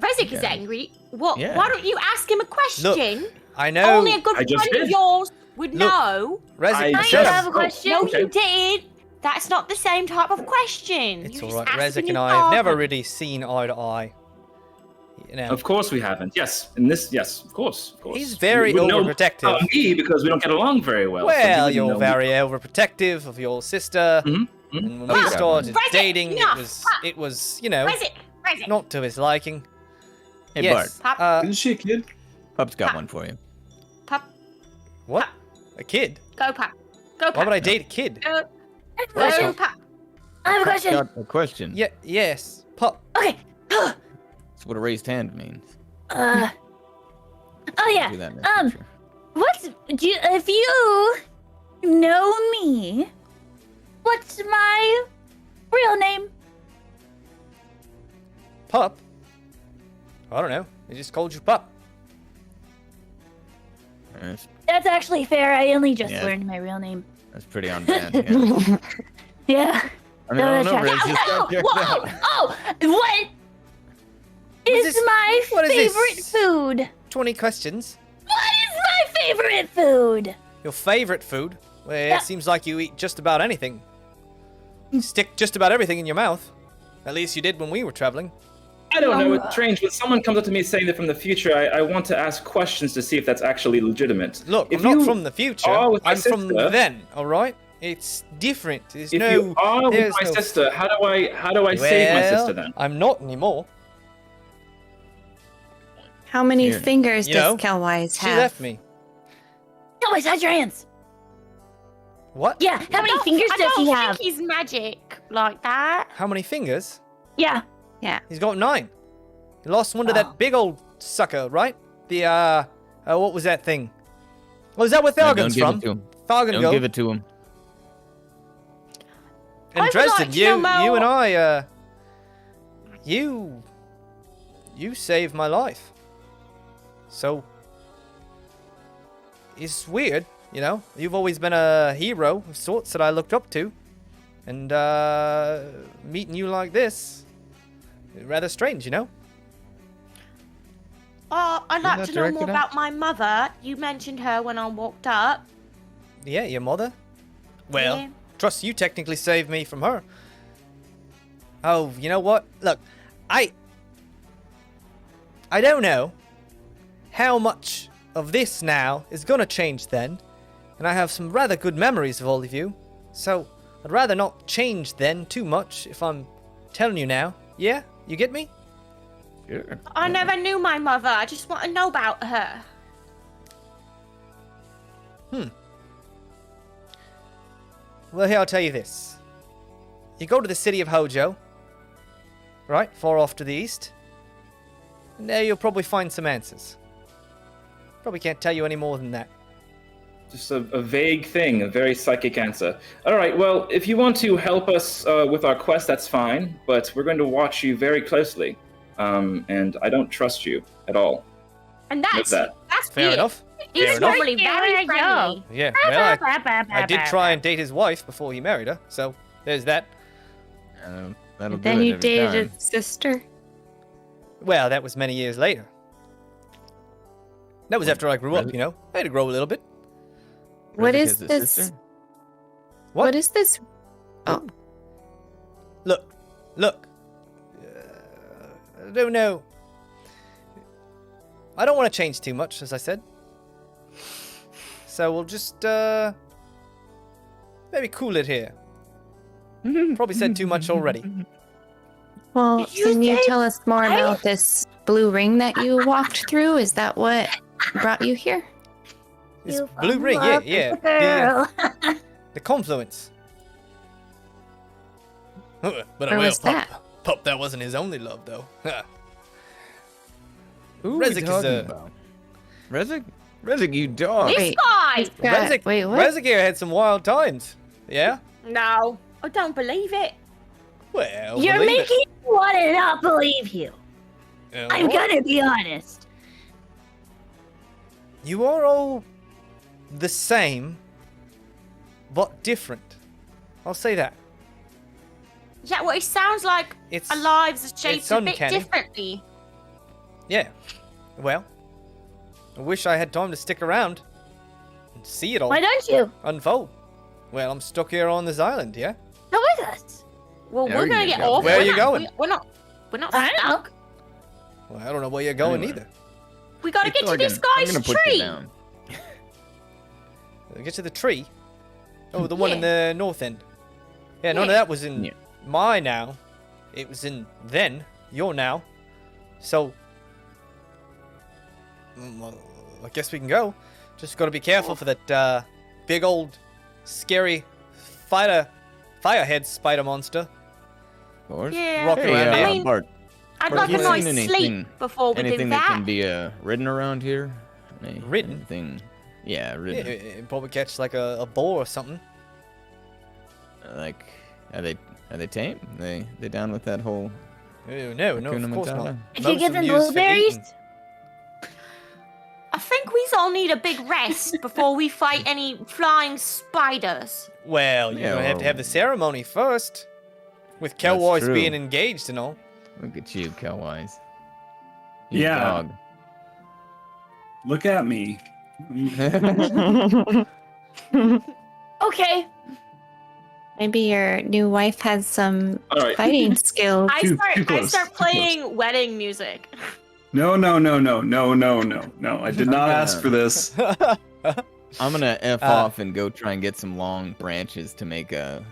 Isaac is
Okay.
angry. What?
Yeah.
Why don't you ask him a question?
I know.
Only a good
I just
friend of
did.
yours would
Look,
know.
Rezik,
I
I
shut
have
up.
a question.
No,
okay.
you did. That's not the same type of question.
It's
You're
all
just
right.
asking
Rezik and
his
I have never
father.
really seen eye to eye. You know,
Of course we haven't. Yes, in this, yes, of course.
He's very
You would know
overprotective.
about me because we don't get along very well. so you
well,
wouldn't
you're
know me.
very overprotective of your sister.
Mhm,
And when
Oh,
we
yeah.
started
Rezik,
dating,
enough.
it was, you know,
Isaac,
not to his liking.
Hey,
yes.
Pop.
Isn't she a kid?
Bart, Pup's got one for you.
Pop,
What? A kid?
go Pop. Go
Why
Pop.
would I date a kid?
Go,
I have a
go
question.
Pop.
I have a
Pup's
question.
got a question.
Yeah. Yes. Pup.
Okay.
That's what a raised hand means.
Oh yeah.
Do that in the future.
If you know me, what's my real name?
Pup? I don't know. They just called you Pup.
That's actually fair. I only just
Yeah.
learned my real name.
That's pretty on brand. Yeah.
Yeah.
I mean, I don't know,
check.
Riz. Just
Oh,
got checked
whoa,
out.
oh, what is
this-
my
what is this?
favorite food?
20 questions.
What is my favorite food?
Your favorite food? Well,
Yeah.
it seems like you eat just about anything. You stick just about everything in your mouth. At least you did when we were traveling.
I don't know. It's strange. When someone comes up to me saying they're from the future, I want to ask questions to see if that's actually legitimate.
Look,
if
I'm not
you
from the future.
are with my
I'm from
sister-
then, alright? It's different. There's
If
no.
you are with
there's
my
no-
sister, how do I save my sister then?
I'm not anymore.
How many
Here.
fingers
You
does
know,
Kelwise
She
have?
left me.
Always hide your hands.
What?
Yeah. How many fingers
I
does
don't
he
think
have?
he's magic like that.
How many fingers?
Yeah.
He's got 9. He lost one to
Oh.
that big old sucker, right? The, what was that thing? Was that where
No, don't
Thargan's
give
from?
it to him.
Thargan
Don't
go.
give it to him.
And
I would
Dresden,
like to know
you and
more.
I, you saved my life. So, it's weird, you know? You've always been a hero of sorts that I looked up to. And, meeting you like this, rather strange, you know?
Oh, I'd
Isn't
like
that
to know more
directed at-
about my mother. You mentioned her when I walked up.
Yeah, your mother? Well,
Yeah.
trust you technically saved me from her. Oh, you know what? Look, I don't know how much of this now is gonna change then, and I have some rather good memories of all of you, so I'd rather not change then too much if I'm telling you now. Yeah? You get me?
Sure.
I never knew my mother. I just want to know about her.
Well, here, I'll tell you this. You go to the city of Hojo, right, far off to the east, and there you'll probably find some answers. Probably can't tell you any more than that.
Just a vague thing, a very psychic answer. All right, well, if you want to help us with our quest, that's fine, but we're going to watch you very closely. And I don't trust you at all.
And
Note
that's
that.
that's
Fair
it.
enough.
He's
enough.
normally very friendly.
Yeah, well, I did try and date his wife before he married her, so there's that.
That'll
Then
do it
you
every
dated
time.
his sister.
Well, that was many years later. That was after I grew up, you know. I had to grow a little bit.
What
Rizik
is
has a
this?
sister?
What is this? Oh,
Look. I don't know. I don't want to change too much, as I said. So we'll just, maybe cool it here. Probably said too much already.
well,
Did you
can you
say
tell us more
I-
about this blue ring that you walked through? Is that what brought you here?
This
You
blue
fell
ring,
in
yeah,
love
yeah.
with a girl.
The confluence. But
Where was that?
Pup, that wasn't his only love, though.
Who are we
Rezik is
talking
a-
about? Rezik, you dog.
This
Wait.
guy.
Rezik,
Wait, what?
Rezik here had some wild times. Yeah?
No, I don't believe it.
Well,
You're
believe
making me want to not believe you.
it.
I'm gonna be honest.
You are all the same, but different. I'll say that.
Yeah, well, it sounds like
It's
our lives are shaped
it's
a bit
uncanny.
differently.
Yeah. Well, I wish I had time to stick around and see it all
Why don't you?
unfold. Well, I'm stuck here on this island, yeah?
Come with us.
Well,
Yeah,
we're
we
gonna
can
get
go.
off.
Where are
We're
you
not-
going?
We're not
I don't know.
stuck.
Well, I don't know where you're going
Anyway.
either.
We gotta get to
Thorgan,
this
I'm
guy's
gonna put you
tree.
down.
Get to the tree. Oh, the one in
Yeah.
the north end. Yeah, none of
Yeah.
that was in
Yeah.
my now. It was in then, your now. So, well, I guess we can go. Just gotta be careful for that big old scary firehead spider monster.
Of course.
Yeah.
Rock
Hey,
around
I
here.
mean,
Bart,
I'd
Bart,
like a
you
nice
seen
sleep
anything-
before we do
anything that
that.
can be ridden around here?
Ridden?
Anything? Yeah,
Yeah,
ridden.
probably catch like a boar or something.
Like, are they tame? They down with that whole
Oh, no,
Hakuna
of course not.
Matata?
Did
Most
you give
of
them
used for
blueberries?
eating.
I think we all need a big rest before we fight any flying spiders.
Well, you're
Yeah,
gonna have to
well-
have the ceremony first. With
That's
cowboys
true.
being engaged and all.
Look at you, Cowwise. You
Yeah.
dog.
Look at me.
Okay.
Maybe your new wife has some
All right.
fighting skills.
Too
I
close,
start
too
playing wedding music.
No. I did not ask for this.
I'm gonna F
Uh,
off and go try and get some long branches to make a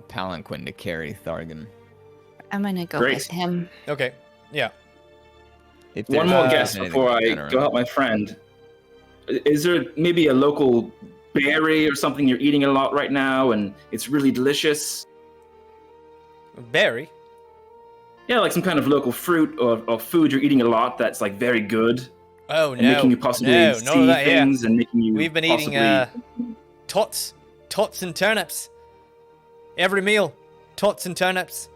palanquin to carry Thargan.
I'm gonna go
Great.
with him.
Okay, yeah.
If
One
there's
more
anything
guess before I
around.
go help my friend. Is there maybe a local berry or something you're eating a lot right now and it's really delicious?
Berry?
Yeah, like some kind of local fruit or food you're eating a lot that's like very good
Oh,
and
no.
making you possibly
no,
see
none of that here.
things and making you
We've been
possibly...
eating tots and turnips. Every meal, tots and turnips.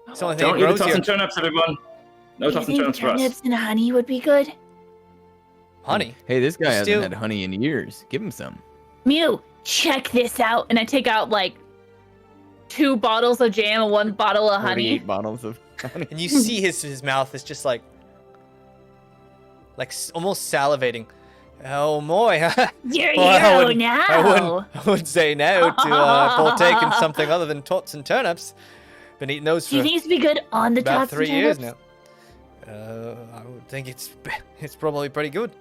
It's the only thing
Don't
that
eat the
grows
tots
here.
and turnips, everyone. No
Do you
tots and
think
turnips for us.
turnips and honey would be good?
Honey.
Hey, this guy
Still-
hasn't had honey in years. Give him some.
Mew, check this out. And I take out like 2 bottles of jam and 1 bottle of honey.
48 bottles of honey.
And you see his mouth is just like almost salivating. Oh boy.
You're
Well, I
hero
wouldn't-
now.
I wouldn't say no to partake in something other than tots and turnips. Been eating those
Do you
for
think it's be good on the
about
tots
3
and
years
turnips?
now. I would think it's probably pretty good.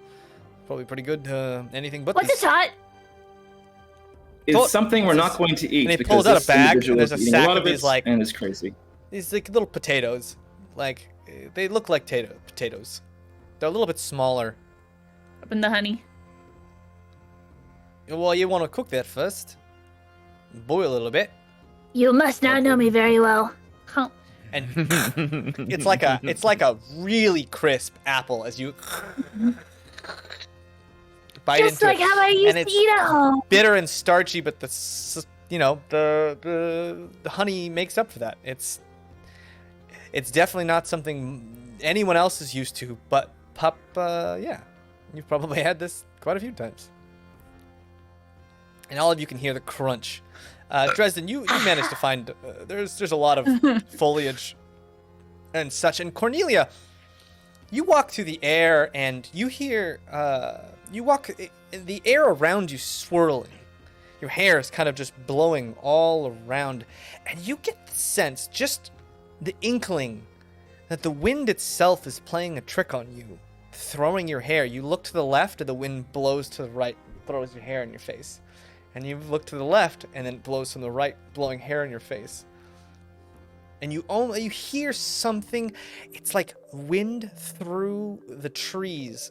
Probably pretty good. Anything but
What's
this.
a tot?
It's
Tot-
something we're
it's
not
just-
going to eat
and he
because
pulls out a
this
bag, and
individual
there's
is
a
eating
sack
lot
of
of
these,
it,
like-
and it's crazy.
These like little potatoes. Like they look like potatoes. They're a little bit smaller.
Up in the honey.
Well, you want to cook that first. Boil a little bit.
You must not know me very well. Huh.
And it's like a really crisp apple as you bite
Just
into
like
it.
how I
And
used to
it's
eat at home.
bitter and starchy, but the honey makes up for that. It's definitely not something anyone else is used to. But Pup, yeah, you've probably had this quite a few times. And all of you can hear the crunch. Dresden, you managed to find there's a lot of foliage and such. And Cornelia, you walk through the air and you hear the air around you swirling. Your hair is kind of just blowing all around, and you get the sense, just the inkling, that the wind itself is playing a trick on you, throwing your hair. You look to the left, and the wind blows to the right, throws your hair in your face. And you look to the left, and then it blows from the right, blowing hair in your face. And you hear something. It's like wind through the trees,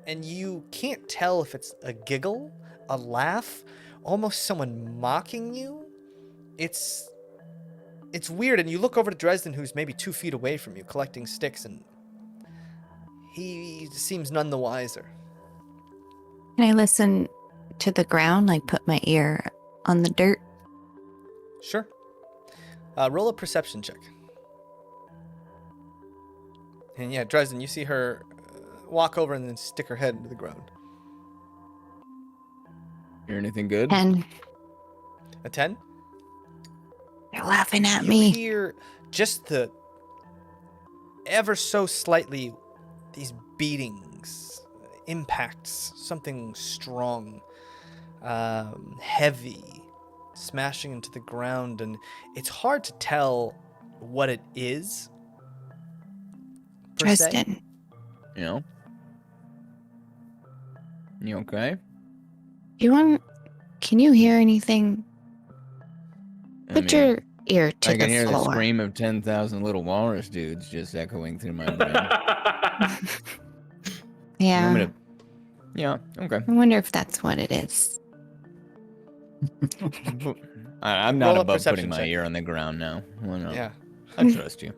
and you can't tell if it's a giggle, a laugh, almost someone mocking you. It's weird, and you look over to Dresden, who's maybe 2 feet away from you, collecting sticks, and he seems none the wiser.
Can I listen to the ground, like put my ear on the dirt?
Sure. Roll a perception check. And yeah, Dresden, you see her walk over and then stick her head into the ground.
Hear anything good?
10.
A 10?
They're laughing at
You
me.
hear just the ever so slightly these beatings, impacts, something strong, heavy, smashing into the ground, and it's hard to tell what it is. per se.
Dresden.
You know? You okay?
Can you hear anything? Put your ear to
I can
the
hear the
floor.
scream of 10,000 little walrus dudes just echoing through my brain.
Yeah.
Yeah, okay.
I wonder if that's what it is.
I'm not
Roll a
above
perception
putting my
check.
ear on the ground now. Why not?
Yeah.
I trust you.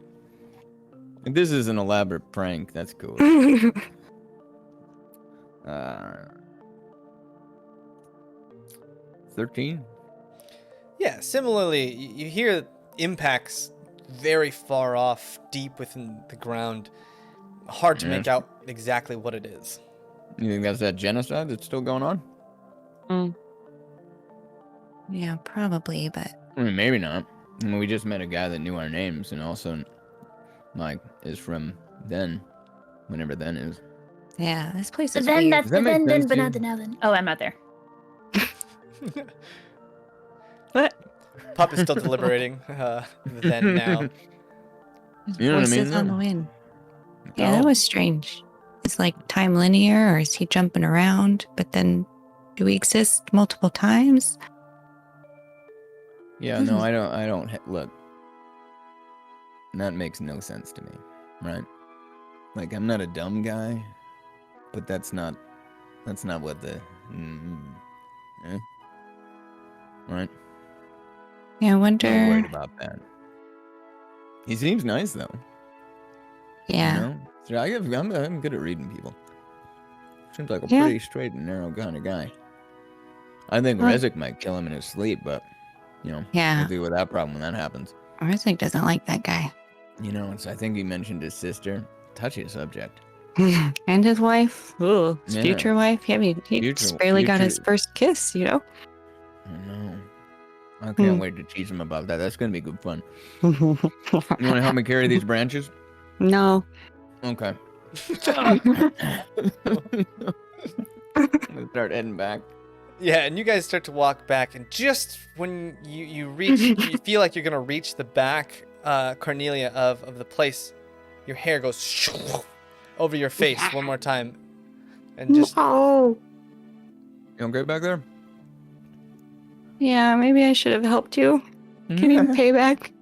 If this is an elaborate prank, that's cool. 13?
Yeah, similarly, you hear impacts very far off, deep within the ground. Hard to make out exactly what it is.
You think that's that genocide that's still going on?
Yeah, probably, but
I mean, maybe not. I mean, we just met a guy that knew our names and also, like, is from then, whenever then is.
yeah, this place
But
is
then
weird.
that's
Does that
the
make
then,
sense
but
to
not
you?
the now then.
Oh, I'm not there.
What?
Pup is still deliberating. Then now.
You know what I mean,
Voices on the
though?
wind. Yeah, that
Oh.
was strange. Is like time linear, or is he jumping around? But then, do we exist multiple times?
Yeah, no, I don't, look. That makes no sense to me, right? Like, I'm not a dumb guy, but that's not what the, right?
Yeah, I
I'm
wonder.
not worried about that. He seems nice, though.
Yeah.
You know? So I'm good at reading people. Seems like a
Yeah.
pretty straight and narrow kind of guy. I think
Well-
Rezek might kill him in his sleep, but, you know,
Yeah.
we'll deal with that problem when that happens.
Rizik doesn't like that guy.
You know, I think he mentioned his sister. Touchy subject.
And his wife. Ooh, his
Yeah.
future wife. Yeah, I mean, he just barely got his
future-
first kiss, you know?
I know. I can't wait to teach him about that. That's going to be good fun. You want to help me carry these branches?
No.
Okay. I'm gonna start heading back.
Yeah, and you guys start to walk back, and just when you reach, you feel like you're gonna reach the back, Cornelia, of the place, your hair goes over your face one more time, and just
Oh.
You okay back there?
Yeah, maybe I should have helped you. Can you pay back?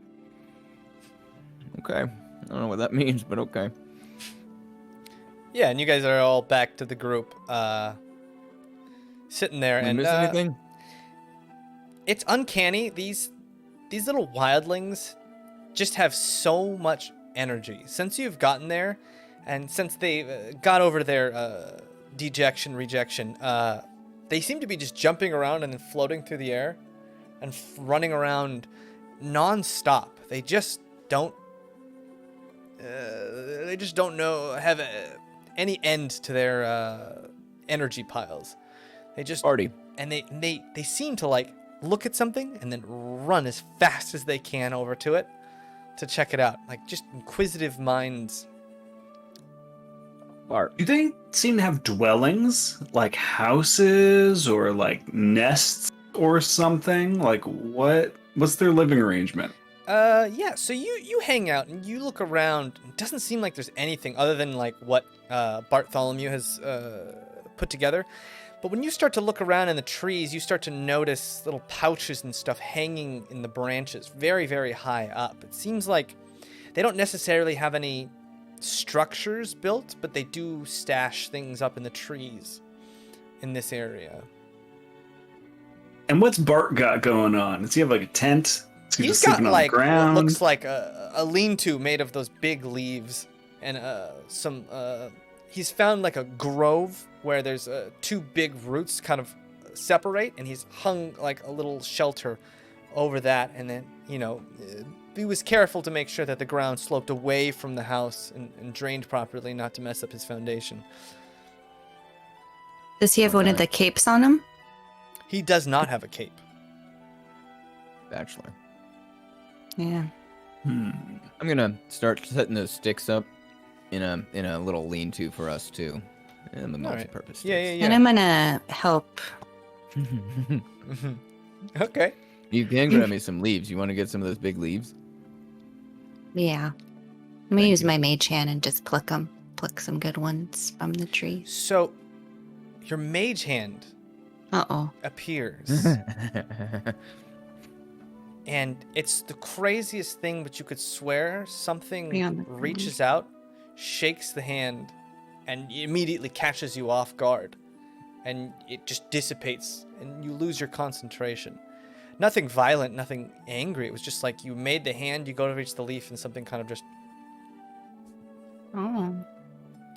Okay. I don't know what that means, but okay.
yeah, and you guys are all back to the group, sitting there,
Did we
and
miss anything?
it's uncanny. These little wildlings just have so much energy. Since you've gotten there, and since they got over their rejection, they seem to be just jumping around and then floating through the air and running around non-stop. They just don't have any end to their energy piles. They just
Party.
and they seem to like look at something and then run as fast as they can over to it to check it out. Like just inquisitive minds.
Bart.
Do they seem to have dwellings, like houses or like nests or something? Like what's their living arrangement?
Yeah, so you hang out and you look around. It doesn't seem like there's anything other than like what Bartholomew has put together. But when you start to look around in the trees, you start to notice little pouches and stuff hanging in the branches very, very high up. It seems like they don't necessarily have any structures built, but they do stash things up in the trees in this area.
And what's Bart got going on? Does he have like a tent? Is he
He's
just
got
sleeping on
like
the ground?
what looks like a lean-to made of those big leaves, and he's found like a grove where there's two big roots kind of separate, and he's hung like a little shelter over that, and then he was careful to make sure that the ground sloped away from the house and drained properly, not to mess up his foundation.
Does he have one of the capes on him?
He does not have a cape.
Bachelor.
Yeah.
I'm gonna start setting those sticks up in a little lean-to for us too, and the multi-purpose sticks.
Yeah.
And I'm gonna help.
Okay.
You can grab me some leaves. You want to get some of those big leaves?
Yeah. I'm gonna use my mage hand and just pluck some good ones from the tree.
So, your mage hand appears. And it's the craziest thing, but you could swear something reaches out, shakes the hand, and immediately catches you off guard. And it just dissipates, and you lose your concentration. Nothing violent, nothing angry. It was just like you made the hand, you go to reach the leaf, and something kind of just...
Oh.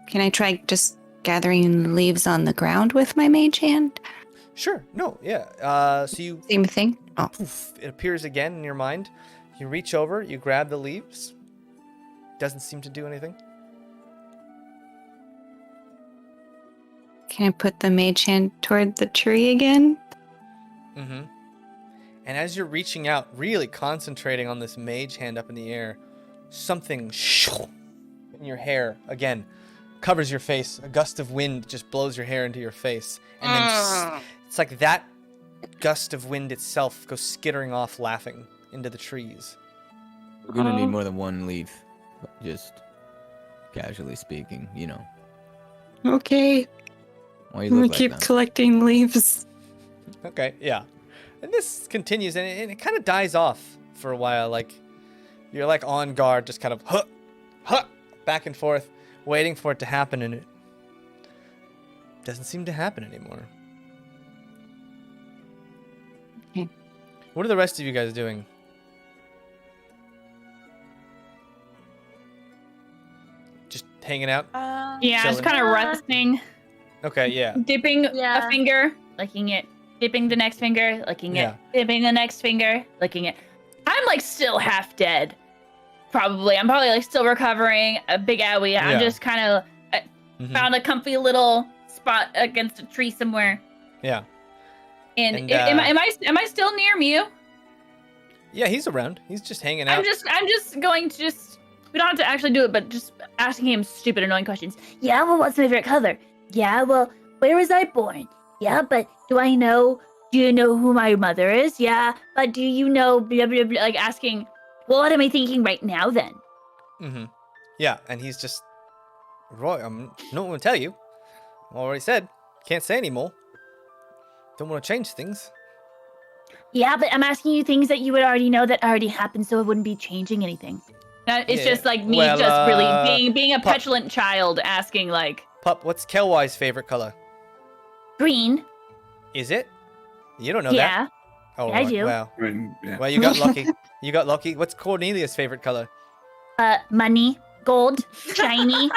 Can I try just gathering leaves on the ground with my mage hand?
Sure. No, yeah. So you...
Same thing? Oh.
Poof, it appears again in your mind. You reach over, you grab the leaves. Doesn't seem to do anything.
Can I put the mage hand toward the tree again?
Mm-hmm. And as you're reaching out, really concentrating on this mage hand up in the air, something in your hair, again, covers your face. A gust of wind just blows your hair into your face. And then it's like that gust of wind itself goes skittering off, laughing into the trees.
We're gonna need more than one leaf, just casually speaking,
Okay.
Why you
I'm
look
gonna
like
keep
that?
collecting leaves.
Okay, yeah. And this continues, and it kind of dies off for a while. Like, you're like on guard, just kind of back and forth, waiting for it to happen, and it doesn't seem to happen anymore.
Okay.
What are the rest of you guys doing? Just hanging out?
Yeah, just
Chilling.
kind of resting,
Okay, yeah.
dipping
Yeah.
a finger, licking it, dipping the next finger, licking
Yeah.
it, dipping the next finger, licking it. I'm like still half dead. Probably. I'm probably like still recovering. A big owie.
Yeah.
I'm just kind of found a comfy little spot against a tree somewhere.
Yeah.
And,
And,
am I still near Mew?
Yeah, he's around. He's just hanging out.
I'm just going to we don't have to actually do it, but just asking him stupid, annoying questions. Yeah, well, what's my favorite color? Yeah, well, where was I born? Yeah, but do you know who my mother is? Yeah, but do you know, blah, blah, blah, like asking, well, what am I thinking right now then?
Mm-hmm. Yeah, and he's just, Roy, I'm not going to tell you. I already said, can't say anymore. Don't want to change things.
Yeah, but I'm asking you things that you would already know that already happened, so it wouldn't be changing anything. It's
Yeah,
just like me
well,
just really being a
Pup.
petulant child asking like,
Pup, what's Kelwai's favorite color?
green.
Is it? You don't know
Yeah.
that. Oh,
I do.
Wow.
I mean, yeah.
Well, you got lucky. You got lucky. What's Cornelia's favorite color?
Money, gold, shiny.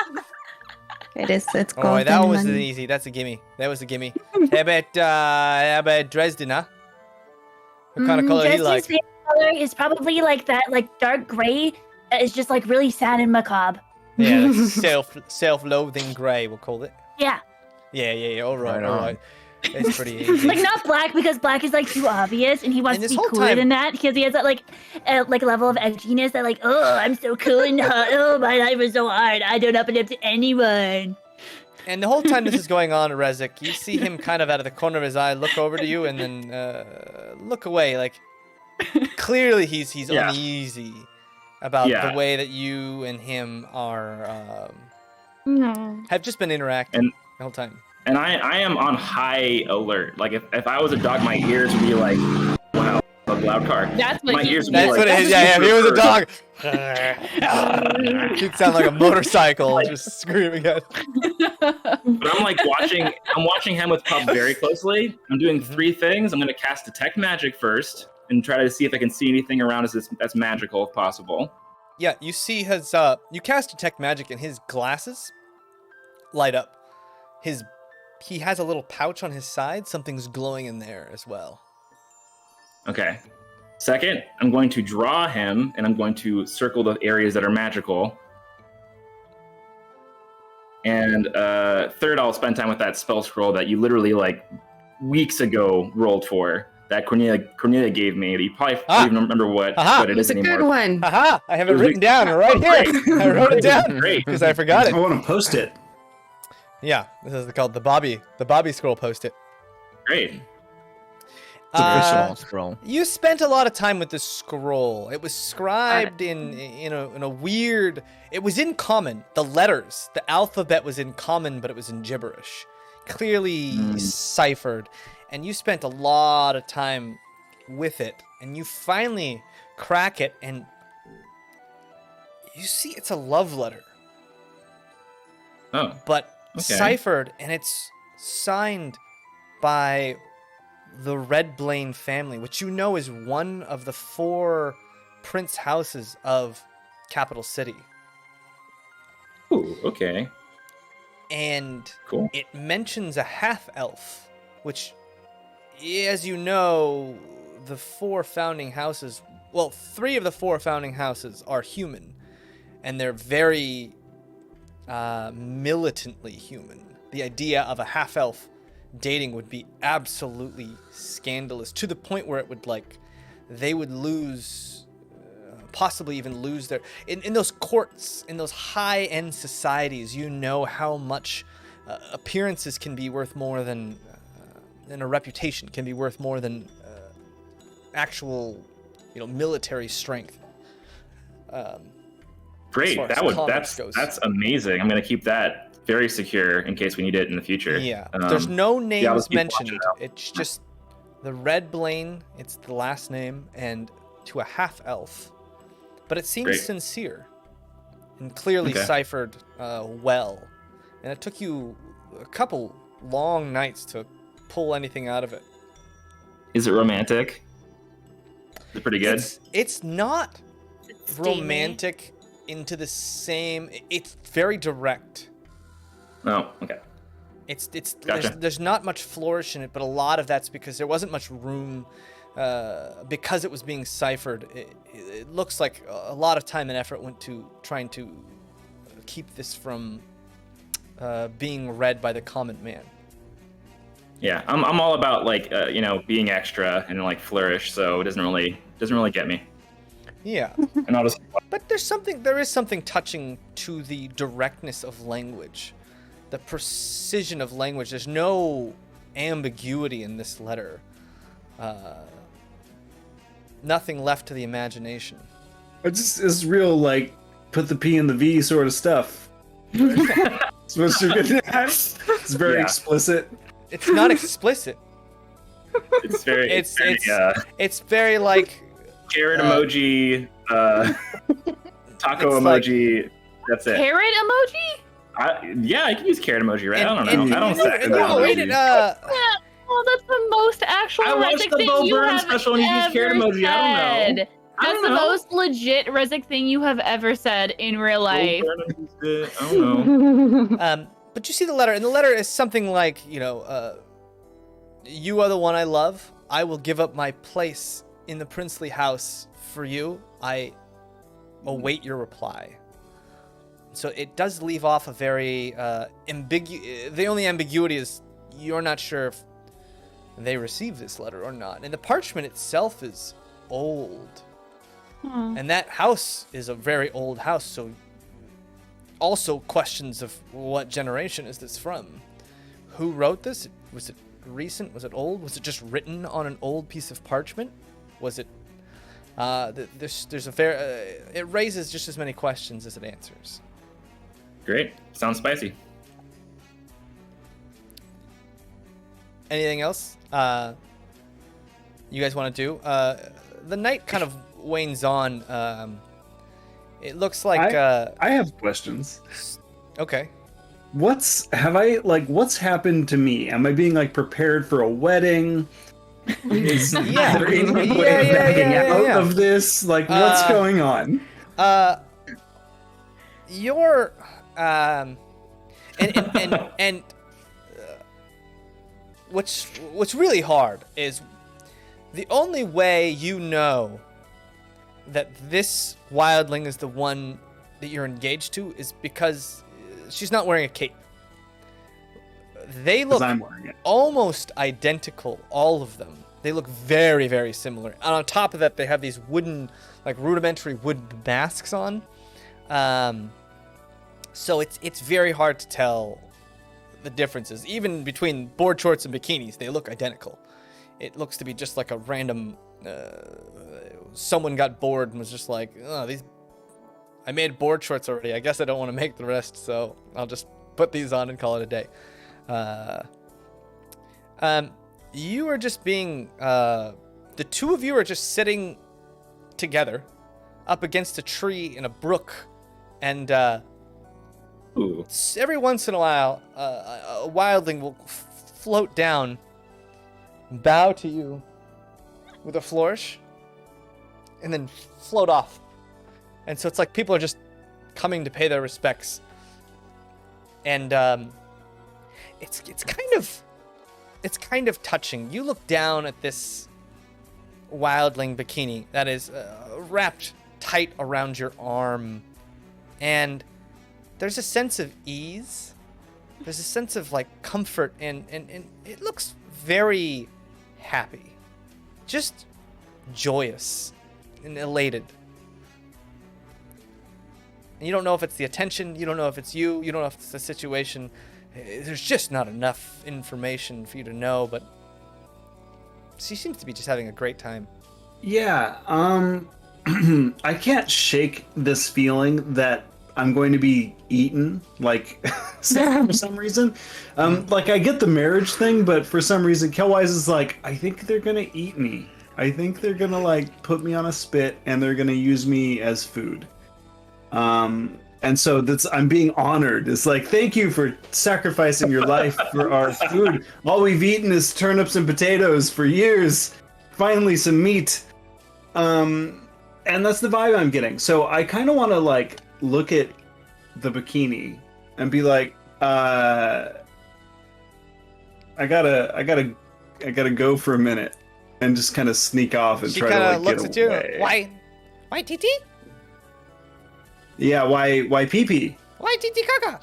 It's
Oh,
golden
that was
money.
easy. That's a gimme. That was a gimme. How about Dresden, huh? What kind of color he
Dresden's
like?
favorite color is probably like that, like dark gray. That is just like really sad and macabre.
Yeah, like self-loathing gray, we'll call it.
Yeah.
Yeah. All right.
on.
It's pretty easy.
Like not black because black is like too obvious, and he wants
And
to
this
be
whole
cooler
time-
than that because he has that like a level of edginess that like, oh, I'm so cool and hot. Oh, my life is so hard. I don't open up to anyone.
And the whole time this is going on, Rezik, you see him kind of out of the corner of his eye look over to you and then look away. Like, clearly he's uneasy about the way that you and him are have just been interacting the whole time.
And I am on high alert. Like if I was a dog, my ears would be like, wow, a loud car.
That's what
my
he-
ears would
That's
be
what
like,
it is. Yeah, if he was a dog, he'd sound like a motorcycle just screaming at.
But I'm like watching him with Pup very closely. I'm doing 3 things. I'm going to cast Detect Magic first and try to see if I can see anything around us that's magical if possible.
Yeah, you see his you cast Detect Magic and his glasses light up. He has a little pouch on his side. Something's glowing in there as well.
Okay. Second, I'm going to draw him and I'm going to circle the areas that are magical. And third, I'll spend time with that spell scroll that you literally like weeks ago rolled for. That Cornelia gave me. You probably don't even remember what it is
It's a
anymore.
good one.
Haha! I have it written down right here. I wrote it down because I forgot it.
I want to post it.
Yeah, this is called the Bobby scroll post-it.
Great.
It's official scroll.
You spent a lot of time with this scroll. It was scribed in a weird. It was in common. The letters, the alphabet was in common, but it was in gibberish, clearly ciphered. And you spent a lot of time with it, and you finally crack it, and you see it's a love letter.
Oh.
But
Okay.
ciphered, and it's signed by the Red Blaine family, which you know is one of the 4 prince houses of Capital City.
Ooh, okay.
And
Cool.
it mentions a half-elf, which, as you know, the 4 founding houses, well, 3 of the 4 founding houses are human, and they're very militantly human. The idea of a half-elf dating would be absolutely scandalous, to the point where it would they would lose, possibly even lose their in those courts, in those high-end societies. You know how much appearances can be worth more than a reputation can be worth more than actual military strength.
Great.
As far as commerce
That's amazing. I'm going to keep that very secure in case we need it in the future.
Yeah. There's no names
let's keep
mentioned.
watching out.
It's just the Red Blaine. It's the last name, and to a half elf. But it seems
Great.
sincere and clearly ciphered well. And it took you a couple long nights to pull anything out of it.
Is it romantic? Is it pretty good?
It's not
steamy.
romantic into the same. It's very direct.
Oh, okay.
It's
Gotcha.
there's not much flourish in it, but a lot of that's because there wasn't much room because it was being ciphered. It looks like a lot of time and effort went to trying to keep this from being read by the common man.
Yeah, I'm all about being extra and flourish, so it doesn't really get me.
Yeah.
And I'll just
But there is something touching to the directness of language, the precision of language. There's no ambiguity in this letter. Nothing left to the imagination.
It's real, put the P in the V sort of stuff. Supposed to be. It's very explicit.
It's not explicit.
it's very
It's very
carrot emoji, taco
it's
emoji. That's it.
Carrot emoji?
I can use carrot emoji, right? I don't know.
And
I don't
you know, read it,
Well, that's the most actual
I watched
Rezik
the
thing
Bo
you
Burnham
have
special and he used carrot
ever
emoji. I don't know.
said. That's the most legit Rezik thing you have ever said in real life.
I don't know.
But you see the letter, and the letter is something like, you are the one I love. I will give up my place in the princely house for you. I await your reply. So it does leave off a very the only ambiguity is you're not sure if they received this letter or not. And the parchment itself is old. And that house is a very old house, so also questions of what generation is this from? Who wrote this? Was it recent? Was it old? Was it just written on an old piece of parchment? Was it there's a fair it raises just as many questions as it answers.
Great. Sounds spicy.
Anything else you guys want to do? The night kind of wanes on. It looks like
I have questions.
Okay.
What's happened to me? Am I being like prepared for a wedding? Is there any way of backing out of this? Like, what's going on?
You're what's really hard is the only way you know that this wildling is the one that you're engaged to is because she's not wearing a cape. They look almost identical, all of them. They look very, very similar. And on top of that, they have these wooden, like rudimentary wooden masks on. So it's very hard to tell the differences. Even between board shorts and bikinis, they look identical. It looks to be just like a random, someone got bored and was just like, oh, I made board shorts already. I guess I don't want to make the rest, so I'll just put these on and call it a day. You are just being, the two of you are just sitting together up against a tree in a brook, and every once in a while, a wildling will float down, bow to you with a flourish, and then float off. And so it's like people are just coming to pay their respects. And it's kind of touching. You look down at this wildling bikini that is wrapped tight around your arm, and there's a sense of ease. There's a sense of like comfort, and it looks very happy, just joyous and elated. And you don't know if it's the attention, you don't know if it's you don't know if it's the situation. There's just not enough information for you to know, but she seems to be just having a great time.
Yeah, I can't shake this feeling that I'm going to be eaten, like, for some reason. Like, I get the marriage thing, but for some reason, Kellwise is like, I think they're gonna eat me. I think they're gonna, like, put me on a spit, and they're gonna use me as food. And so I'm being honored. It's like, thank you for sacrificing your life for our food. All we've eaten is turnips and potatoes for years. Finally, some meat. And that's the vibe I'm getting. So I kind of want to like look at the bikini and be like, I gotta go for a minute and just kind of sneak off and try to like
looks
get
at
away.
You. Why TT?
Yeah, why pee-pee?
Why TT Kaka?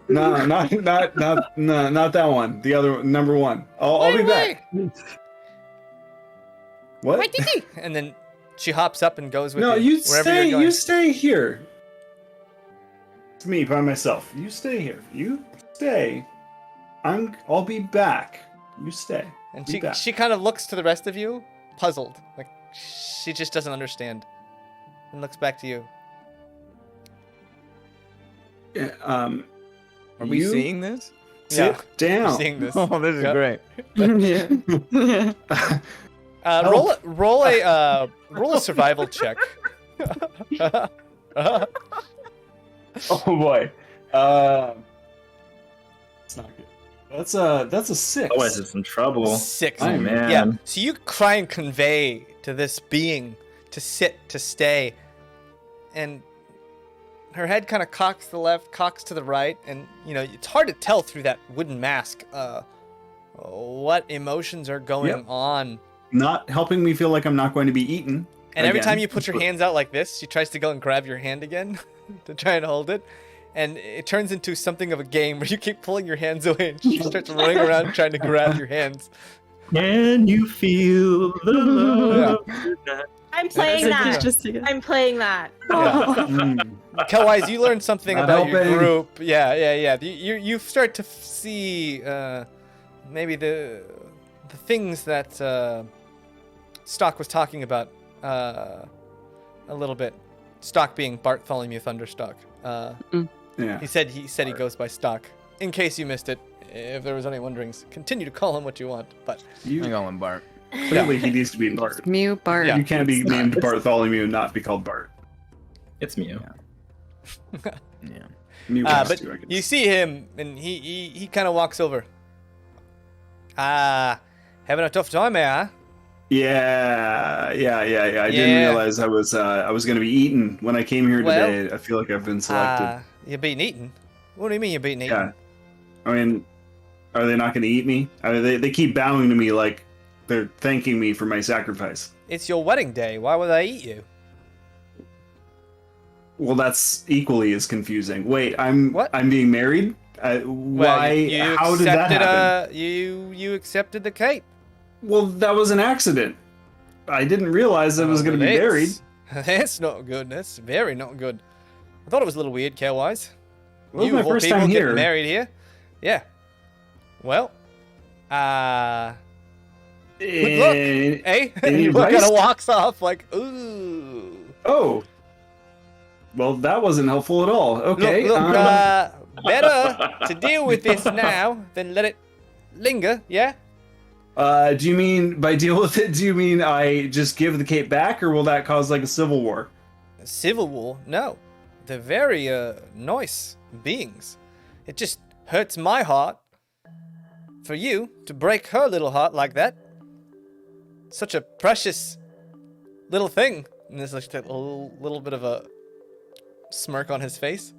No, not that one. The other number one. I'll be back. What?
Why TT? And then she hops up and goes with
you. No,
you wherever you're going.
You stay here. It's me by myself. You stay here. You stay. I'll be back. You stay.
And she kind of looks to the rest of you, puzzled, like she just doesn't understand, and looks back to you.
Yeah,
are we seeing this?
Sit down.
We're seeing this.
Oh, this is great.
Roll a survival check.
Oh boy. It's not good. That's a 6.
Oh, is it in trouble?
6.
Oh man.
Yeah. So you try and convey to this being to sit, to stay, and her head kind of cocks to the left, cocks to the right, and you know it's hard to tell through that wooden mask what emotions are going on.
Not helping me feel like I'm not going to be eaten.
And every
Again.
time you put your hands out like this, she tries to go and grab your hand again to try and hold it. And it turns into something of a game where you keep pulling your hands away and she starts running around trying to grab your hands.
Can you feel the love?
I'm playing that. I'm playing that.
Yeah. Kellwise, you learned something
Not
about your
helping.
group. Yeah. You start to see maybe the things that Stock was talking about a little bit. Stock being Bartholomew Thunderstock.
Yeah.
He said he goes by Stock. In case you missed it, if there was any wonderings, continue to call him what you want. But
I call him Bart.
Clearly, he needs to be Bart.
Mew Bart.
Yeah.
You can't be named Bartholomew and not be called Bart.
It's Mew.
Yeah.
Mew has
but
to, I guess.
you see him, and he kind of walks over. Having a tough time, eh?
Yeah. I didn't
Yeah.
realize I was going to be eaten when I came here
Well,
today. I feel like I've been selected.
You're being eaten? What do you mean you're being eaten?
Yeah. I mean, are they not going to eat me? They keep bowing to me like they're thanking me for my sacrifice.
It's your wedding day. Why would they eat you?
Well, that's equally as confusing. Wait, I'm being married? Why?
You
How did that
accepted,
happen?
You accepted the cape.
Well, that was an accident. I didn't realize I was going to be married.
That's not good. That's very not good. I thought it was a little weird, Carewise.
Well,
You
my
of all
first
people
time
getting
here.
married here. Yeah. Well, look, hey, he kind of walks off like, ooh.
Oh. Well, that wasn't helpful at all. Okay.
Look, better to deal with this now than let it linger, yeah?
Do you mean, by deal with it, do you mean I just give the cape back, or will that cause, like, a civil war?
A civil war? No. They're very, nice beings. It just hurts my heart for you to break her little heart like that. Such a precious little thing. And there's like a little bit of a smirk on his face.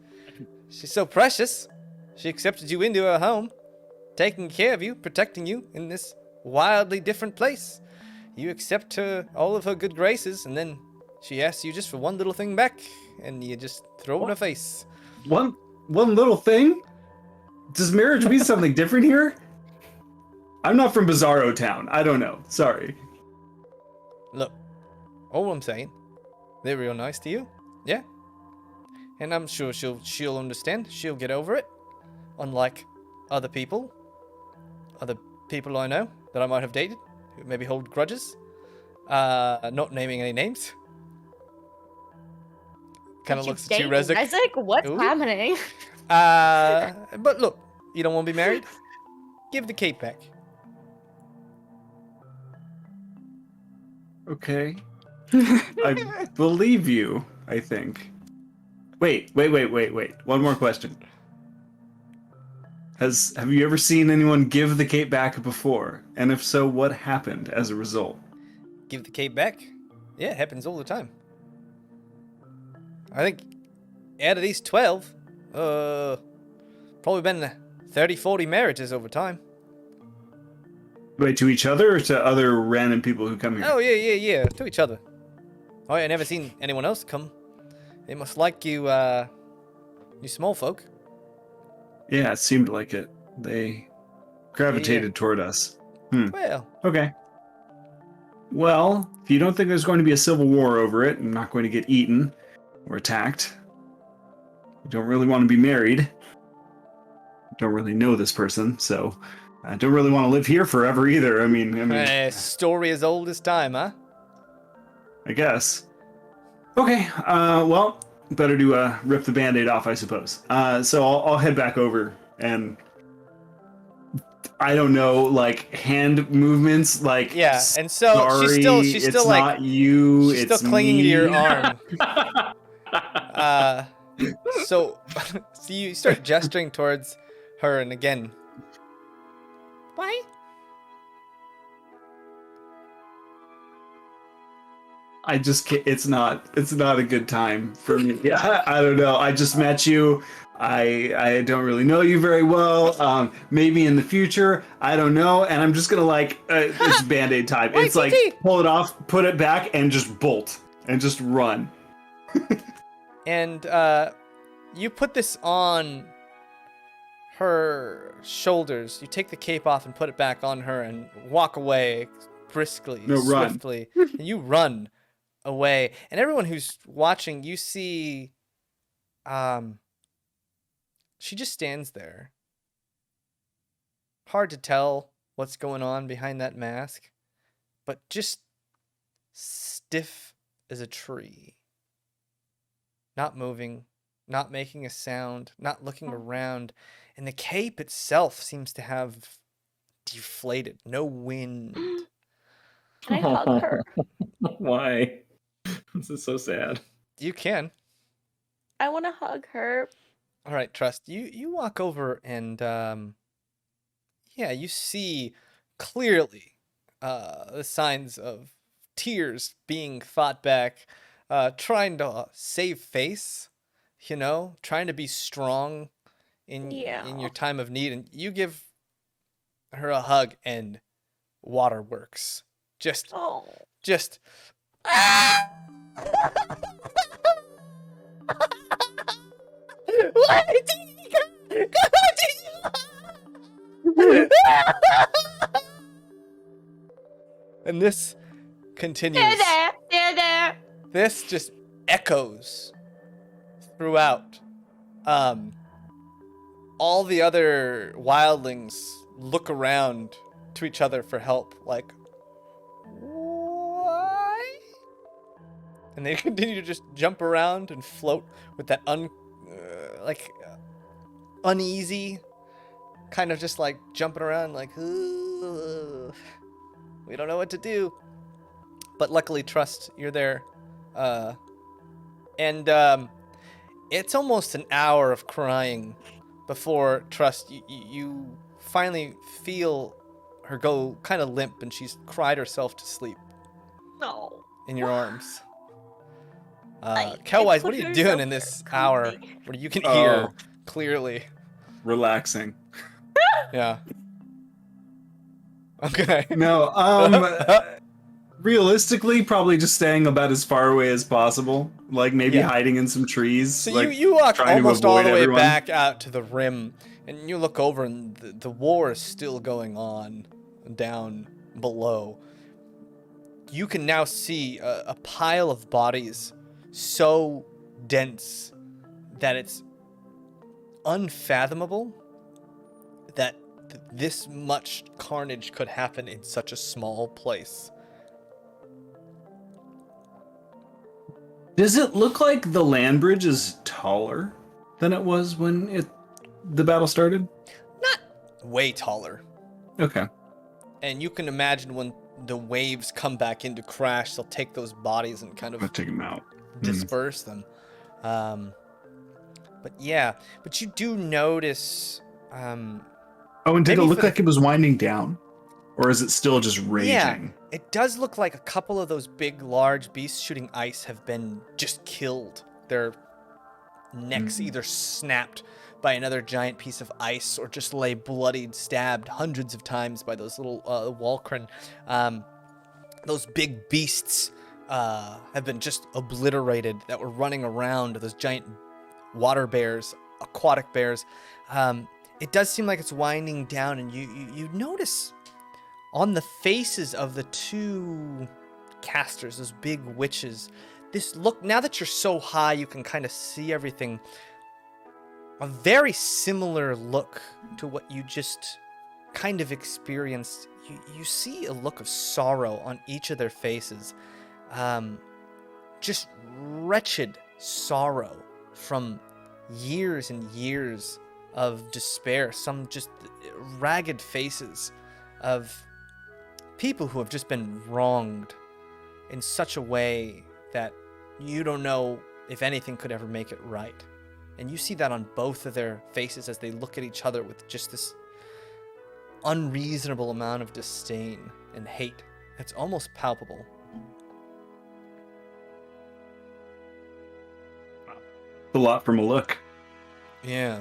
She's so precious. She accepted you into her home, taking care of you, protecting you in this wildly different place. You accept her, all of her good graces, and then she asks you just for one little thing back, and you just throw it in her face.
One little thing? Does marriage mean something different here? I'm not from Bizarro Town. I don't know. Sorry.
Look, all I'm saying, they're real nice to you, yeah? And I'm sure she'll understand. She'll get over it. Unlike other people I know that I might have dated, who maybe hold grudges. Not naming any names. Kind of looks at you, Rezek.
Rezek, what's
Ooh.
happening?
But look, you don't want to be married? Give the cape back.
Okay. I believe you, I think. Wait. One more question. Have you ever seen anyone give the cape back before? And if so, what happened as a result?
Give the cape back? Yeah, it happens all the time. I think out of these 12, probably been 30, 40 marriages over time.
Wait, to each other or to other random people who come here?
Oh, yeah, to each other. Oh, I never seen anyone else come. They must like you, you small folk.
Yeah, it seemed like it. They gravitated toward us.
Well,
Okay. Well, if you don't think there's going to be a civil war over it, I'm not going to get eaten or attacked. You don't really want to be married. Don't really know this person, so I don't really want to live here forever either. I mean,
story as old as time, huh?
I guess. Okay. Well, better to rip the Band-Aid off, I suppose. So I'll head back over and I don't know, like hand movements, like
Yeah, and so
sorry,
she's still
it's
like
not you.
she's
It's
still clinging
me.
to your arm. So you start gesturing towards her, and again, why?
I just can't, it's not a good time for me. Yeah, I don't know. I just met you. I don't really know you very well. Maybe in the future, I don't know. And I'm just gonna like it's Band-Aid time. It's like pull it off, put it back, and just bolt and just run.
And you put this on her shoulders. You take the cape off and put it back on her and walk away briskly, swiftly. And you run away. And everyone who's watching, you see she just stands there. Hard to tell what's going on behind that mask, but just stiff as a tree. Not moving, not making a sound, not looking around. And the cape itself seems to have deflated. No wind.
Can I hug her?
Why? This is so sad.
You can.
I want to hug her.
All right, Trust. You walk over and you see clearly the signs of tears being fought back, trying to save face, trying to be strong in your time of need, and you give her a hug and waterworks. Just and this continues.
They're there.
This just echoes throughout. All the other wildlings look around to each other for help, like, why? And they continue to just jump around and float with that uneasy kind of just like jumping around like, we don't know what to do. But luckily, Trust, you're there. And it's almost an hour of crying before, Trust, you finally feel her go kind of limp, and she's cried herself to sleep.
No.
In your arms. Kelwise, what are you doing in this hour where you can hear clearly?
Relaxing.
Yeah. Okay.
No, realistically, probably just staying about as far away as possible. Like maybe hiding in some trees.
So
like,
you walk almost all the way
everyone.
back out to the rim, and you look over, and the war is still going on down below. You can now see a pile of bodies so dense that it's unfathomable that this much carnage could happen in such a small place.
Does it look like the land bridge is taller than it was when the battle started?
Not way taller.
Okay.
And you can imagine when the waves come back in to crash, they'll take those bodies and kind of
take them out,
disperse them. But you do notice.
And did it look like it was winding down, or is it still just raging?
Yeah, it does look like a couple of those big, large beasts shooting ice have been just killed. Their necks either snapped by another giant piece of ice, or just lay bloodied, stabbed hundreds of times by those little Walkren. Those big beasts have been just obliterated that were running around, those giant water bears, aquatic bears. It does seem like it's winding down, and you notice on the faces of the two casters, those big witches, this look, now that you're so high you can kind of see everything, a very similar look to what you just kind of experienced. You see a look of sorrow on each of their faces. Just wretched sorrow from years and years of despair. Some just ragged faces of people who have just been wronged in such a way that you don't know if anything could ever make it right. And you see that on both of their faces as they look at each other with just this unreasonable amount of disdain and hate. It's almost palpable.
a lot from a look.
Yeah.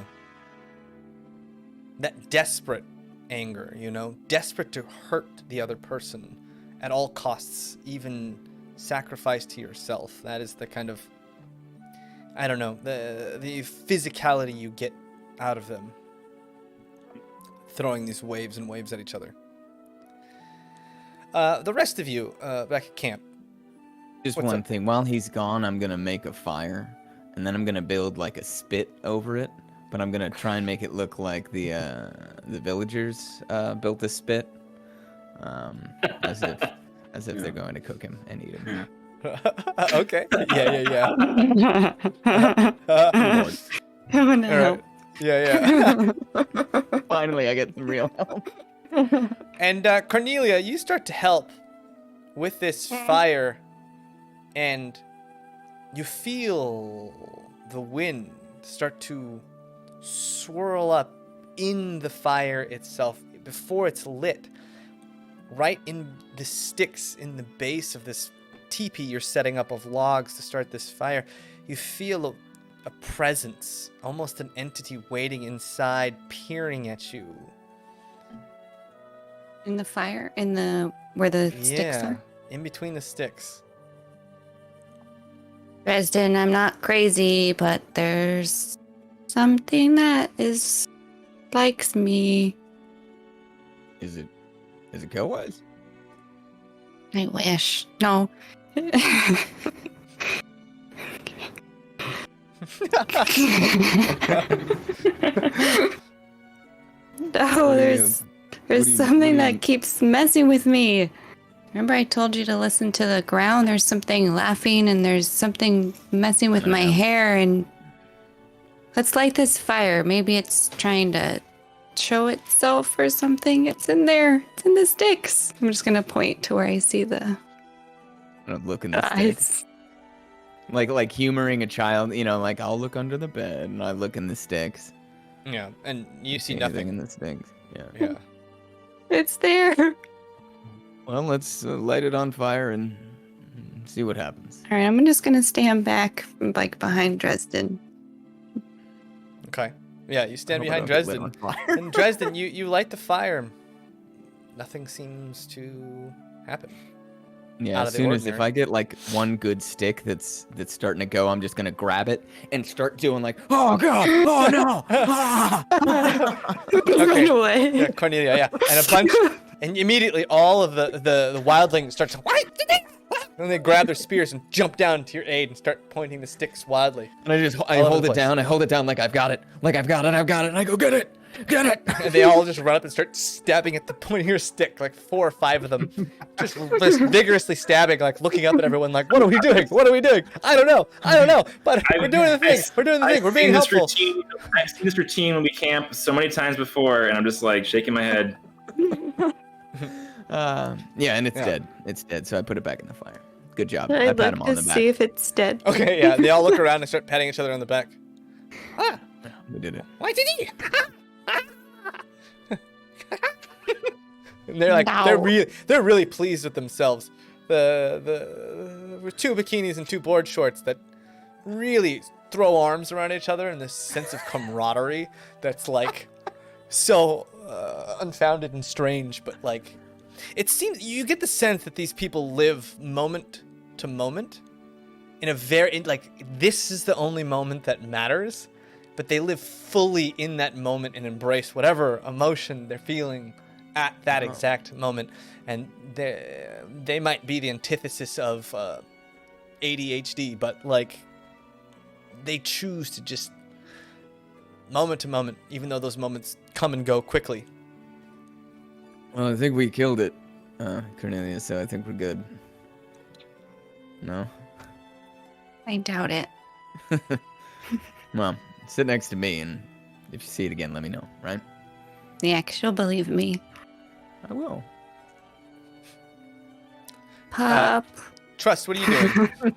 That desperate anger, desperate to hurt the other person at all costs, even sacrifice to yourself. That is the kind of, I don't know, the physicality you get out of them. Throwing these waves and waves at each other. The rest of you, back at camp.
Just
What's
one
up?
thing. While he's gone, I'm gonna make a fire, and then I'm gonna build like a spit over it. But I'm gonna try and make it look like the villagers built a spit, as if they're going to cook him and eat him.
Okay. Yeah.
I want to
All right.
help.
Yeah.
Finally, I get some real help.
And Cornelia, you start to help with this fire, and you feel the wind start to swirl up in the fire itself before it's lit. Right in the sticks in the base of this teepee you're setting up of logs to start this fire, you feel a presence, almost an entity waiting inside, peering at you.
In the fire? Where the sticks are?
In between the sticks.
Dresden, I'm not crazy, but there's something that likes me.
Is it Killwise?
I wish. No. No, there's something that keeps messing with me. Remember I told you to listen to the ground? There's something laughing and there's something messing with my hair, and let's light this fire. Maybe it's trying to show itself or something. It's in there. It's in the sticks. I'm just gonna point to where I see the
Look in the
eyes.
sticks. Like humoring a child, like I'll look under the bed and I look in the sticks.
Yeah, and you see
Anything
nothing.
in the sticks. Yeah.
Yeah.
It's there.
Well, let's light it on fire and see what happens.
All right, I'm just gonna stand back, like behind Dresden.
Okay. Yeah, you stand
I
behind
hope I don't get
Dresden.
lit on fire.
And Dresden, you light the fire. Nothing seems to happen.
Yeah,
out
as
of the
soon as if
ordinary.
I get like one good stick that's starting to go, I'm just gonna grab it and start doing like, oh god, oh no, ah!
Run away.
Yeah, Cornelia, yeah. And a bunch, and immediately all of the wildlings start to, and they grab their spears and jump down to your aid and start pointing the sticks wildly.
And I
All over
hold
the
it
place.
down, like I've got it, and I go get it.
And they all just run up and start stabbing at the point of your stick, like 4 or 5 of them, just vigorously stabbing, like looking up at everyone, like, what are we doing? What are we doing? I don't know, but we're doing the thing. We're doing the thing. We're being helpful.
I've seen this routine when we camp so many times before, and I'm just like shaking my head.
Yeah, and it's dead. It's dead. So I put it back in the fire. Good job.
I
I pat
look
him
to
on the back.
see if it's dead.
Okay, yeah. They all look around and start patting each other on the back. Ah,
We did it.
why did he? And they're like,
No.
they're really pleased with themselves. The 2 bikinis and 2 board shorts that really throw arms around each other in this sense of camaraderie that's like so unfounded and strange, but like it seems you get the sense that these people live moment to moment in a like this is the only moment that matters, but they live fully in that moment and embrace whatever emotion they're feeling at that exact moment. And they might be the antithesis of ADHD, but like they choose to just moment to moment, even though those moments come and go quickly.
Well, I think we killed it, Cornelia. So I think we're good. No.
I doubt it.
Well, sit next to me, and if you see it again, let me know. Right?
Yeah, 'cause she'll believe me.
I will.
Pup.
Trust, what are you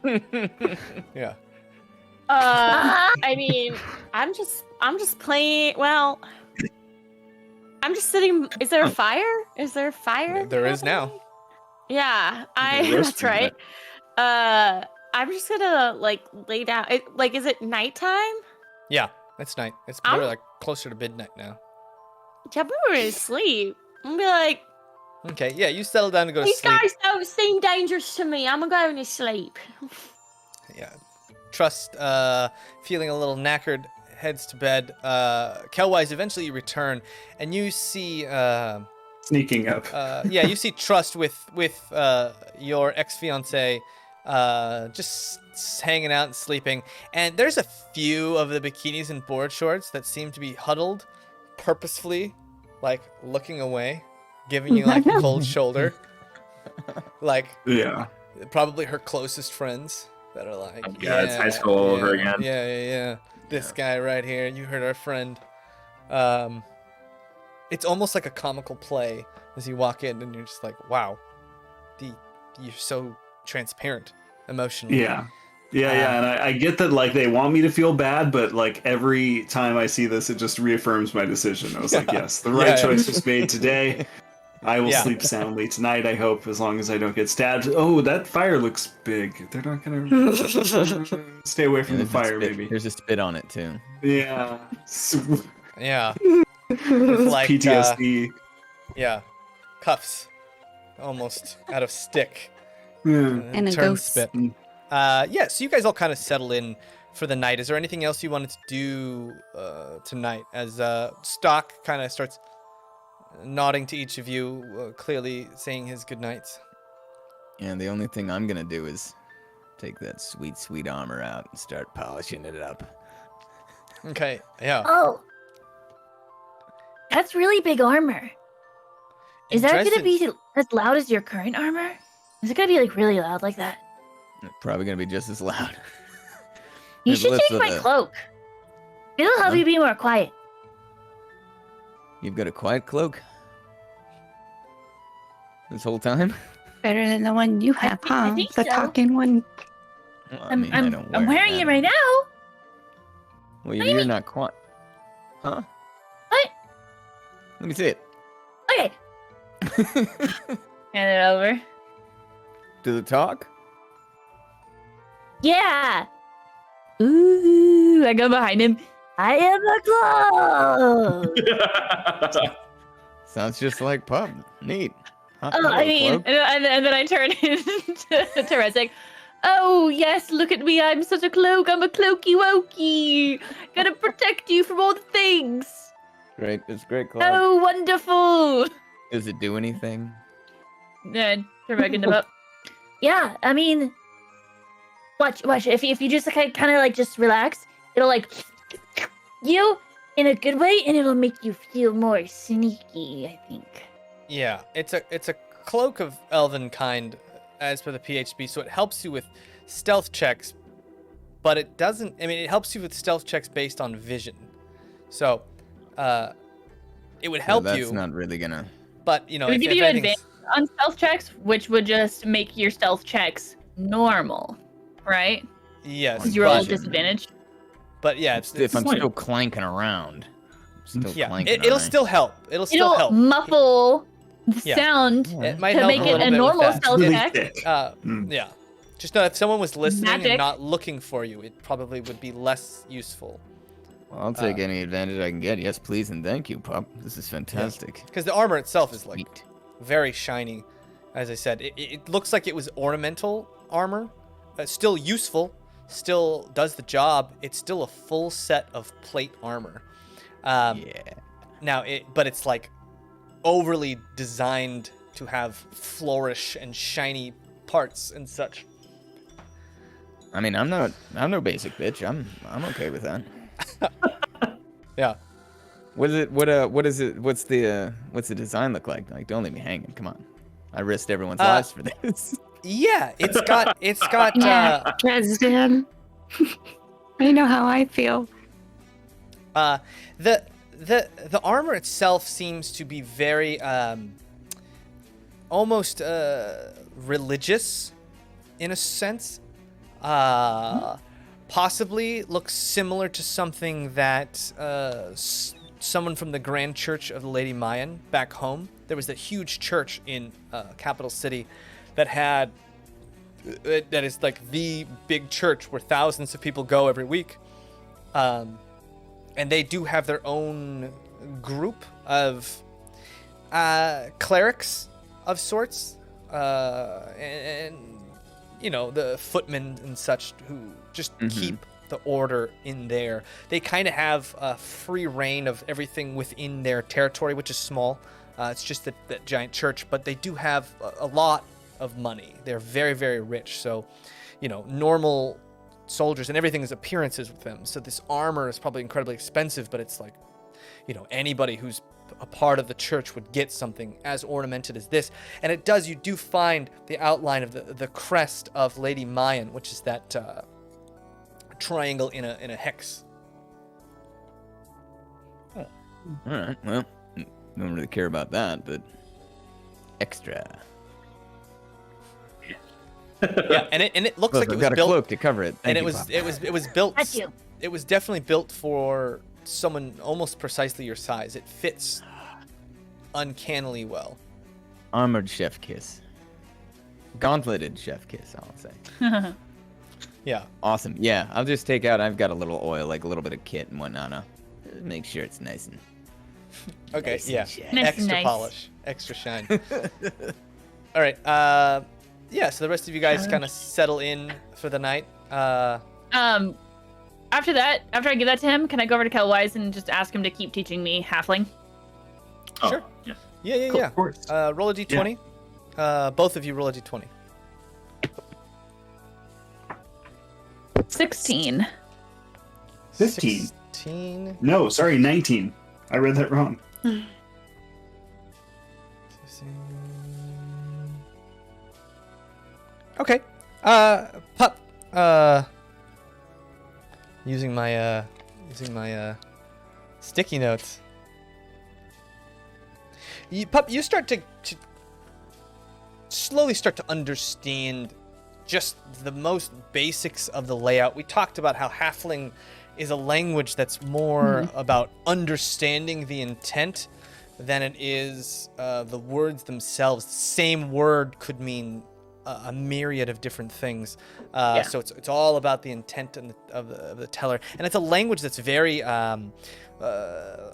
doing? Yeah.
I mean, I'm just playing. Well, I'm just sitting. Is there a fire? Is there a fire?
There is now.
Yeah,
They're roasting
that's right. I'm just gonna like lay down. Is it nighttime?
Yeah, it's night. It's probably like closer to midnight now.
Yeah, I'm ready to sleep. I'm gonna be like,
Okay, yeah, you settle down to go to
these
sleep.
guys don't seem dangerous to me. I'm going to sleep.
Yeah. Trust, feeling a little knackered, heads to bed. Kelwise, eventually you return, and you see,
Sneaking up.
yeah, you see Trust with your ex-fiance, just hanging out and sleeping. And there's a few of the bikinis and board shorts that seem to be huddled purposefully, like looking away, giving you like the cold shoulder. Like,
Yeah.
probably her closest friends that are like,
Yeah, it's high school all over again.
Yeah. This guy right here, you heard our friend. It's almost like a comical play as you walk in, and you're just like, wow, you're so transparent emotionally.
Yeah. Yeah, and I get that, like, they want me to feel bad, but, like, every time I see this, it just reaffirms my decision. I was like, yes, the right choice was made today. I will sleep soundly tonight, I hope, as long as I don't get stabbed. Oh, that fire looks big. They're not gonna stay away from the fire, maybe.
There's a spit on it, too.
Yeah.
Yeah. With like,
PTSD.
Yeah. Cuffs. Almost out of stick.
Yeah.
And a
turn
ghost.
spit. Yeah, so you guys all kind of settle in for the night. Is there anything else you wanted to do tonight? As Stock kind of starts nodding to each of you, clearly saying his goodnights.
And the only thing I'm gonna do is take that sweet, sweet armor out and start polishing it up.
Okay, yeah.
Oh, that's really big armor. Is that gonna be as loud as your current armor? Is it gonna be like really loud like that?
It's probably gonna be just as loud.
You should take my cloak. It'll help you be more quiet.
You've got a quiet cloak? This whole time?
Better than the one you have,
I
huh?
think
The
so.
talking one.
Well, I
I'm
mean, I don't
I'm
wear
wearing it
that.
right now.
Well,
What do you
you're
mean?
not quiet. Huh?
What?
Let me see it.
Okay. Hand it over.
Does it talk?
Yeah. Ooh, I go behind him. I am a cloak.
Sounds just like Pub. Neat.
Oh,
Hello,
I mean,
cloak.
and then I turn to Rezek. Oh, yes, look at me. I'm such a cloak. I'm a cloaky wokey. Gonna protect you from all the things.
Great. It's a great cloak.
Oh, wonderful.
Does it do anything?
Then turn back into up. Yeah, I mean, watch. If you just kind of like just relax, it'll like you in a good way, and it'll make you feel more sneaky, I think.
Yeah, it's a cloak of elven kind, as per the PHB, so it helps you with stealth checks, but it doesn't. I mean, it helps you with stealth checks based on vision, so it would help
that's
you.
not really gonna.
But you know,
It would
if
give you
anything's-
advantage on stealth checks, which would just make your stealth checks normal, right?
Yes,
Because you're all
but-
disadvantaged.
But yeah,
If I'm
point.
still clanking around. Still
yeah,
clanking,
it'll
aren't I?
still help. It'll still
It'll
help.
muffle the
Yeah.
sound
It might
to
help
make
a
it
little
a
bit with
normal
that.
stealth
Really
check.
thick.
Yeah. Just know if someone was listening
Magic.
and not looking for you, it probably would be less useful.
Well, I'll take any advantage I can get. Yes, please, and thank you, Pup. This is fantastic.
Because the armor itself is like
Sweet.
very shiny. As I said, it looks like it was ornamental armor. Still useful. Still does the job. It's still a full set of plate armor.
Yeah.
Now, but it's like overly designed to have flourish and shiny parts and such.
I mean, I'm no basic bitch. I'm okay with that.
Yeah.
What is it? What is it? What's the design look like? Like, don't leave me hanging. Come on. I risked everyone's lives for this.
Yeah, it's got
Yeah, Dresden. I know how I feel.
the armor itself seems to be very almost religious in a sense. Possibly looks similar to something that someone from the Grand Church of the Lady Mayan back home. There was that huge church in capital city that had that is like the big church where thousands of people go every week. And they do have their own group of clerics of sorts, and you know, the footmen and such who just keep the order in there. They kind of have a free reign of everything within their territory, which is small. It's just that giant church, but they do have a lot of money. They're very, very rich. So, you know, normal soldiers and everything is appearances with them. So this armor is probably incredibly expensive, but it's like, you know, anybody who's a part of the church would get something as ornamented as this. And it does, you do find the outline of the crest of Lady Mayan, which is that triangle in a hex.
All right, well, don't really care about that, but extra.
Yeah, and it looks like it was
got
built,
a cloak to cover it.
and
Thank
it
you,
was
Pop.
it was built.
Thank you.
It was definitely built for someone almost precisely your size. It fits uncannily well.
Armored chef kiss. Gauntleted chef kiss, I'll say.
Yeah.
Awesome. Yeah, I'll just take out. I've got a little oil, like a little bit of kit and whatnot. Make sure it's nice and.
Okay.
Nice and
Yeah.
shiny.
Nice
Extra
and nice.
polish, extra shine. All right. Yeah. So the rest of you guys kind of settle in for the night.
After that, after I give that to him, can I go over to Kelwise and just ask him to keep teaching me halfling?
Oh,
Sure.
Yeah.
Yeah.
Cool,
Yeah.
of course.
Roll a d20. Both of you roll a d20.
16.
15.
16.
No, sorry, 19. I read that wrong.
Okay. Pup. Using my sticky notes. Pup, you start to slowly start to understand just the most basics of the layout. We talked about how halfling is a language that's more about understanding the intent than it is the words themselves. The same word could mean a myriad of different things. So it's all about the intent of the teller, and it's a language that's very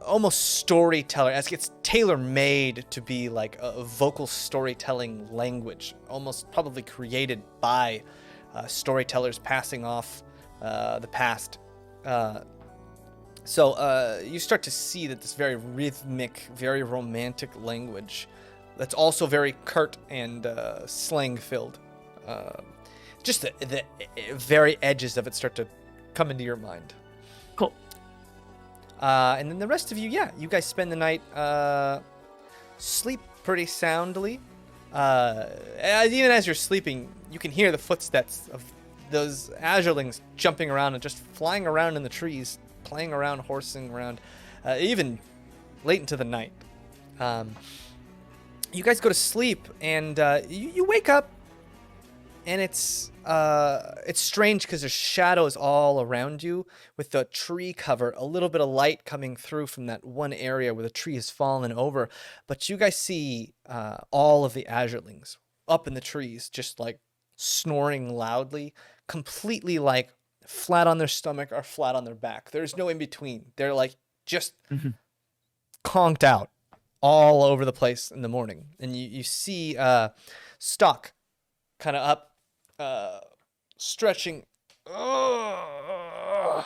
almost storyteller. It's tailor-made to be like a vocal storytelling language, almost probably created by storytellers passing off the past. So you start to see that this very rhythmic, very romantic language that's also very curt and slang-filled. Just the very edges of it start to come into your mind.
Cool.
And then the rest of you, you guys spend the night, sleep pretty soundly. Even as you're sleeping, you can hear the footsteps of those azurlings jumping around and just flying around in the trees, playing around, horsing around, even late into the night. You guys go to sleep, and you wake up, and it's strange because there's shadows all around you with the tree cover, a little bit of light coming through from that one area where the tree has fallen over. But you guys see all of the azurlings up in the trees, just like snoring loudly, completely like flat on their stomach or flat on their back. There's no in between. They're like just conked out all over the place in the morning. And you see Stock kind of up, stretching. Oi.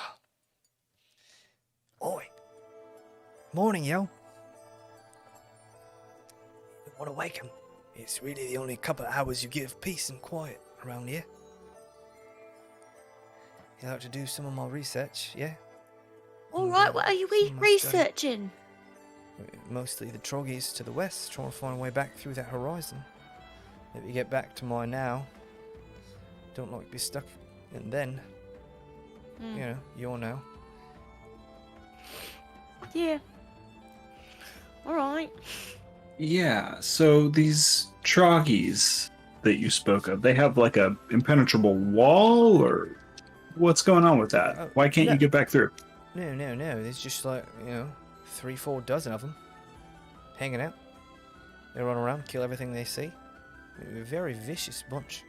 Morning, yo. You don't want to wake him. It's really the only couple of hours you get of peace and quiet around here. You like to do some of my research, yeah?
All right, what are you
Some of my study.
researching?
Mostly the troggies to the west, trying to find a way back through that horizon. If you get back to my now, don't like to be stuck in then. You know, you'll know.
Yeah. All right.
Yeah, so these troggies that you spoke of, they have like a impenetrable wall, or what's going on with that? Why can't you get back through?
No. There's just like, 3-4 dozen of them hanging out. They run around, kill everything they see. A very vicious bunch.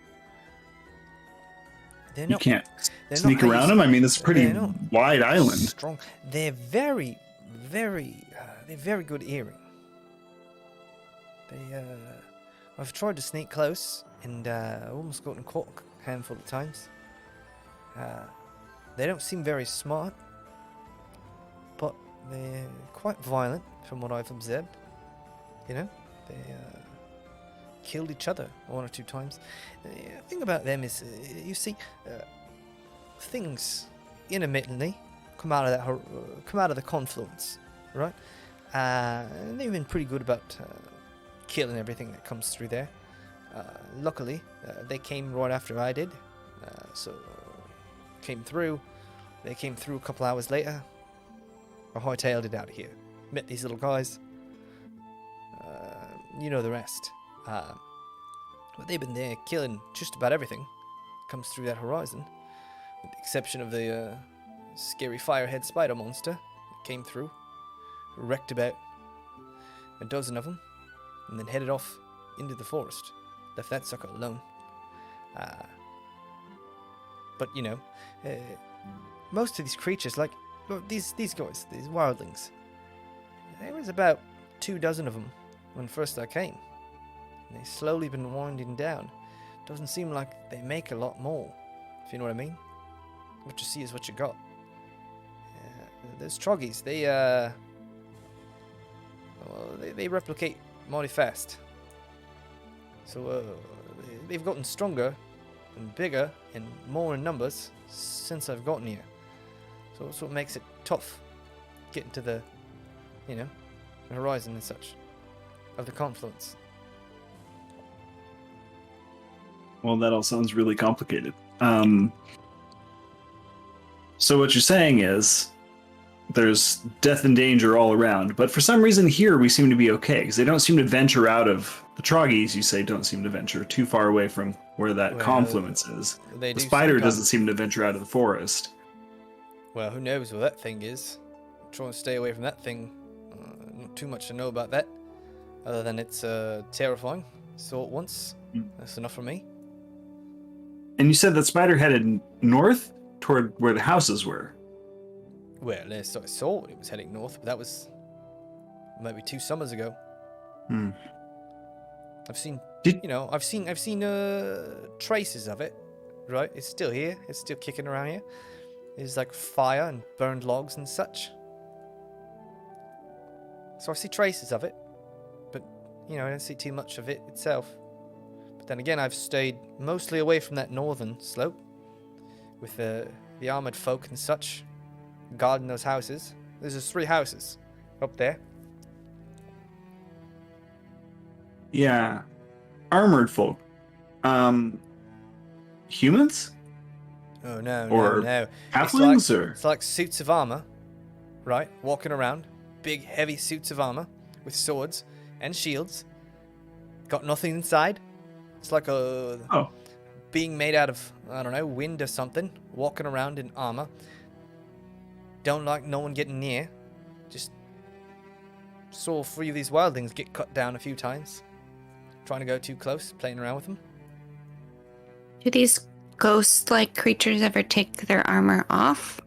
You can't sneak around them? I mean, it's a pretty wide island.
Strong. They're very, very, they're very good hearing. I've tried to sneak close and almost gotten caught a handful of times. They don't seem very smart, but they're quite violent from what I've observed. You know, they killed each other 1 or 2 times. The thing about them is, you see, things intermittently come out of the confluence, right? And they've been pretty good about killing everything that comes through there. Luckily, they came right after I did, so came through. They came through a couple hours later. I hightailed it out of here. Met these little guys. You know the rest. But they've been there killing just about everything comes through that horizon, with the exception of the scary firehead spider monster that came through, wrecked about a dozen of them, and then headed off into the forest. Left that sucker alone. But you know, most of these creatures, like these guys, these wildlings, there was about 2 dozen of them when first I came. And they've slowly been winding down. Doesn't seem like they make a lot more, if you know what I mean. What you see is what you got. Those troggies, they replicate mighty fast. So they've gotten stronger and bigger and more in numbers since I've gotten here. So that's what makes it tough getting to the, you know, the horizon and such of the confluence.
Well, that all sounds really complicated. So what you're saying is there's death and danger all around, but for some reason here we seem to be okay, because they don't seem to venture out of the troggies, you say, don't seem to venture too far away from where that confluence is. The spider doesn't seem to venture out of the forest.
Well, who knows what that thing is. I'm trying to stay away from that thing. Not too much to know about that, other than it's terrifying. Saw it once. That's enough for me.
And you said that spider headed north toward where the houses were.
Well, I saw it was heading north, but that was maybe 2 summers ago. I've seen, I've seen traces of it. Right, it's still here. It's still kicking around here. There's like fire and burned logs and such. So I see traces of it, but I don't see too much of it itself. But then again, I've stayed mostly away from that northern slope with the armored folk and such guarding those houses. There's just 3 houses up there.
Yeah, armored folk. Humans?
Oh no,
or
no.
Halflings,
it's like suits of armor, right? Walking around, big heavy suits of armor with swords and shields. Got nothing inside. It's like being made out of, I don't know, wind or something. Walking around in armor. Don't like no one getting near. Just saw 3 of these wildlings get cut down a few times. Trying to go too close, playing around with them.
Do these ghost-like creatures ever take their armor off?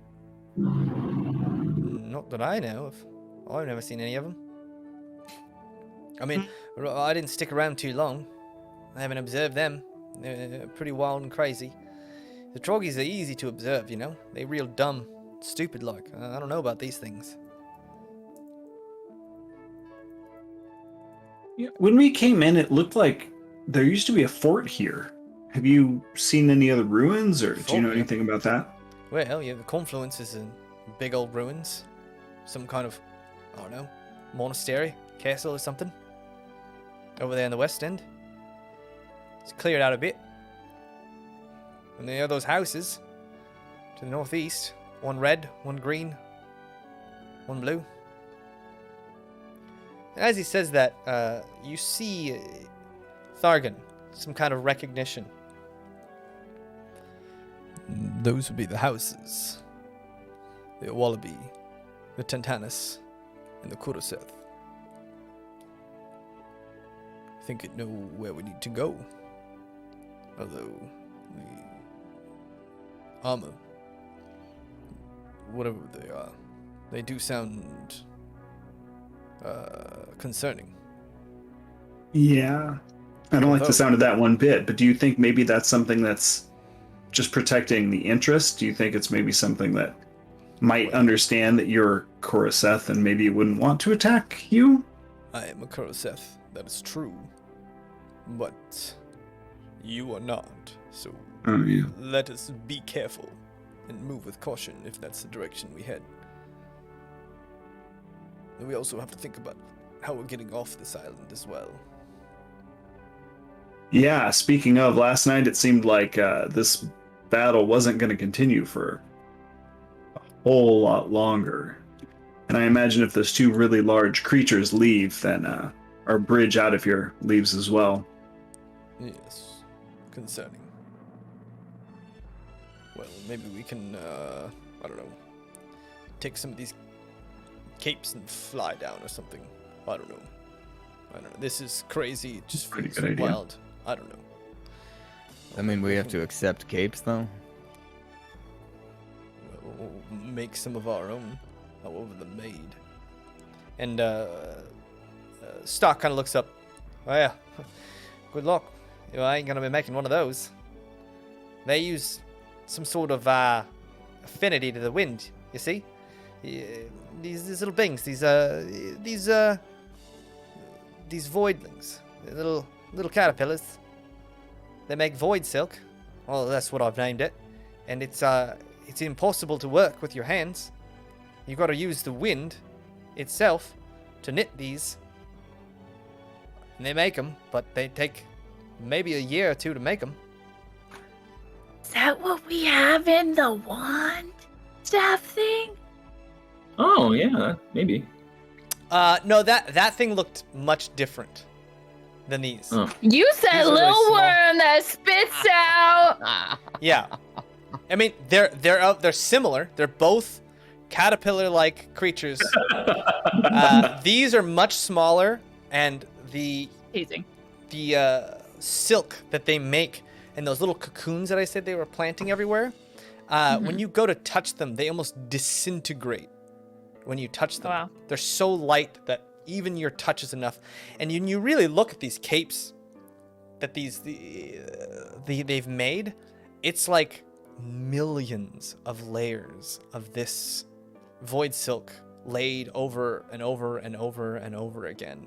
Not that I know of. I've never seen any of them. I mean, I didn't stick around too long. I haven't observed them. They're pretty wild and crazy. The troggies are easy to observe, They're real dumb, stupid like. I don't know about these things.
Yeah, when we came in, it looked like there used to be a fort here. Have you seen any other ruins, or do you know anything about that?
Well, yeah, the confluence is in big old ruins. Some kind of, I don't know, monastery, castle or something. Over there in the west end. It's cleared out a bit. And there are those houses to the northeast. 1 red, 1 green, 1 blue. And as he says that, you see Thargan, some kind of recognition. Those would be the houses. The Wallaby, the Tantanus, and the Kuroseth. I think it know where we need to go. Although, armor. Whatever they are. They do sound concerning.
Yeah. I don't like the sound of that one bit, but do you think maybe that's something that's just protecting the interest? Do you think it's maybe something that might understand that you're Coruseth and maybe it wouldn't want to attack you?
I am a Coruseth, that is true. But you are not, so let us be careful and move with caution if that's the direction we head. And we also have to think about how we're getting off this island as well.
Yeah, speaking of, last night it seemed like this battle wasn't going to continue for a whole lot longer. And I imagine if those two really large creatures leave, then our bridge out of here leaves as well.
Yes, concerning. Well, maybe we can, I don't know, take some of these capes and fly down or something. I don't know. This is crazy. It just
Pretty
feels
good idea.
wild. I don't know.
I mean, we have to accept capes, though.
We'll make some of our own, however they're made. And Stark kind of looks up. Oh yeah, good luck. I ain't gonna be making one of those. They use some sort of affinity to the wind. You see, these little things, these voidlings, little caterpillars. They make void silk. Well, that's what I've named it. And it's impossible to work with your hands. You got to use the wind itself to knit these. And they make them, but they take maybe a year or two to make them.
Is that what we have in the wand staff thing?
Oh yeah, maybe.
No, that thing looked much different than these.
Oh.
You said
These are really
little
small.
worm that spits out.
Yeah, I mean they're similar. They're both caterpillar-like creatures. These are much smaller, and the
Teasing.
silk that they make and those little cocoons that I said they were planting everywhere. When you go to touch them, they almost disintegrate. When you touch them,
Wow.
they're so light that even your touch is enough. And you really look at these capes that they've made. It's like millions of layers of this void silk laid over and over and over and over again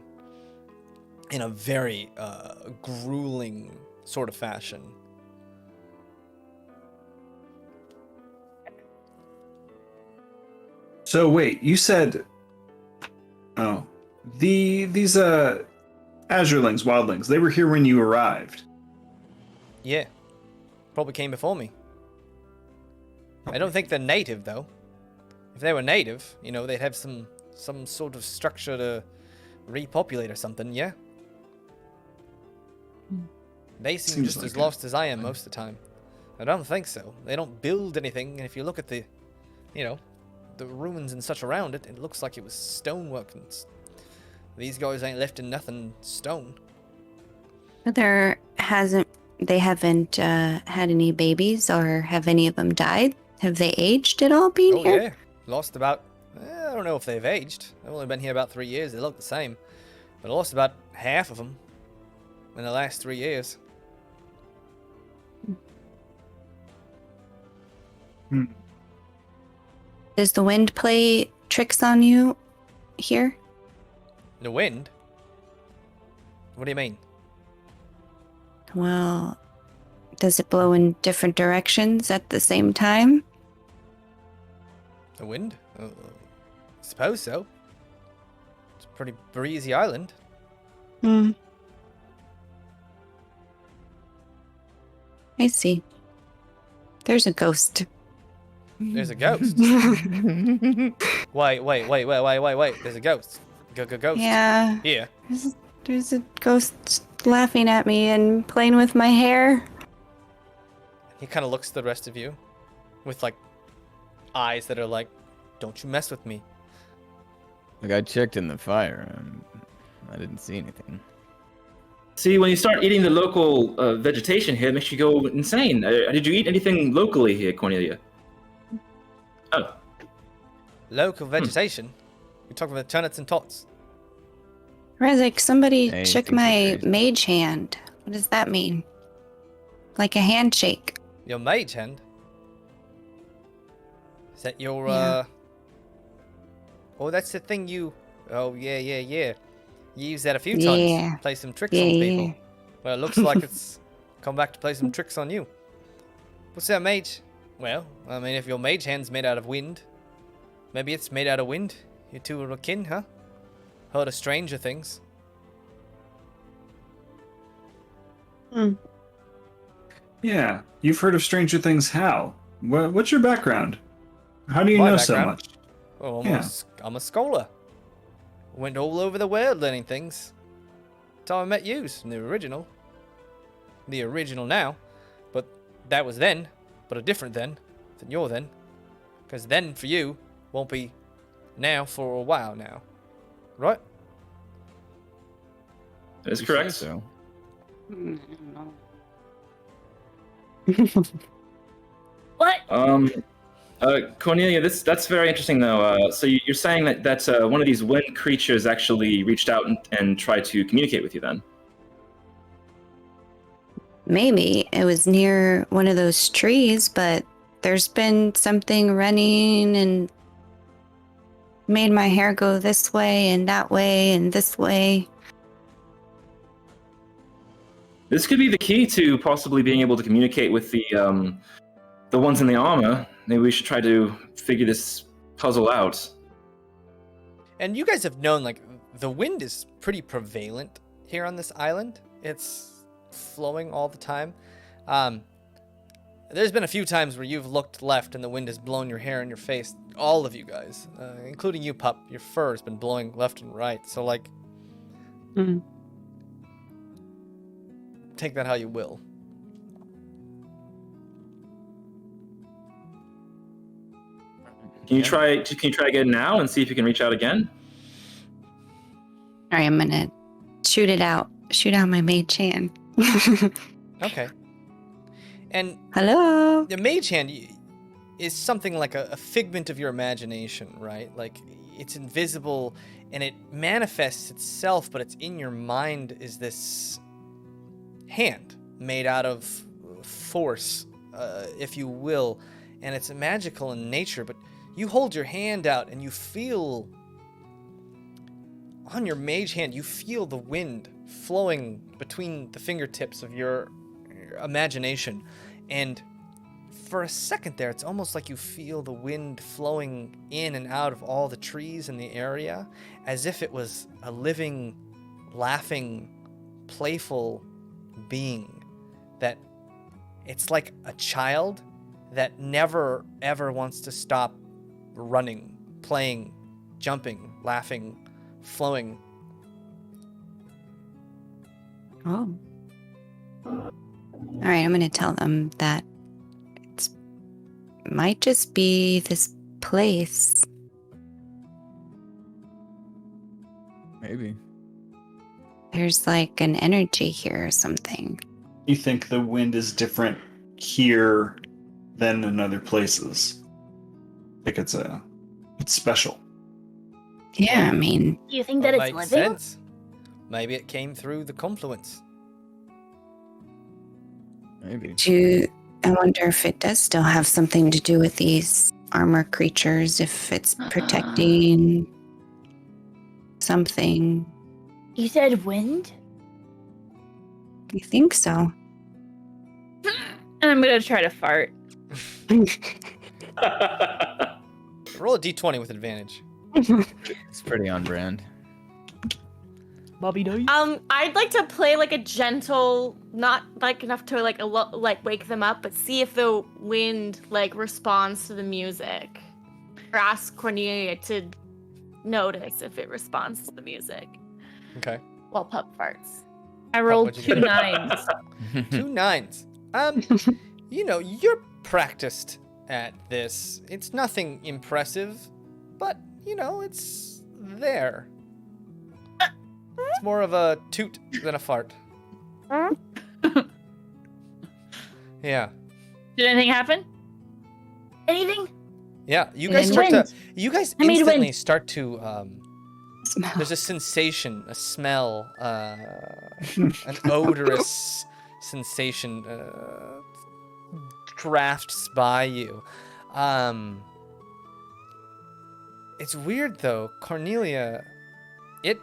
in a very grueling sort of fashion.
So wait, you said, these azurelings, wildlings, they were here when you arrived.
Yeah, probably came before me. I don't think they're native though. If they were native, they'd have some sort of structure to repopulate or something. Yeah. They seem
Seems
just
like
as
it.
lost as I am most of the time. I don't think so. They don't build anything, and if you look at the ruins and such around it, it looks like it was stonework. And these guys ain't lifting nothing stone.
They haven't had any babies, or have any of them died? Have they aged at all being
Oh
here?
yeah, lost about. I don't know if they've aged. They've only been here about 3 years. They look the same, but I lost about half of them in the last 3 years.
Does the wind play tricks on you here?
The wind? What do you mean?
Well, does it blow in different directions at the same time?
The wind? Suppose so. It's a pretty breezy island.
I see. There's a ghost.
There's a ghost. Wait. There's a ghost. Ghost.
Yeah.
Here.
There's a ghost laughing at me and playing with my hair.
He kind of looks at the rest of you with like eyes that are like, don't you mess with me.
Like, I checked in the fire. I didn't see anything.
See, when you start eating the local vegetation here, it makes you go insane. Did you eat anything locally here, Cornelia? Oh.
Local vegetation? You're talking about turnips and tots.
Rezik, somebody
Hey,
shook
things are
my
crazy.
mage hand. What does that mean? Like a handshake.
Your mage hand? Is that your,
Yeah.
Oh, that's the thing you... Oh, yeah. You used that a few
Yeah.
times. Play some tricks
Yeah,
on
yeah.
people. Well, it looks like it's come back to play some tricks on you. What's that mage? Well, I mean, if your mage hand's made out of wind, maybe it's made out of wind. You two are akin, huh? Heard of stranger things.
Yeah, you've heard of Stranger Things. How? What's your background? How do you
My
know so
background?
much?
Oh,
Yeah.
I'm a scholar. Went all over the world learning things. Till I met you in the original. The original now. But that was then. But a different then than your then. Because then for you won't be now for a while now. Right?
That is
You
correct.
say so.
What?
Cornelia, that's very interesting, though. So you're saying that one of these wind creatures actually reached out and tried to communicate with you, then?
Maybe it was near one of those trees, but there's been something running and made my hair go this way and that way and this way.
This could be the key to possibly being able to communicate with the ones in the armor. Maybe we should try to figure this puzzle out.
And you guys have known, like, the wind is pretty prevalent here on this island. It's flowing all the time. There's been a few times where you've looked left and the wind has blown your hair in your face. All of you guys, including you, Pup. Your fur has been blowing left and right. So, like, take that how you will.
Can you try again now and see if you can reach out again?
All right, I'm gonna shoot it out. Shoot out my mage hand.
Okay. And
Hello.
the mage hand is something like a figment of your imagination, right? Like, it's invisible and it manifests itself, but it's in your mind is this hand made out of force, if you will, and it's magical in nature, but you hold your hand out and you feel on your mage hand, you feel the wind flowing between the fingertips of your imagination. And for a second there, it's almost like you feel the wind flowing in and out of all the trees in the area, as if it was a living, laughing, playful being. That it's like a child that never, ever wants to stop running, playing, jumping, laughing, flowing.
Oh. All right, I'm gonna tell them that it might just be this place.
Maybe.
There's like an energy here or something.
You think the wind is different here than in other places? Like it's special.
Yeah, I mean,
Do you think that it's
Makes
living?
sense. Maybe it came through the confluence.
Maybe.
I wonder if it does still have something to do with these armor creatures, if it's protecting something.
You said wind?
I think so.
And I'm gonna try to fart.
Roll a d20 with advantage.
It's pretty on brand.
Bobby Daye.
I'd like to play like a gentle, not like enough to like wake them up, but see if the wind like responds to the music. Or ask Cornelia to notice if it responds to the music
Okay.
while Pup farts.
I rolled
what'd you
2
get?
9s.
2 9s. You know, you're practiced at this. It's nothing impressive, but, you know, it's there. It's more of a toot than a fart. Yeah.
Did anything happen? Anything?
Yeah, you
And
guys
then
start to.
wins.
You guys
I made a
instantly
win.
start to.
Smell.
There's a sensation, a smell, an odorous sensation drafts by you. It's weird though, Cornelia. It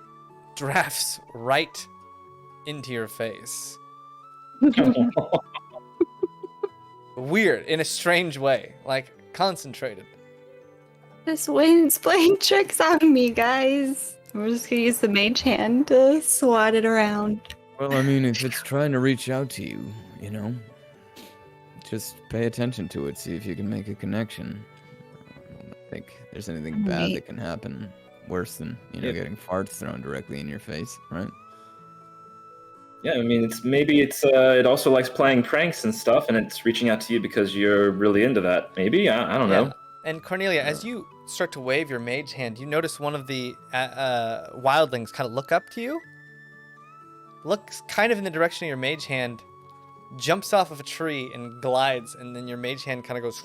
drafts right into your face. Weird, in a strange way, like concentrated.
This wind's playing tricks on me, guys. We're just gonna use the mage hand to swat it around.
Well, I mean, if it's trying to reach out to you, you know, just pay attention to it. See if you can make a connection. I don't think there's anything bad
Right.
that can happen worse than, you know,
Yeah.
getting farts thrown directly in your face, right?
Yeah, I mean, it also likes playing pranks and stuff, and it's reaching out to you because you're really into that. Maybe I don't know.
And Cornelia, as you start to wave your mage hand, you notice one of the wildlings kind of look up to you, looks kind of in the direction of your mage hand, jumps off of a tree and glides, and then your mage hand kind of goes,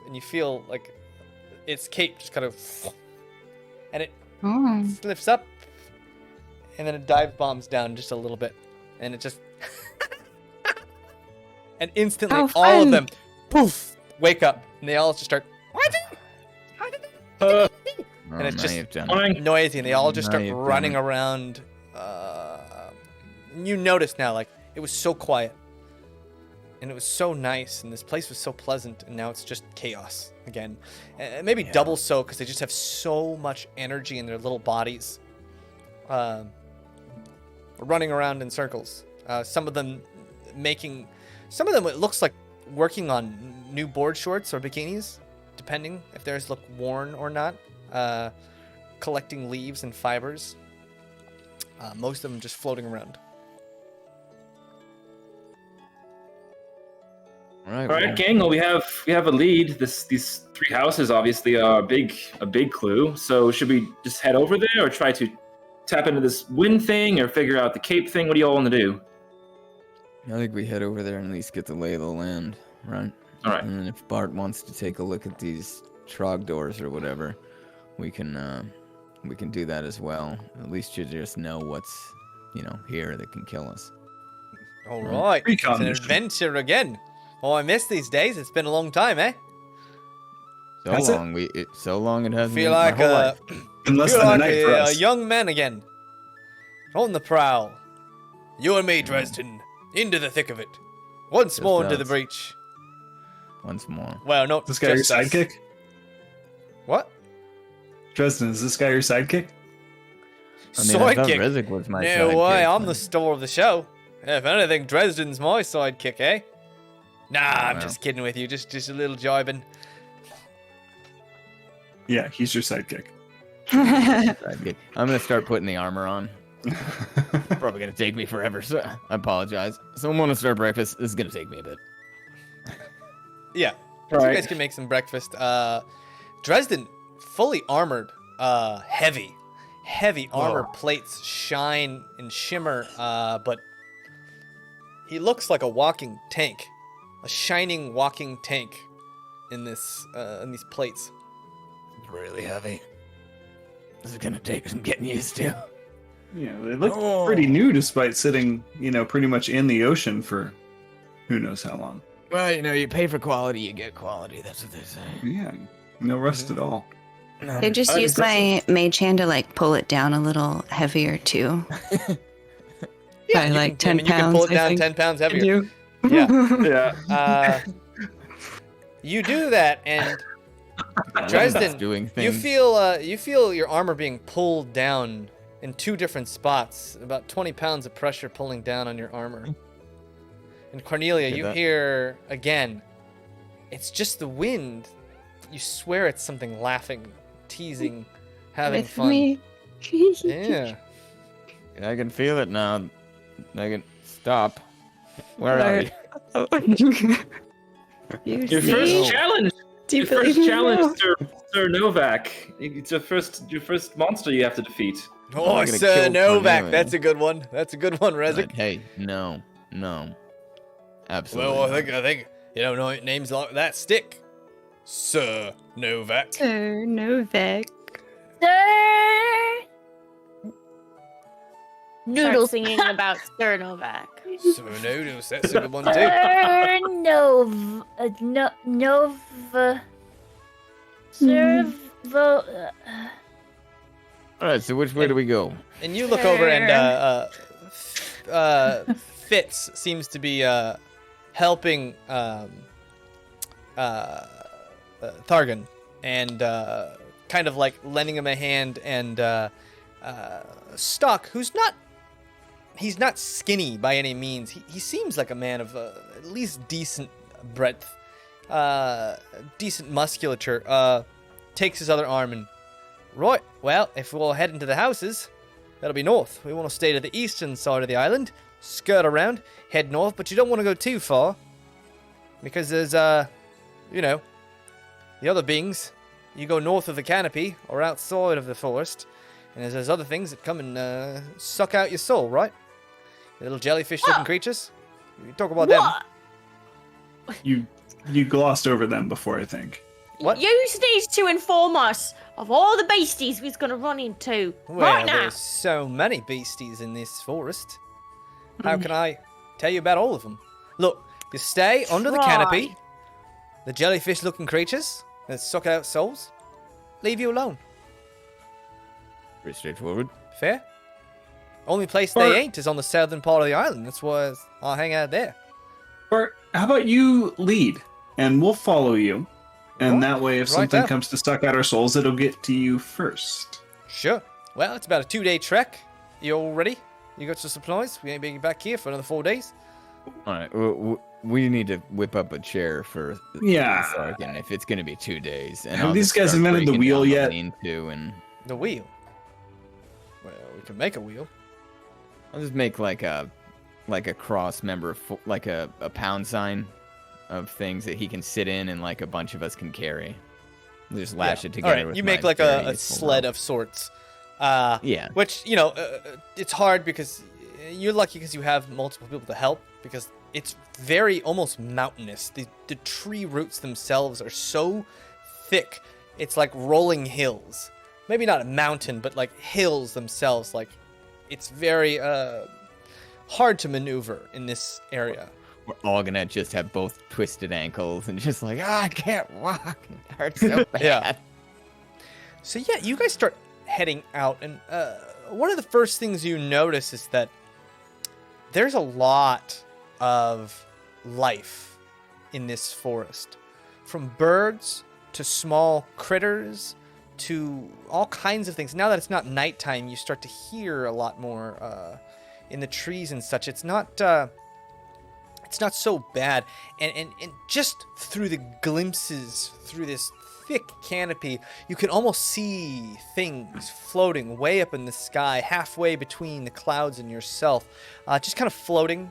and you feel like its cape just kind of, and it
Oh.
lifts up, and then it dive bombs down just a little bit, and it just, and instantly
How
all of
fun.
them, poof, wake up, and they all just start.
Uh,
And it's
now
just
you've done it.
fine.
noisy, and they all just
Now
start
you've done
running
it.
around. You notice now, like, it was so quiet, and it was so nice, and this place was so pleasant, and now it's just chaos again. Maybe double so, because they just have so much energy in their little bodies, running around in circles. Some of them it looks like working on new board shorts or bikinis, depending if theirs look worn or not. Collecting leaves and fibers. Most of them just floating around.
All right.
All right, gang. Well, we have a lead. These three houses obviously are a big clue. So should we just head over there, or try to tap into this wind thing, or figure out the cape thing? What do you all want to do?
I think we head over there and at least get the lay of the land, right?
All right.
And then if Bart wants to take a look at these trogdors or whatever, we can do that as well. At least you just know what's, you know, here that can kill us.
All right, it's
Recon
an
mission.
adventure again. Oh, I miss these days. It's been a long time, eh?
So
Has it?
long so long it hasn't
Feel
been my
like
whole life.
In less
feel
than a
like
night for
a
us.
young man again. On the prowl. You and me, Dresden, into the thick of it. Once
Just
more into the
us.
breach.
Once more.
Well, not
This guy your
just us.
sidekick?
What?
Dresden, is this guy your sidekick?
I mean, I thought
Sidekick.
Rizik was my
No
sidekick,
way, I'm
but-
the star of the show. If anything, Dresden's my sidekick, eh? Nah, I'm
Wow.
just kidding with you. Just a little jibing.
Yeah, he's your sidekick.
sidekick. I'm gonna start putting the armor on. Probably gonna take me forever, so I apologize. So I'm gonna start breakfast. This is gonna take me a bit.
Yeah. So you guys can make some breakfast. Dresden, fully armored, heavy armor plates shine and shimmer, but he looks like a walking tank, a shining walking tank in these plates.
It's really heavy. This is gonna take some getting used to.
Yeah, they look
Oh.
pretty new despite sitting, pretty much in the ocean for who knows how long.
Well, you know, you pay for quality, you get quality. That's what they say.
Yeah, no rust at all.
I just used my mage hand to like pull it down a little heavier too. By like 10
You can
pounds.
pull it
I
down
think.
10 pounds heavier.
You.
Yeah.
Yeah.
You do that, and Dresden,
doing
you
things.
feel your armor being pulled down in two different spots. About 20 pounds of pressure pulling down on your armor. And Cornelia,
Hear
you
that?
hear again. It's just the wind. You swear it's something laughing, teasing, having
With
fun.
me.
Yeah.
I can feel it now. I can stop. Where are you?
Your first challenge.
Do you
Your first
believe me
challenge,
now?
Sir Novak. It's your first monster you have to defeat.
Oh,
I'm gonna
Sir
kill
Novak.
Cornelia.
That's a good one. That's a good one, Rezik.
Hey, no. No. Absolutely.
Well, I think you don't know names like that stick, Sir Novak.
Sir Novak.
Sir.
Start
Noodles.
singing about Sir Novak.
Sir Noodles, that's a good one too.
Sir Nova. Sir
All right, so which way do we go?
And you look over and Fitz seems to be helping Thargan and kind of like lending him a hand, and Stock, he's not skinny by any means. He seems like a man of at least decent breadth, decent musculature. Takes his other arm and, right, well, if we'll head into the houses, that'll be north. We want to stay to the eastern side of the island, skirt around, head north, but you don't want to go too far, because there's, you know, the other beings. You go north of the canopy, or outside of the forest, and there's other things that come and suck out your soul, right? Little jellyfish-looking creatures. You talk about them.
You glossed over them before, I think.
What?
Use these to inform us of all the beasties we're going to run into
Well,
right now.
there's so many beasties in this forest. How can I tell you about all of them? Look, you stay under the canopy. The jellyfish-looking creatures that suck out souls, leave you alone.
Pretty straightforward.
Fair? Only place they ain't is on the southern part of the island. That's why I'll hang out there.
Or how about you lead, and we'll follow you. And that way, if
Right
something
there.
comes to suck out our souls, it'll get to you first.
Sure. Well, it's about a 2-day trek. You all ready? You got your supplies? We ain't being back here for another 4 days.
All right, we need to whip up a chair for Thargan if it's going to be 2 days. And
Have
I'll
these
just
guys
start
invented the
breaking
wheel
down
yet?
lean-to and
The wheel. Well, we can make a wheel.
I'll just make like a cross member, like a pound sign of things that he can sit in, and like a bunch of us can carry. We'll just lash it together.
All right,
with
you make
my
like
very
a
useful
sled
rope.
of sorts.
Yeah.
Which, you know, it's hard because you're lucky because you have multiple people to help, because it's very almost mountainous. The tree roots themselves are so thick. It's like rolling hills. Maybe not a mountain, but like hills themselves. Like, it's very hard to maneuver in this area.
We're all gonna just have both twisted ankles and just like, I can't walk. It hurts so bad.
Yeah. So yeah, you guys start heading out, and one of the first things you notice is that there's a lot of life in this forest. From birds to small critters to all kinds of things. Now that it's not nighttime, you start to hear a lot more in the trees and such. It's not so bad. And just through the glimpses through this thick canopy, you can almost see things floating way up in the sky, halfway between the clouds and yourself, just kind of floating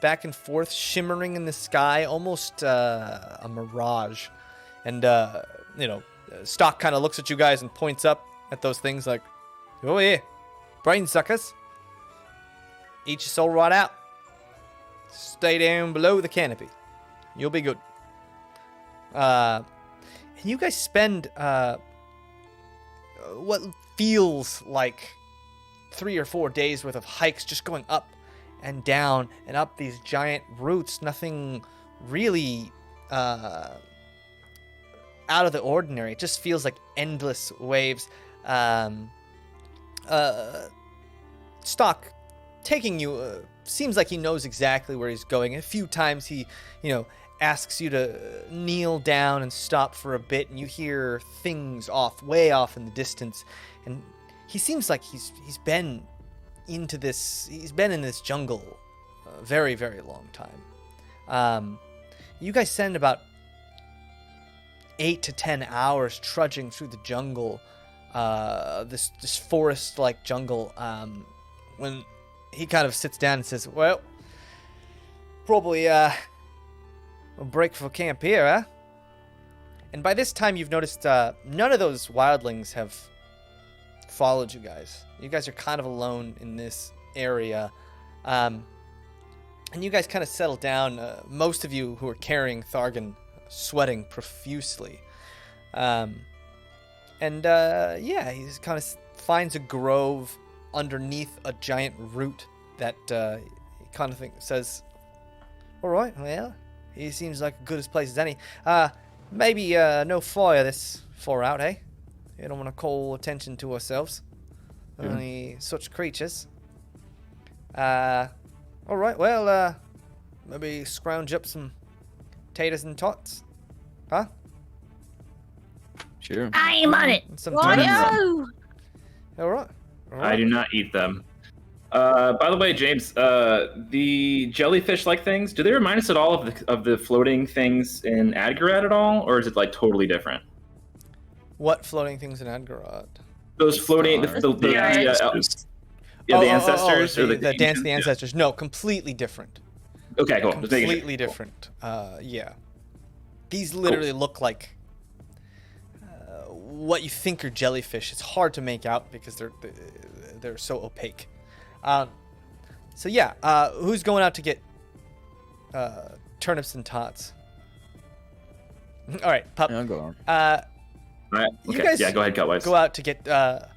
back and forth, shimmering in the sky, almost a mirage. And you know, Stock kind of looks at you guys and points up at those things like, oh yeah, brain suckers, eat your soul right out, stay down below the canopy, you'll be good. And you guys spend what feels like 3 or 4 days worth of hikes, just going up and down and up these giant roots. Nothing really out of the ordinary. It just feels like endless waves. Stock taking you, seems like he knows exactly where he's going. A few times he, asks you to kneel down and stop for a bit, and you hear things way off in the distance. And he seems like he's been in this jungle a very, very long time. You guys spend about 8 to 10 hours trudging through the jungle, this forest-like jungle, when he kind of sits down and says, well, probably a break for camp here, huh? And by this time, you've noticed none of those wildlings have followed you guys. You guys are kind of alone in this area. And you guys kind of settle down. Most of you who are carrying Thargan sweating profusely. Yeah, he kind of finds a grove underneath a giant root that he kind of says, all right, well, he seems like as good a place as any. Maybe no fire this far out, eh? You don't want to call attention to ourselves. Only such creatures. All right, well, maybe scrounge up some taters and tots, huh?
Sure.
I am on it.
And some
Why
turnips.
no?
All right.
I do not eat them. By the way, James, the jellyfish-like things, do they remind us at all of the floating things in Adgarat at all, or is it like totally different?
What floating things in Adgarat?
Those floating, the ancestors,
the
or
Dance of the Ancestors. No, completely different.
Okay, cool. Just making sure.
Completely different. Yeah. These literally look like what you think are jellyfish. It's hard to make out because they're so opaque. So yeah, who's going out to get turnips and tots? All right, Pup.
I'll go on.
All right.
You
Okay.
guys
Yeah, go ahead, Cutwise.
go out to get the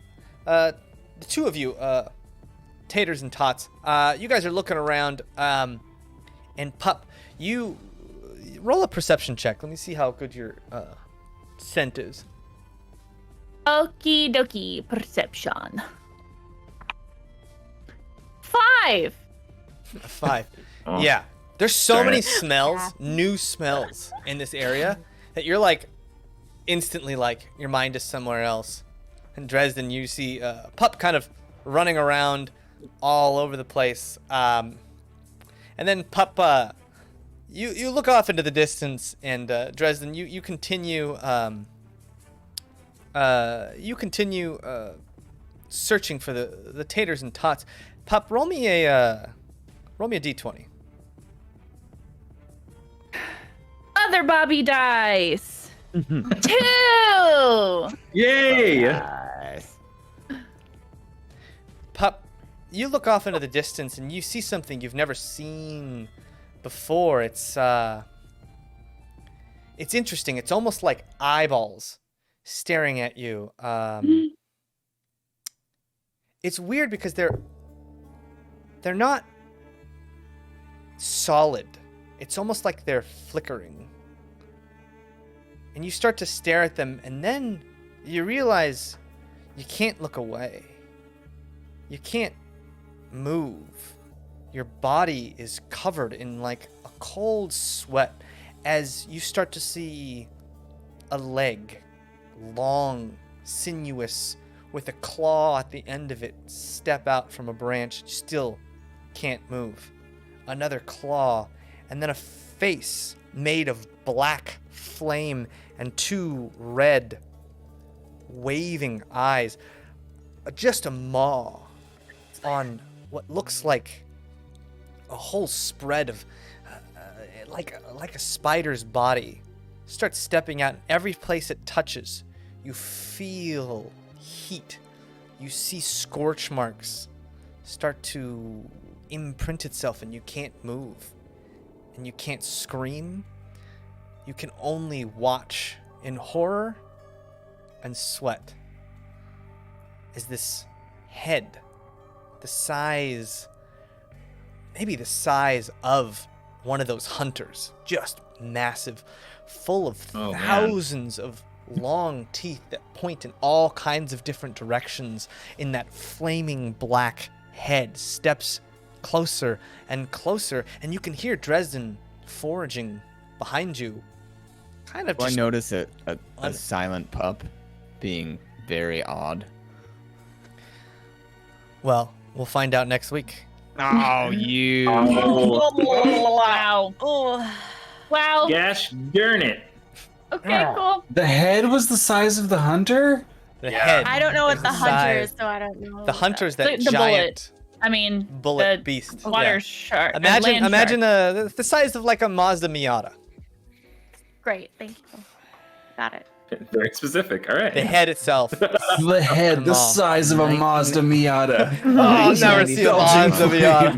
two of you, taters and tots. You guys are looking around, and Pup, you roll a perception check. Let me see how good your scent is.
Okie dokie, perception. 5.
5.
Oh.
Yeah. There's so
Darn
many
it.
smells, new smells in this area that you're like instantly like your mind is somewhere else. In Dresden, you see Pup kind of running around all over the place. And then Pup, you look off into the distance, and Dresden, you continue searching for the taters and tots. Pup, roll me a d20.
Other Bobby dice. 2.
Yay!
Nice.
Pup, you look off into the distance and you see something you've never seen before. It's interesting. It's almost like eyeballs staring at you. It's weird because they're not solid. It's almost like they're flickering. And you start to stare at them, and then you realize you can't look away. You can't move. Your body is covered in like a cold sweat as you start to see a leg, long, sinuous, with a claw at the end of it, step out from a branch. Still can't move. Another claw, and then a face made of black flame and 2 red waving eyes. Just a maw on what looks like a whole spread of like a spider's body. Starts stepping out, and every place it touches, you feel heat. You see scorch marks start to imprint itself, and you can't move. And you can't scream. You can only watch in horror and sweat as this head, maybe the size of one of those hunters, just massive, full of thousands of long teeth that point in all kinds of different directions, in that flaming black head, steps closer and closer, and you can hear Dresden foraging behind you. Kind of
I
just
notice a silent pup being very odd.
Well, we'll find out next week.
Oh, you.
Wow.
Oh.
Wow.
Gosh darn it.
Okay, cool.
The head was the size of the hunter?
The head.
I don't know what
is
the hunter
size-
is, so I don't know.
The hunter's that
The bullet.
giant
I mean,
bullet
the
beast.
water
Yeah.
shark.
Imagine the size of like a Mazda Miata.
Great, thank you. Got it.
Very specific. All right.
The head itself.
The head, the size of a Mazda Miata.
Oh, I'll never see a Mazda Miata.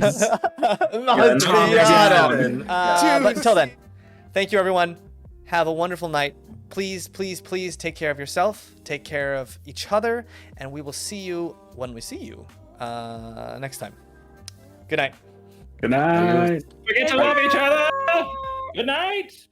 Mazda Miata. But until then, thank you, everyone. Have a wonderful night. Please, please, please take care of yourself. Take care of each other. And we will see you when we see you next time. Good night.
Good night.
Forget to love each other. Good night.